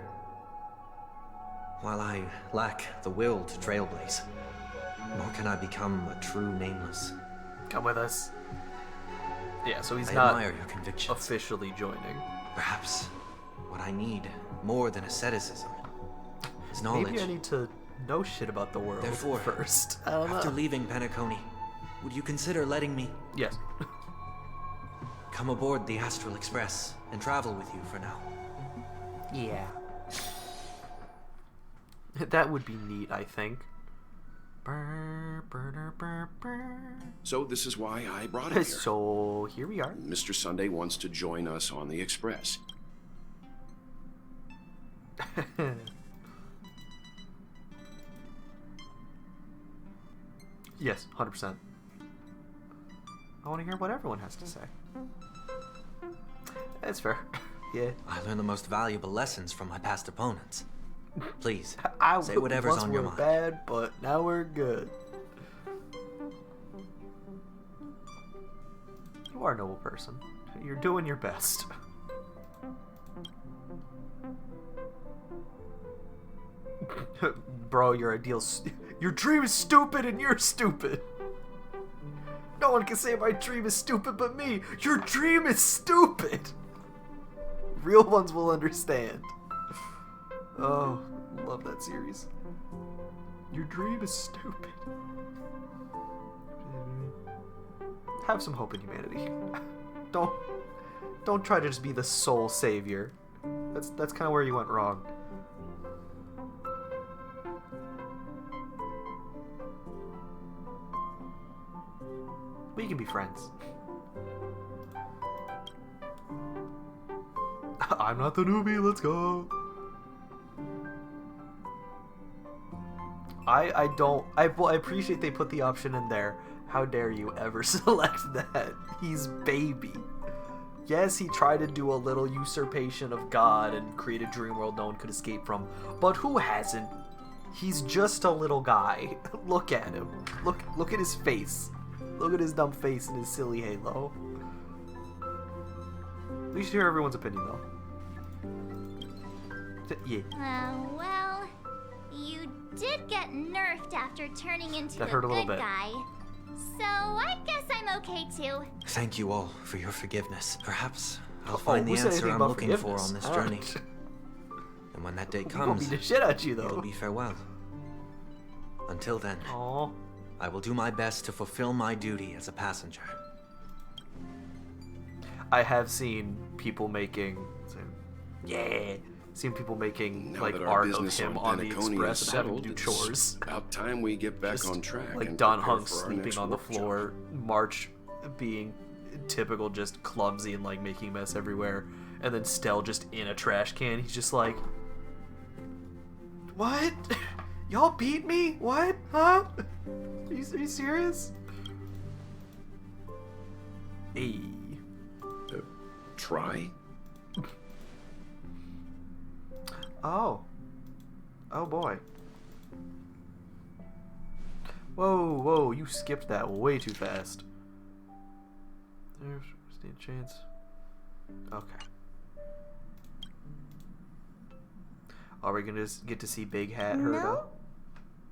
[SPEAKER 8] While I lack the will to trailblaze, nor can I become a true Nameless.
[SPEAKER 1] Come with us. Yeah, so he's
[SPEAKER 8] I
[SPEAKER 1] not
[SPEAKER 8] admire your convictions.
[SPEAKER 1] officially joining.
[SPEAKER 8] Perhaps what I need more than asceticism is knowledge.
[SPEAKER 1] Maybe I need to know shit about the world
[SPEAKER 8] Therefore,
[SPEAKER 1] first. I don't
[SPEAKER 8] after
[SPEAKER 1] know.
[SPEAKER 8] leaving Penacony, would you consider letting me
[SPEAKER 1] Yes.
[SPEAKER 8] come aboard the Astral Express and travel with you for now?
[SPEAKER 1] Yeah. That would be neat, I think.
[SPEAKER 7] So this is why I brought him here.
[SPEAKER 1] So here we are.
[SPEAKER 7] Mr. Sunday wants to join us on the Express.
[SPEAKER 1] Yes, 100%. I want to hear what everyone has to say. That's fair. Yeah.
[SPEAKER 8] I learned the most valuable lessons from my past opponents. Please,
[SPEAKER 1] I
[SPEAKER 8] say whatever's on your mind.
[SPEAKER 1] Bad, but now we're good. You are a noble person. You're doing your best. Bro, your dream is stupid and you're stupid. No one can say my dream is stupid but me. Your dream is stupid. Real ones will understand. Oh, love that series. Your dream is stupid. Have some hope in humanity. Don't try to just be the sole savior. That's kind of where you went wrong. We can be friends. I'm not the newbie, let's go. I appreciate they put the option in there. How dare you ever select that? He's baby. Yes, he tried to do a little usurpation of God and create a dream world no one could escape from. But who hasn't? He's just a little guy. Look at him. Look at his face. Look at his dumb face and his silly halo. We should hear everyone's opinion, though. Yeah.
[SPEAKER 2] Well, you did get nerfed after turning into
[SPEAKER 1] That hurt a little
[SPEAKER 2] good
[SPEAKER 1] bit.
[SPEAKER 2] guy. So I guess I'm okay too.
[SPEAKER 8] Thank you all for your forgiveness. Perhaps I'll find the
[SPEAKER 1] who said
[SPEAKER 8] answer
[SPEAKER 1] anything
[SPEAKER 8] I'm
[SPEAKER 1] about
[SPEAKER 8] looking for
[SPEAKER 1] forgiveness?
[SPEAKER 8] on this
[SPEAKER 1] All
[SPEAKER 8] journey.
[SPEAKER 1] right.
[SPEAKER 8] And when that day
[SPEAKER 1] He won't
[SPEAKER 8] comes,
[SPEAKER 1] beat the shit out of you, though.
[SPEAKER 8] it'll be farewell. Until then,
[SPEAKER 1] Aww.
[SPEAKER 8] I will do my best to fulfill my duty as a passenger.
[SPEAKER 1] I have seen people making, seen people making
[SPEAKER 7] Now
[SPEAKER 1] like
[SPEAKER 7] that our
[SPEAKER 1] art of
[SPEAKER 7] business
[SPEAKER 1] him
[SPEAKER 7] on
[SPEAKER 1] on the
[SPEAKER 7] Penacony
[SPEAKER 1] Express
[SPEAKER 7] is
[SPEAKER 1] and having to
[SPEAKER 7] settled,
[SPEAKER 1] do
[SPEAKER 7] it's
[SPEAKER 1] chores.
[SPEAKER 7] about time we get back
[SPEAKER 1] Just
[SPEAKER 7] on track.
[SPEAKER 1] like
[SPEAKER 7] and
[SPEAKER 1] Don
[SPEAKER 7] prepare
[SPEAKER 1] Hunk
[SPEAKER 7] for our
[SPEAKER 1] sleeping
[SPEAKER 7] next
[SPEAKER 1] on the
[SPEAKER 7] work
[SPEAKER 1] floor, March being typical, just clumsy and like making mess everywhere, and then Stell just in a trash can. He's just like, what? Y'all beat me? What? Huh? Are you serious? Hey.
[SPEAKER 7] Try?
[SPEAKER 1] Oh. Oh boy. Whoa, you skipped that way too fast. There's a chance. Okay. Are we gonna get to see Big Hat Herda?
[SPEAKER 13] No,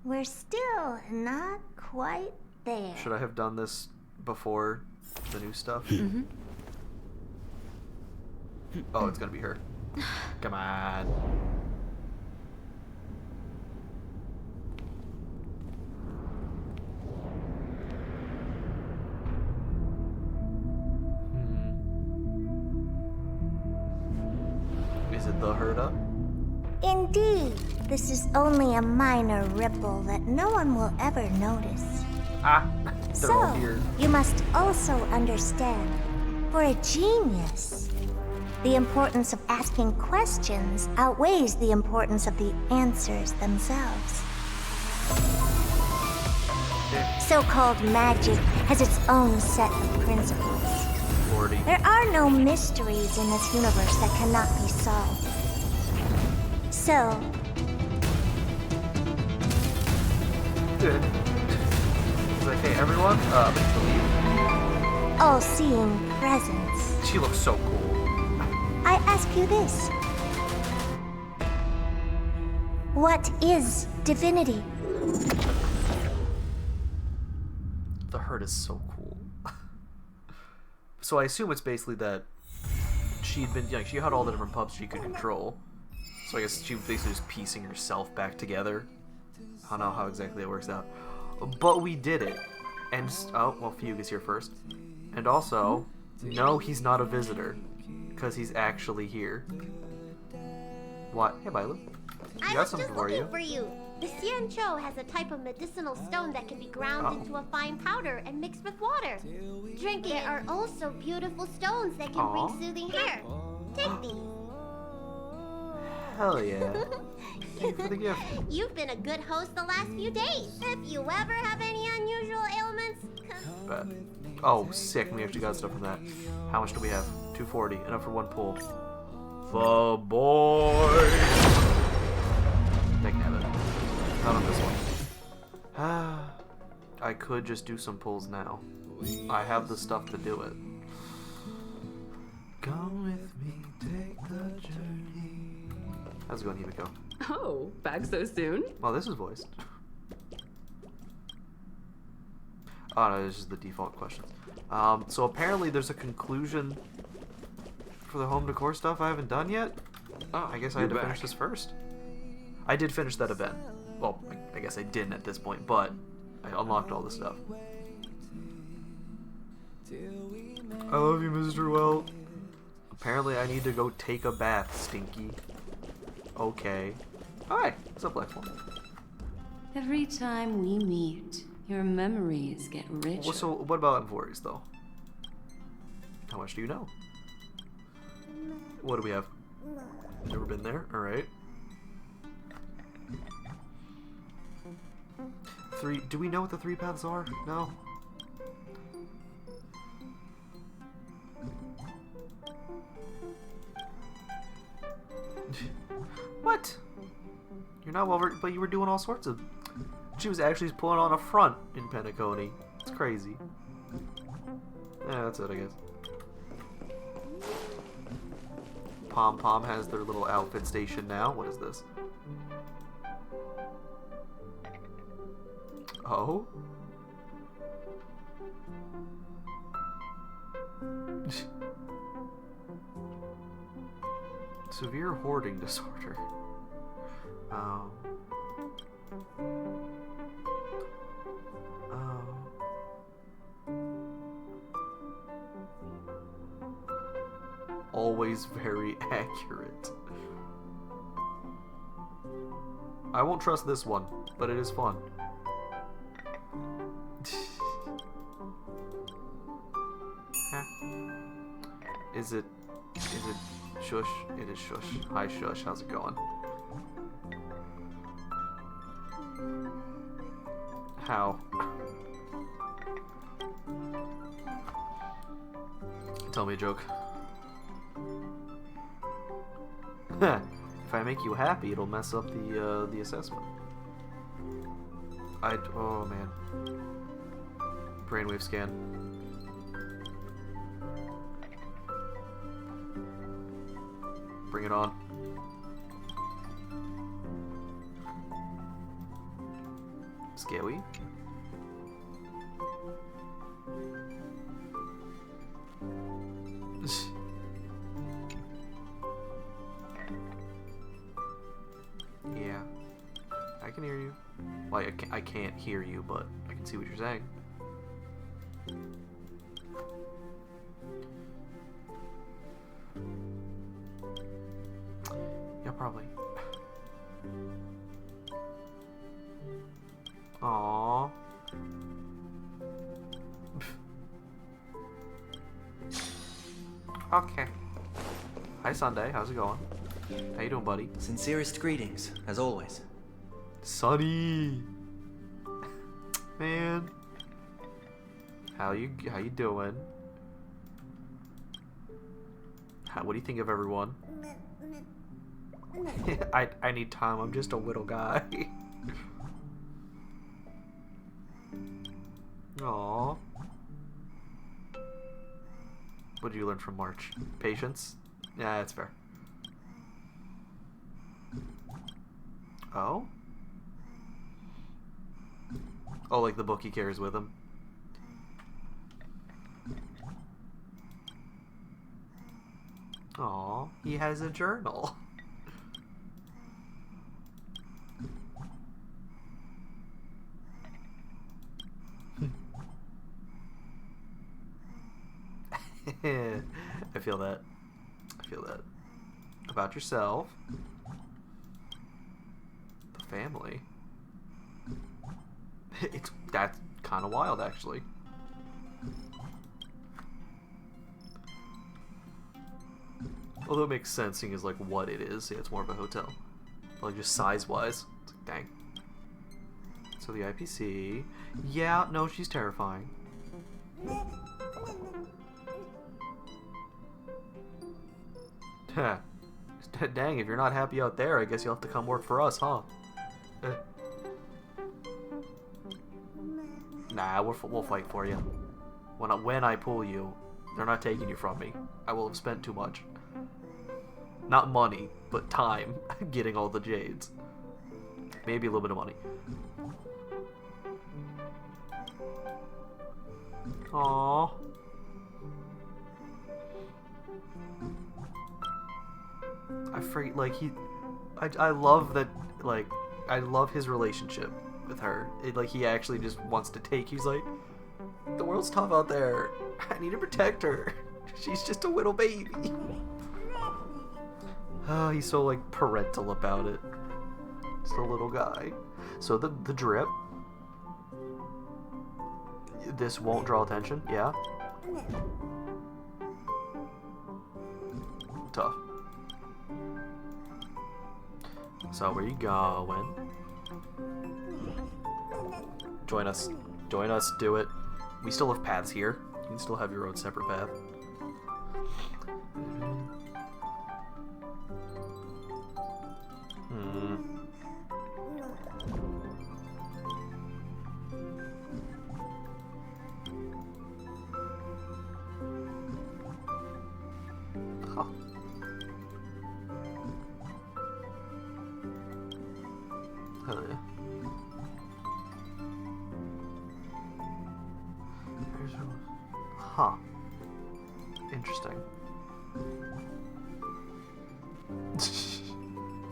[SPEAKER 13] we're still not quite there.
[SPEAKER 1] Should I have done this before the new stuff? Oh, it's gonna be her. Come on. Is it the Herda?
[SPEAKER 13] Indeed, this is only a minor ripple that no one will ever notice.
[SPEAKER 1] Ah, they're all
[SPEAKER 13] So,
[SPEAKER 1] here.
[SPEAKER 13] you must also understand, for a genius, the importance of asking questions outweighs the importance of the answers themselves. So-called magic has its own set of principles.
[SPEAKER 1] Lordy.
[SPEAKER 13] There are no mysteries in this universe that cannot be solved. So,
[SPEAKER 1] Good. He's like, hey everyone, I'm going to leave.
[SPEAKER 13] all-seeing presence.
[SPEAKER 1] She looks so cool.
[SPEAKER 13] I ask you this. What is divinity?
[SPEAKER 1] The Herd is so cool. So I assume it's basically that she'd been, like, she had all the different pups she could control. So I guess she was basically just piecing herself back together. I don't know how exactly it works out. But we did it. And, oh, well, Fugue is here first. And also, no, he's not a visitor. Because he's actually here. What? Hey, Bailu.
[SPEAKER 14] I was just looking for you. The Xianzhou has a type of medicinal stone that can be ground into a fine powder and mixed with water. Drink it. There are also beautiful stones that can bring soothing hair. Take these.
[SPEAKER 1] Hell yeah. Thank you for the gift.
[SPEAKER 14] You've been a good host the last few days. If you ever have any unusual ailments,
[SPEAKER 1] Bet. Oh, sick. We actually got stuff from that. How much do we have? 240. Enough for one pull. The boy. They can have it. Not on this one. I could just do some pulls now. I have the stuff to do it. Come with me, take the journey. How's it going, Himiko?
[SPEAKER 15] Oh, back so soon?
[SPEAKER 1] Well, this is voiced. Oh no, this is the default questions. So apparently there's a conclusion for the home decor stuff I haven't done yet. Oh, I guess I had to finish this first. I did finish that event. Well, I guess I didn't at this point, but I unlocked all the stuff. I love you, Mr. Well. Apparently I need to go take a bath, Stinky. Okay. Hi, what's up, Blackmore?
[SPEAKER 16] Every time we meet, your memories get richer.
[SPEAKER 1] Well, so what about Emvories, though? How much do you know? What do we have? Never been there? Alright. 3. Do we know what the 3 paths are? No. What? You're not well, but you were doing all sorts of... She was actually pulling on a front in Penacony. It's crazy. Yeah, that's it, I guess. Pom Pom has their little outfit station now. What is this? Oh? Severe hoarding disorder. Oh. Always very accurate. I won't trust this one, but it is fun. Is it shush? It is shush. Hi shush, how's it going? How? Tell me a joke. If I make you happy, it'll mess up the assessment. Oh man. Brainwave scan. Bring it on. Scary. Yeah, I can hear you. Well, I can't hear you, but I can see what you're saying. Yeah, probably. Aww. Okay. Hi, Sunday. How's it going? How you doing, buddy?
[SPEAKER 8] Sincerest greetings, as always.
[SPEAKER 1] Sunny. Man. How you doing? What do you think of everyone? I need time. I'm just a little guy. Aww. What did you learn from March? Patience? Yeah, that's fair. Oh? Oh, like the book he carries with him. Aw, he has a journal. I feel that. I feel that. About yourself. The family. That's kind of wild, actually. Although it makes sense seeing as like what it is. Yeah, it's more of a hotel. But, like just size-wise. It's like, dang. So the IPC. Yeah, no, she's terrifying. Dang, if you're not happy out there, I guess you'll have to come work for us, huh? Nah, we'll fight for you. When I pull you, they're not taking you from me. I will have spent too much. Not money, but time getting all the jades. Maybe a little bit of money. Aww. I freak like I love that, like, I love his relationship with her. Like, he actually just wants to take. He's like, the world's tough out there. I need to protect her. She's just a little baby. Oh, he's so like parental about it. Just a little guy. So the drip. This won't draw attention. Yeah. Tough. So where you going? Join us. Join us. Do it. We still have paths here. You can still have your own separate path. Huh. Hell yeah. Huh. Interesting. It's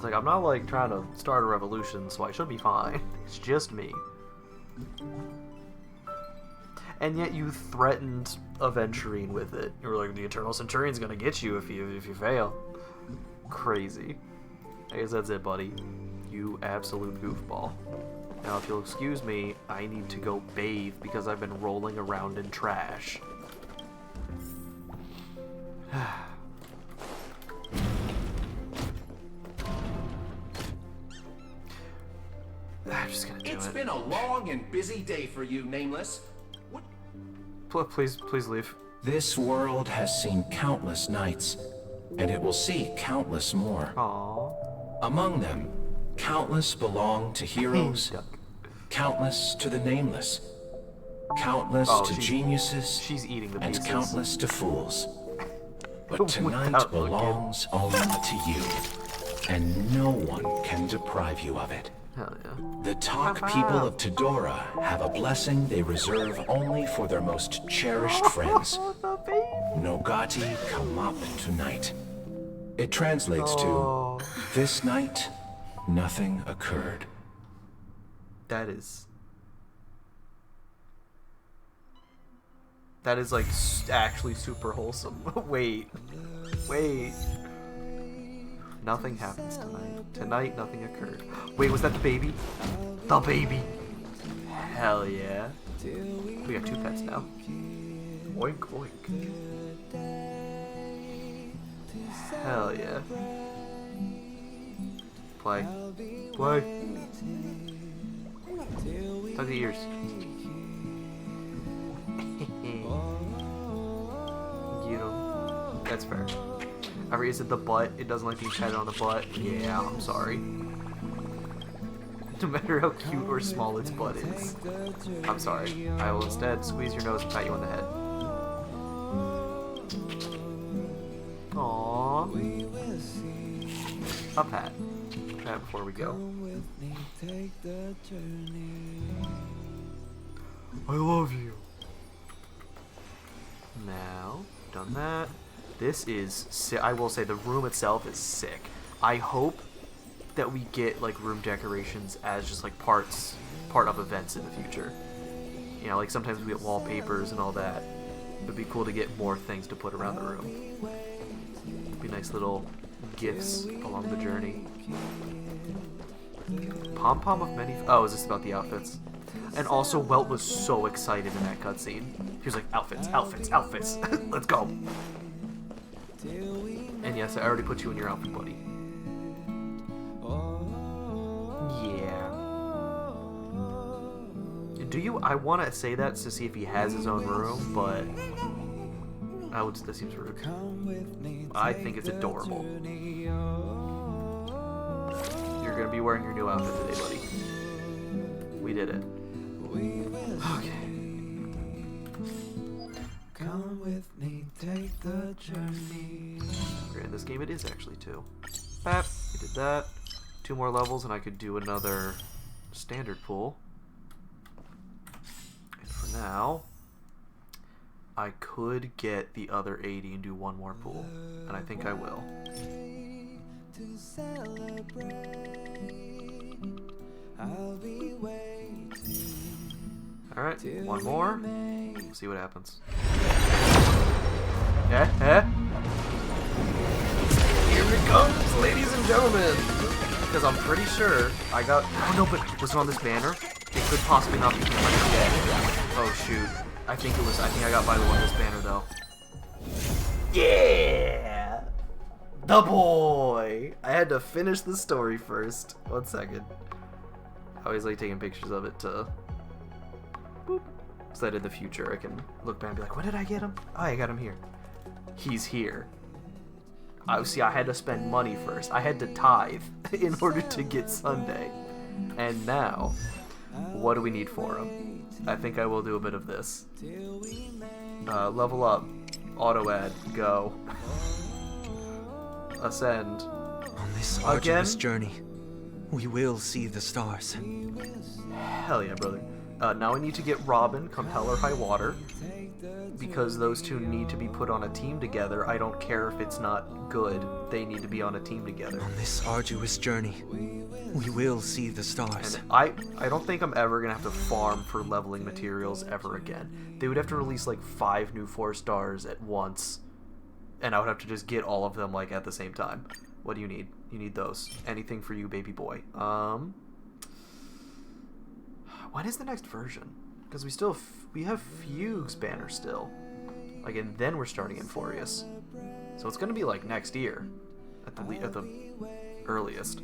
[SPEAKER 1] like, I'm not like trying to start a revolution, so I should be fine. It's just me. And yet you threatened Aventurine with it. You were like, the Eternal Centurion's gonna get you if you fail. Crazy. I guess that's it, buddy. You absolute goofball. Now, if you'll excuse me, I need to go bathe because I've been rolling around in trash. I'm just gonna do it.
[SPEAKER 17] It's been a long and busy day for you, Nameless. What?
[SPEAKER 1] Please leave.
[SPEAKER 17] This world has seen countless nights, and it will see countless more.
[SPEAKER 1] Aww.
[SPEAKER 17] Among them, countless belong to heroes, countless to the nameless, countless to geniuses,
[SPEAKER 1] she's eating the
[SPEAKER 17] and
[SPEAKER 1] pieces.
[SPEAKER 17] countless to fools. But tonight belongs only to you, and no one can deprive you of it.
[SPEAKER 1] Hell yeah.
[SPEAKER 17] The Talk people of Tidora have a blessing they reserve only for their most cherished friends. Nogati come up tonight. It translates to, this night, nothing occurred.
[SPEAKER 1] That is like actually super wholesome. Wait. Nothing happens tonight. Tonight, nothing occurred. Wait, was that the baby? The baby. Hell yeah. We got 2 pets now. Oink, oink. Hell yeah. Play. Play. Tug the ears. You know, that's fair. However, is it the butt? It doesn't like being patted on the butt. Yeah, I'm sorry. No matter how cute or small its butt is. I'm sorry. I will instead squeeze your nose and pat you on the head. Aww. A pat. Pat before we go. I love you. Now, done that. This is, I will say, the room itself is sick. I hope that we get like room decorations as just like part of events in the future. You know, like sometimes we get wallpapers and all that. It'd be cool to get more things to put around the room. Be nice little gifts along the journey. Pom-pom of many... Oh, is this about the outfits? And also, Welt was so excited in that cutscene. He was like, outfits, outfits, outfits. Let's go. And And yes, I already put you in your outfit, buddy. Yeah. I want to say that to see if he has his own room, but that seems rude. I think it's adorable. You're gonna be wearing your new outfit today, buddy. We did it. Okay.
[SPEAKER 11] Come with me, take the journey.
[SPEAKER 1] In this game, it is actually 2. Bap. We did that. 2 more levels, and I could do another standard pool. And for now, I could get the other 80 and do 1 more pool, and I think I will.
[SPEAKER 11] To celebrate, I'll be waiting.
[SPEAKER 1] Alright, 1 more. We'll see what happens. Here it comes, ladies and gentlemen! Because I'm pretty sure I got... Oh no, but was it on this banner? It could possibly not be him. I forget. Oh shoot. I think I got by the one on this banner though. Yeah! The boy! I had to finish the story first. 1 second. I always like taking pictures of it to... Boop. So that in the future I can look back and be like, when did I get him? Oh, I got him here. He's here. I had to spend money first. I had to tithe in order to get Sunday. And now, what do we need for him? I think I will do a bit of this. Level up. Auto add. Go. Ascend.
[SPEAKER 8] On this arduous journey, we will see the stars.
[SPEAKER 1] Hell yeah, brother. Now I need to get Robin, come hell or high water, because those two need to be put on a team together. I don't care if it's not good. They need to be on a team together.
[SPEAKER 8] On this arduous journey, we will see the stars.
[SPEAKER 1] And I don't think I'm ever going to have to farm for leveling materials ever again. They would have to release like 5 new 4 stars at once, and I would have to just get all of them like at the same time. What do you need? You need those. Anything for you, baby boy. When is the next version? Because we have Fugue's banner still. Like, and then we're starting Inforious. So it's gonna be like next year, at the earliest.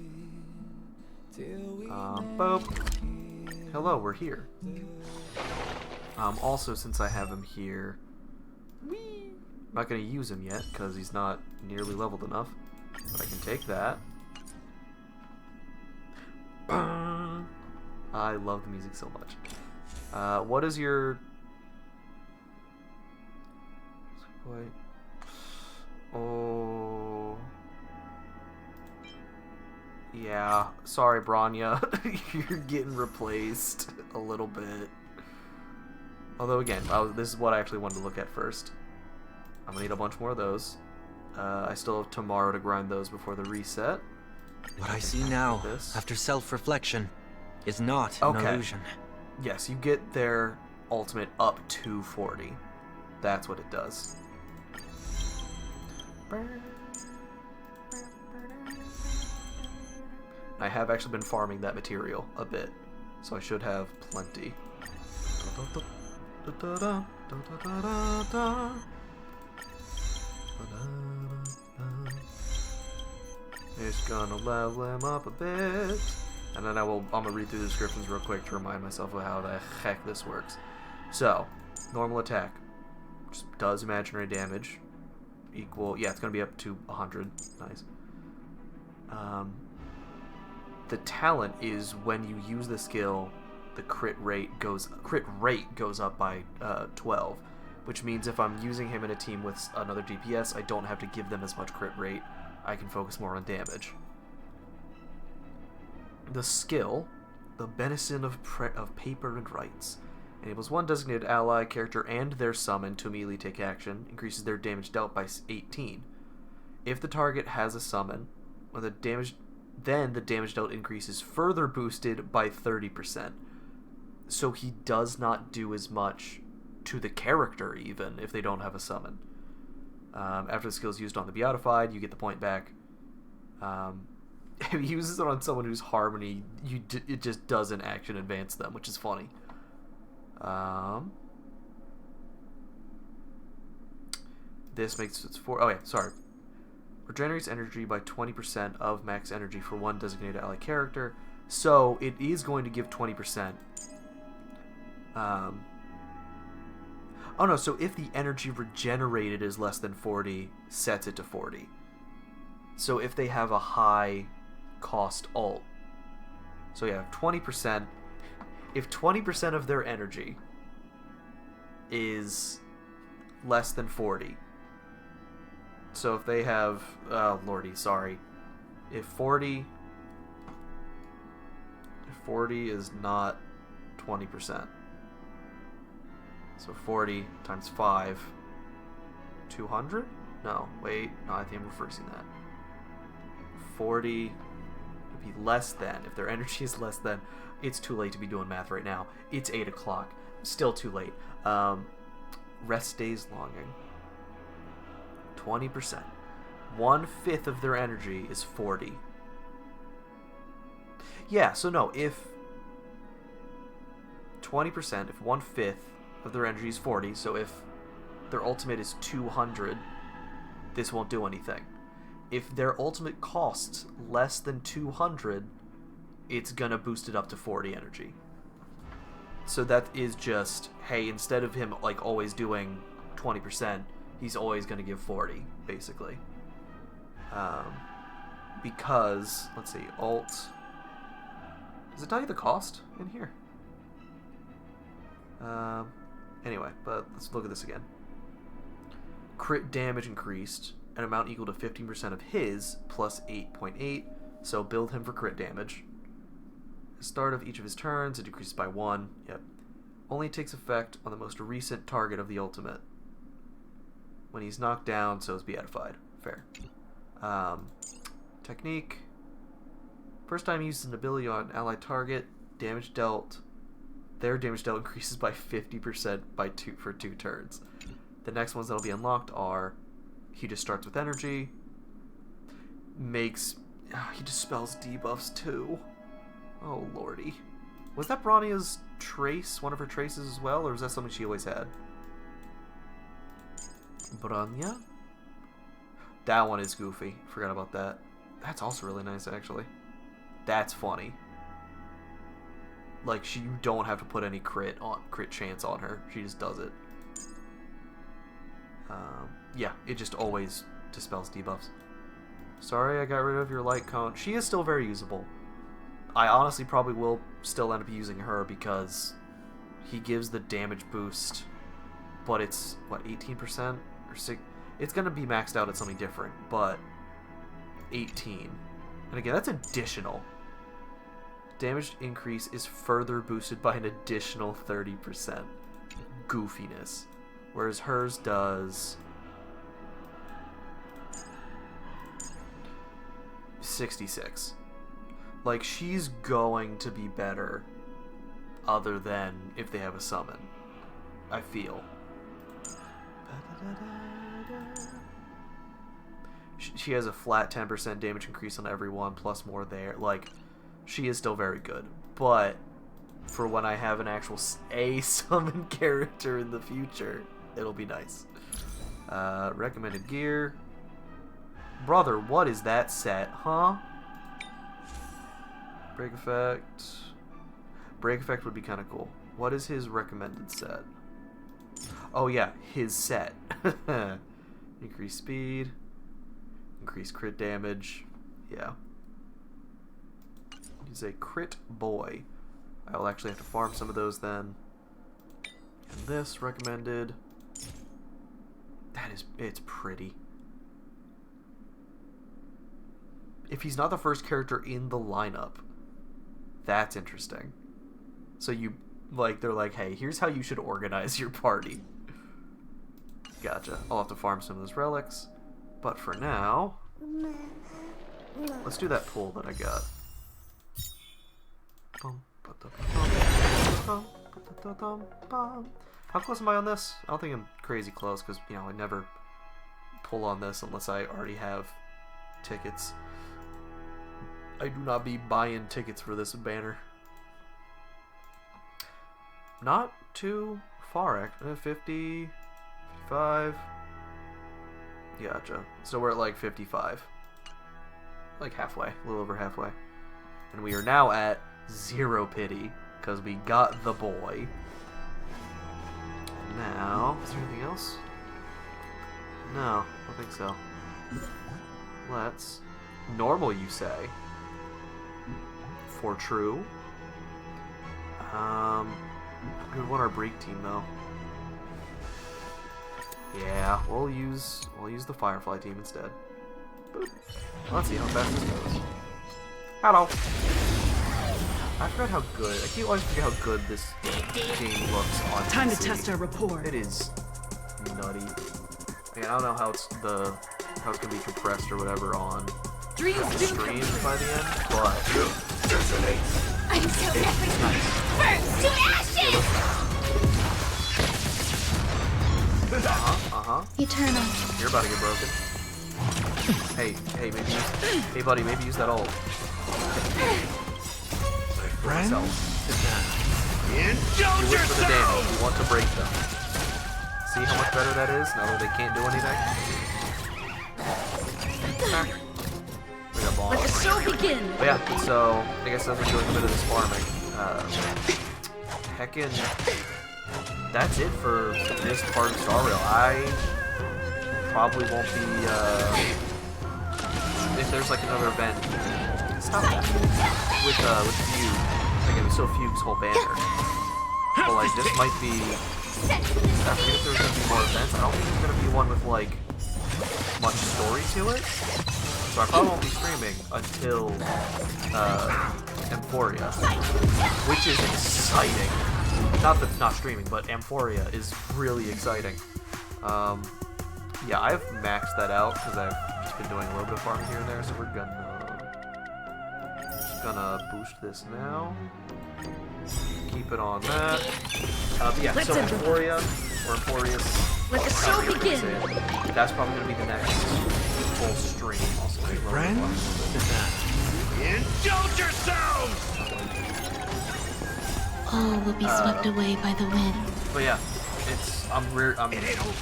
[SPEAKER 1] Boop. Hello, we're here. Also, since I have him here, I'm not gonna use him yet because he's not nearly leveled enough. But I can take that. I love the music so much. What is your... Wait. Oh... Yeah, sorry Branya, you're getting replaced a little bit. Although again, this is what I actually wanted to look at first. I'm gonna need a bunch more of those. I still have tomorrow to grind those before the reset.
[SPEAKER 8] What I see now, after self-reflection, is not an illusion.
[SPEAKER 1] Yes, you get their ultimate up to 40. That's what it does. I have actually been farming that material a bit, so I should have plenty. Just gonna level him up a bit. And then I'm gonna read through the descriptions real quick to remind myself of how the heck this works. So, normal attack. Just does imaginary damage. Equal, yeah, it's gonna be up to 100. Nice. The talent is when you use the skill, the crit rate goes up by 12. Which means if I'm using him in a team with another DPS, I don't have to give them as much crit rate. I can focus more on damage. The skill, the Benison of Paper and Rights, enables one designated ally, character, and their summon to immediately take action, increases their damage dealt by 18. If the target has a summon, then the damage dealt increases further boosted by 30%. So he does not do as much to the character even if they don't have a summon. After the skill is used on the Beatified, you get the point back. If he uses it on someone who's Harmony, it just doesn't action advance them, which is funny. This makes it 4. Oh yeah, sorry. Regenerates energy by 20% of max energy for one designated ally character. So it is going to give 20%. Oh no, so if the energy regenerated is less than 40, sets it to 40. So if they have a high cost alt. So yeah, 20%. If 20% of their energy is less than 40. So if they have, lordy, sorry. If 40 is not 20%. So 40 times 5, 200? No, wait, no, I think I'm reversing that. 40 would be less than, if their energy is less than, it's too late to be doing math right now. It's 8 o'clock, still too late. Rest days longing. 20%. 1/5 of their energy is 40. Yeah, so no, if 20%, if 1/5 of their energy is 40, so if their ultimate is 200, this won't do anything. If their ultimate costs less than 200, it's gonna boost it up to 40 energy. So that is just, hey, instead of him like always doing 20%, he's always gonna give 40, basically. Because, let's see, alt. Does it tell you the cost in here? Anyway, but let's look at this again. Crit damage increased, an amount equal to 15% of his, plus 8.8, so build him for crit damage. At the start of each of his turns, it decreases by 1, yep. Only takes effect on the most recent target of the ultimate. When he's knocked down, so is beatified. Fair. Technique. First time he uses an ability on an allied target, damage dealt. Their damage dealt increases by 50% for 2 turns. The next ones that'll be unlocked are, he just starts with energy, he dispels debuffs too. Oh lordy. Was that Bronia's trace, one of her traces as well, or was that something she always had? Bronya? That one is goofy. Forgot about that. That's also really nice, actually. That's funny. Like, you don't have to put any crit chance on her. She just does it. Yeah, it just always dispels debuffs. Sorry I got rid of your light cone. She is still very usable. I honestly probably will still end up using her because he gives the damage boost, but it's, what, 18%? Or 6? It's going to be maxed out at something different, but 18. And again, that's additional. Damage increase is further boosted by an additional 30%. Goofiness. Whereas hers does 66. Like, she's going to be better other than if they have a summon. I feel. She has a flat 10% damage increase on everyone, plus more there. Like, she is still very good. But for when I have an actual summon character in the future, it'll be nice. Recommended gear. Brother, what is that set, huh? Break effect. Break effect would be kind of cool. What is his recommended set? Oh yeah, his set. Increase speed. Increase crit damage. Yeah. He's a crit boy. I'll actually have to farm some of those then. And this recommended. It's pretty. If he's not the first character in the lineup, that's interesting. So they're like, hey, here's how you should organize your party. Gotcha. I'll have to farm some of those relics. But for now, let's do that pull that I got. How close am I on this? I don't think I'm crazy close because, I never pull on this unless I already have tickets. I do not be buying tickets for this banner. Not too far, actually. 50, 55. Gotcha. So we're at like 55. Like halfway. A little over halfway. And we are now at 0 pity. Because we got the boy. Now, is there anything else? No, I don't think so. Let's... Normal, you say? For true? We would want our break team, though. Yeah, we'll use the Firefly team instead. Boop. Let's see how fast this goes. Hello! I forgot how good. I keep always forget how good this game looks on
[SPEAKER 16] Time
[SPEAKER 1] PC.
[SPEAKER 16] to test our rapport.
[SPEAKER 1] It is nutty. Again, I don't know how it's gonna be compressed or whatever on streams by the end, but
[SPEAKER 2] I'm so happy.
[SPEAKER 1] nice.
[SPEAKER 2] Burn to ashes!
[SPEAKER 3] Eternal.
[SPEAKER 1] You're about to get broken. Hey, maybe buddy, maybe use that ult.
[SPEAKER 12] Friend?
[SPEAKER 1] You wish for the damage. You want to break them. See how much better that is now that they can't do anything? We got bombs.
[SPEAKER 16] Let the show begin.
[SPEAKER 1] But yeah, so I guess I'm doing a bit of this farming. Heckin', that's it for this part of Star Rail. I probably won't be, if there's like another event, stop that, with Fugue, like we still Fugue's whole banner, but like this might be, I forget if there's gonna be more events. I don't think there's gonna be one with like much story to it, so I probably won't be streaming until Amphoria, which is exciting. Not streaming, but Amphoria is really exciting. Yeah, I've maxed that out because I've just been doing a little bit of farming here and there, so we're gonna boost this now. Keep it on that. But yeah, so Amphoria, or Amphorius,
[SPEAKER 16] let the show begin.
[SPEAKER 1] That's probably gonna be the next full stream. Also,
[SPEAKER 12] friend? Indulge yourselves!
[SPEAKER 9] All will be swept away by the wind.
[SPEAKER 1] But yeah, I'm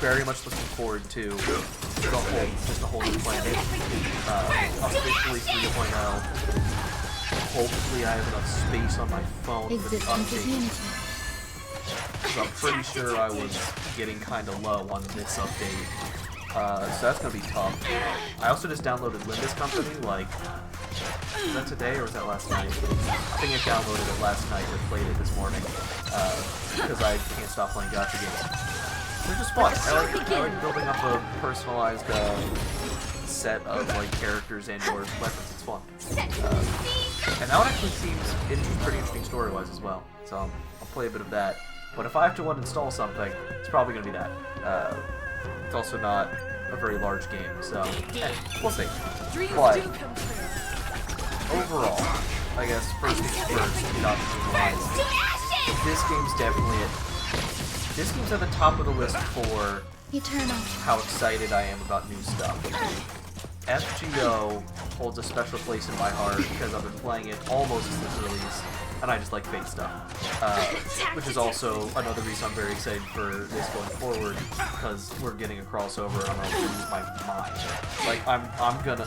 [SPEAKER 1] very much looking forward to the whole new planet. Officially 3.0. Hopefully I have enough space on my phone for the update. Because I'm pretty sure I was getting kind of low on this update. So that's going to be tough. I also just downloaded Limbus Company, like, was that today or was that last night? I think I downloaded it last night or played it this morning. Because I can't stop playing gacha games. They're just fun. I like building up a personalized set of like characters and or weapons. It's fun. And that one actually seems pretty interesting story-wise as well. So I'll play a bit of that. But if I have to uninstall something, it's probably going to be that. It's also not a very large game, so we'll see. But overall, I guess first things first, this game's definitely this game's at the top of the list for
[SPEAKER 3] Eternal.
[SPEAKER 1] How excited I am about new stuff. FGO holds a special place in my heart because I've been playing it almost since its release, and I just like Fate stuff. Which is also another reason I'm very excited for this going forward, because we're getting a crossover and I'm gonna lose my mind. Like, I'm gonna...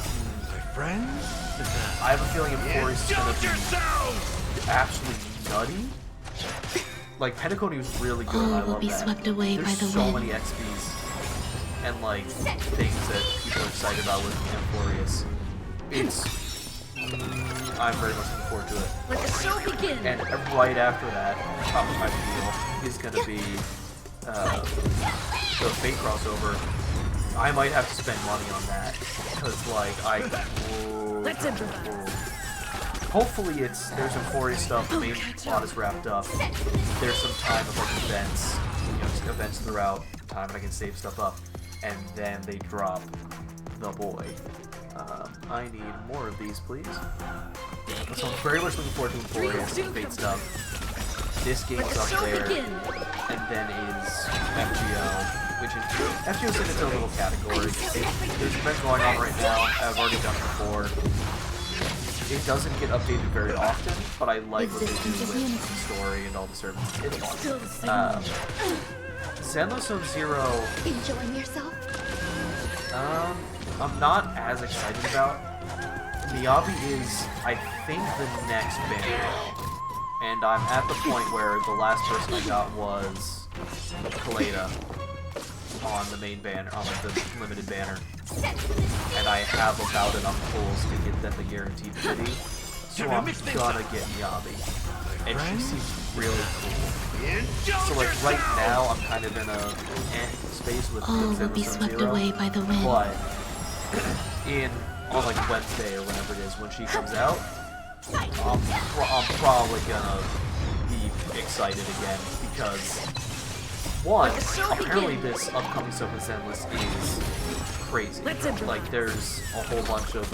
[SPEAKER 12] Friends?
[SPEAKER 1] I have a feeling Emphorius is gonna be absolutely nutty. Like, Pentacone was really good, and I love that.
[SPEAKER 9] Swept away
[SPEAKER 1] There's
[SPEAKER 9] by the
[SPEAKER 1] so
[SPEAKER 9] wind.
[SPEAKER 1] many XPs and, like, things that people are excited about with Emphorius. I'm very much looking forward to it.
[SPEAKER 16] Let the show begin.
[SPEAKER 1] And right after that, top of my field is gonna be the Fate crossover. I might have to spend money on that, because, like,
[SPEAKER 16] Let's improvise.
[SPEAKER 1] hopefully there's Euphoria stuff, the main plot is wrapped up. There's some time of like events, just events throughout time, and I can save stuff up. And then they drop the boy. I need more of these, please. So I'm very much looking forward to Euphoria and Fate stuff. This game's up there, and then is FGO, which is FGO's in its own little category. There's an event going on right now. I've already done it before. It doesn't get updated very often, but I like what they do with the story and all the services. It's fun. Zenless Zero.
[SPEAKER 2] Enjoying yourself?
[SPEAKER 1] I'm not as excited about. Miyabi is, I think, the next banner. And I'm at the point where the last person I got was Kaleda on the main banner, on the limited banner. And I have about enough pulls to get them the guaranteed pity. So I'm gonna get Miyabi. And she seems really cool. So like right now I'm kind of in a space with
[SPEAKER 9] All will be swept away by the wind.
[SPEAKER 1] But on like Wednesday or whenever it is when she comes out, I'm probably gonna be excited again because one, apparently this upcoming Sophus Endless is crazy. Like there's a whole bunch of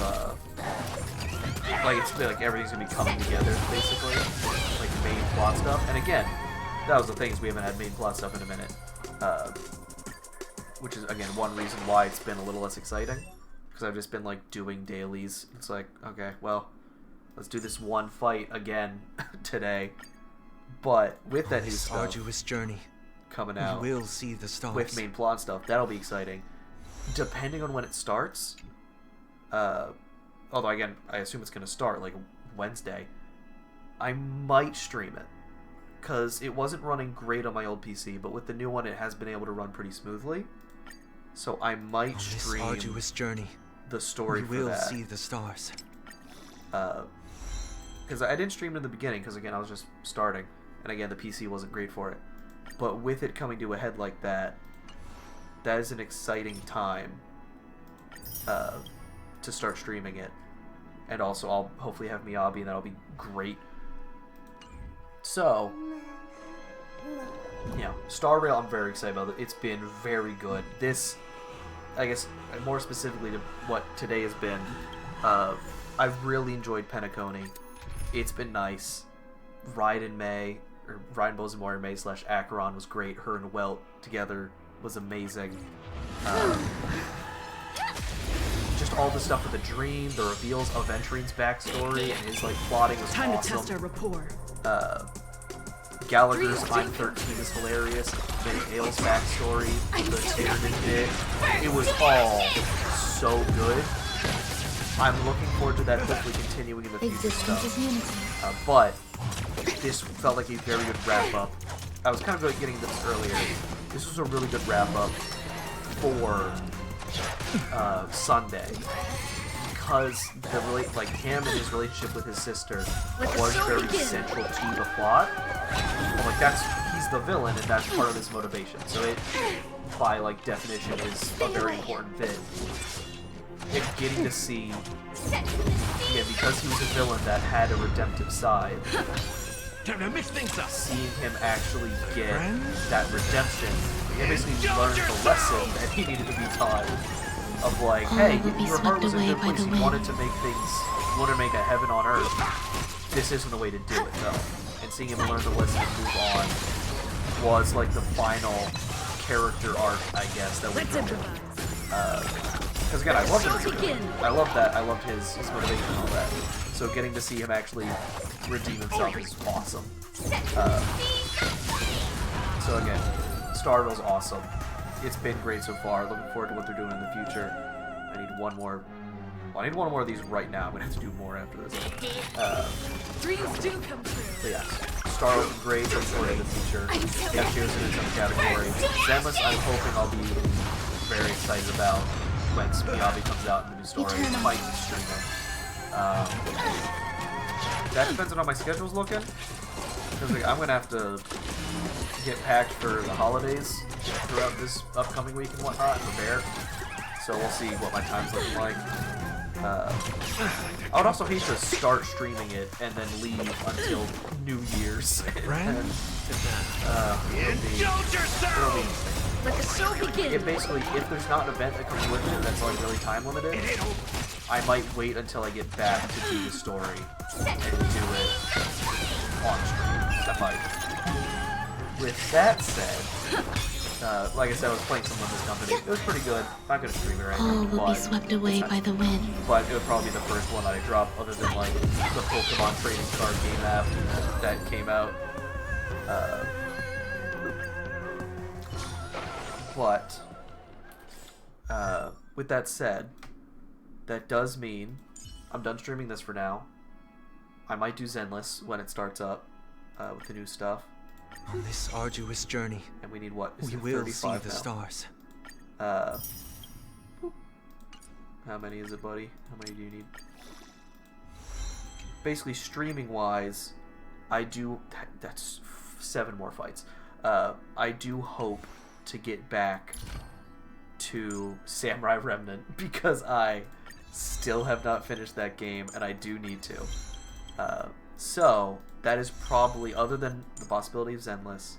[SPEAKER 1] like it's like everything's gonna be coming together basically, like main plot stuff. And again, that was the thing is we haven't had main plot stuff in a minute, which is again one reason why it's been a little less exciting because I've just been like doing dailies. It's like okay, well, let's do this one fight again today. But with that new stuff,
[SPEAKER 8] arduous journey
[SPEAKER 1] coming out,
[SPEAKER 8] we will see the stars.
[SPEAKER 1] With main plot stuff, that'll be exciting. Depending on when it starts, although again, I assume it's gonna start like Wednesday, I might stream it because it wasn't running great on my old PC, but with the new one, it has been able to run pretty smoothly. So I might stream
[SPEAKER 8] arduous journey.
[SPEAKER 1] The story
[SPEAKER 8] we
[SPEAKER 1] for
[SPEAKER 8] will
[SPEAKER 1] that.
[SPEAKER 8] See the stars.
[SPEAKER 1] Because I didn't stream it in the beginning because again I was just starting, and again the PC wasn't great for it. But with it coming to a head like that, that is an exciting time to start streaming it. And also I'll hopefully have Miyabi, and that'll be great. So, yeah, Star Rail I'm very excited about. It's been very good. This, I guess, more specifically to what today has been, I've really enjoyed Penacony. It's been nice. Ride in May, or Ride in Bozimori May / Acheron was great. Her and Welt together was amazing. Just all the stuff with the dream, the reveals of Ventrine's backstory, and his like plotting was awesome.
[SPEAKER 16] Time to test our rapport.
[SPEAKER 1] Gallagher's I'm 13 is hilarious. Then Hale's backstory, the Tyranid bit, it was all so good. I'm looking forward to that hopefully continuing in the future stuff. But this felt like a very good wrap up. I was kind of like getting this earlier. This was a really good wrap up for Sunday because like him and his relationship with his sister was very central to the plot. Well, like he's the villain and that's part of his motivation. So it, by like definition, is a very important bit. And getting to see, because he was a villain that had a redemptive side, seeing him actually get that redemption, and basically learn the lesson that he needed to be taught of like, hey, your heart was in a good place, you wanted to make things, you wanted to make a heaven on earth, this isn't the way to do it though. And seeing him learn the lesson and move on was like the final character arc, I guess, that we because again, I loved him. I loved that. I loved his motivation and all that. So getting to see him actually redeem himself is awesome. So again, Starville's awesome. It's been great so far. Looking forward to what they're doing in the future. I need one more. Well, I need one more of these right now. I'm gonna have to do more after this.
[SPEAKER 16] Dreams do come true.
[SPEAKER 1] But yeah, Starville's great. Looking forward to the future. F-Tiers in its own category. Zenless, I'm hoping I'll be very excited about when Miyabi comes out in the new story. I might stream it. That depends on how my schedule's looking. Because like, I'm going to have to get packed for the holidays throughout this upcoming week and whatnot and prepare. So we'll see what my time's looking like. I would also hate to start streaming it and then leave until New Year's. It'll be
[SPEAKER 16] Let the show begin.
[SPEAKER 1] It basically, if there's not an event that comes with it that's like really time limited, I might wait until I get back to do the story and do it on stream. I might. With that said, like I said, I was playing some of this company. It was pretty good. Not gonna stream it right now.
[SPEAKER 9] All will be swept away by the wind.
[SPEAKER 1] But it would probably be the first one I drop, other than like the Pokemon trading card game app that came out. But with that said, that does mean I'm done streaming this for now. I might do Zenless when it starts up with the new stuff.
[SPEAKER 8] On this arduous journey,
[SPEAKER 1] and we need what?
[SPEAKER 8] We will see the stars.
[SPEAKER 1] How many is it, buddy? How many do you need? Basically, streaming-wise, I do... That's 7 more fights. I do hope to get back to Samurai Remnant because I still have not finished that game, and I do need to. So, that is probably, other than the possibility of Zenless,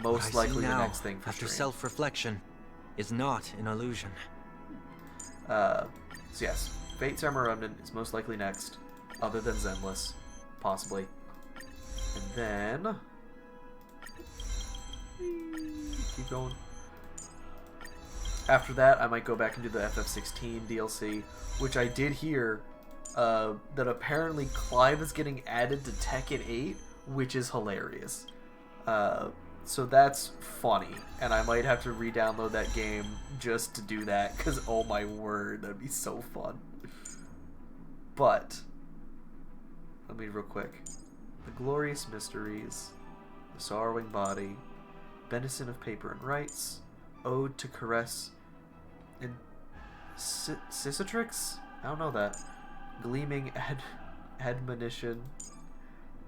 [SPEAKER 1] most likely the next thing for
[SPEAKER 8] after
[SPEAKER 1] stream.
[SPEAKER 8] self-reflection is not an illusion.
[SPEAKER 1] So yes, Fate Samurai Remnant is most likely next, other than Zenless, possibly. And then... keep going. After that, I might go back and do the FF16 DLC, which I did hear that apparently Clive is getting added to Tekken 8, which is hilarious. So that's funny, and I might have to re-download that game just to do that, because oh my word, that'd be so fun. But, let me real quick. The Glorious Mysteries, The Sorrowing Body, Benison of Paper and Rights, Ode to Caress, and Cicatrix? I don't know that. Gleaming Admonition,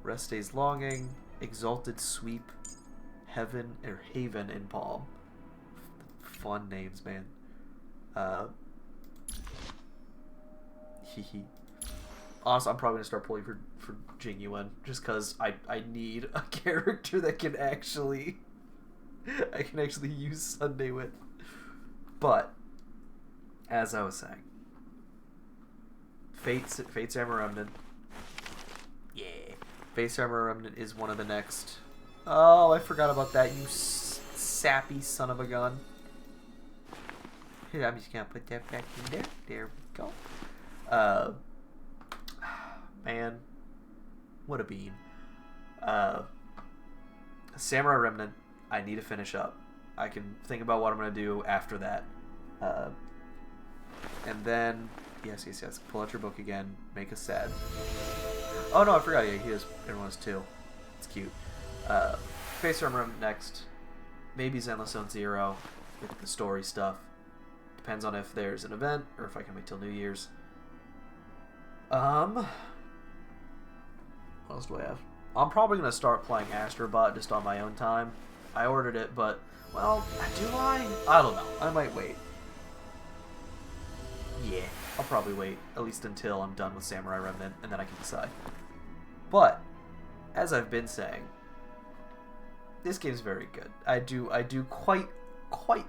[SPEAKER 1] Rest Day's Longing, Exalted Sweep, Heaven or Haven in Palm. Fun names, man. Honestly, I'm probably gonna start pulling for Jingyuan just because I need a character that can actually use Sunday with. But as I was saying, Fate Samurai Remnant. Yeah, Fate Samurai Remnant is one of the next. Oh, I forgot about that, you sappy son of a gun. Here, I'm just gonna put that back in there. There we go. Man, what a bean. Samurai Remnant, I need to finish up. I can think about what I'm gonna do after that. And then, yes, pull out your book again, make us sad. Oh no, I forgot, yeah, everyone has 2. It's cute. Face Remnant next. Maybe Zenless Zone Zero with the story stuff. Depends on if there's an event or if I can wait till New Year's. What else do I have? I'm probably gonna start playing Astrobot just on my own time. I ordered it, but well, do I? I don't know. I might wait. Yeah, I'll probably wait at least until I'm done with Samurai Remnant, and then I can decide. But as I've been saying, this game's very good. I do quite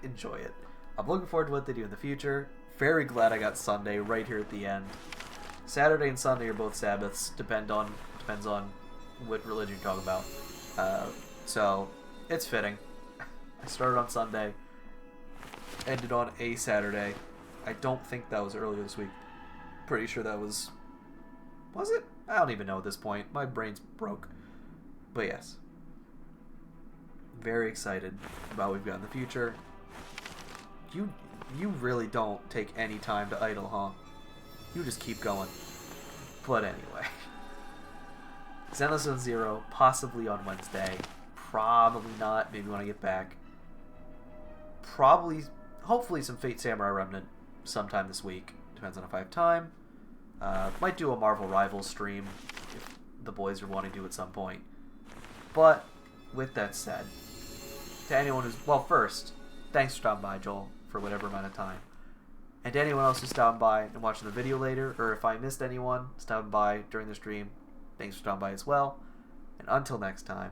[SPEAKER 1] enjoy it. I'm looking forward to what they do in the future. Very glad I got Sunday right here at the end. Saturday and Sunday are both Sabbaths. Depends on what religion you're talking about. So it's fitting. I started on Sunday, ended on a Saturday. I don't think that was earlier this week. Pretty sure that was it? I don't even know at this point. My brain's broke. But yes. Very excited about what we've got in the future. You really don't take any time to idle, huh? You just keep going. But anyway. Zenless Zone Zero, possibly on Wednesday. Probably not, maybe when I get back. Hopefully some Fate Samurai Remnant sometime this week. Depends on if I have time. Might do a Marvel Rivals stream if the boys are wanting to at some point. But, with that said, to anyone who's... Well, first, thanks for stopping by, Joel, for whatever amount of time. And to anyone else who's stopping by and watching the video later, or if I missed anyone stopping by during the stream, thanks for stopping by as well. And until next time,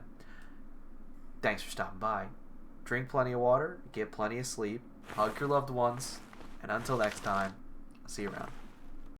[SPEAKER 1] thanks for stopping by. Drink plenty of water, get plenty of sleep, hug your loved ones, and until next time, I'll see you around.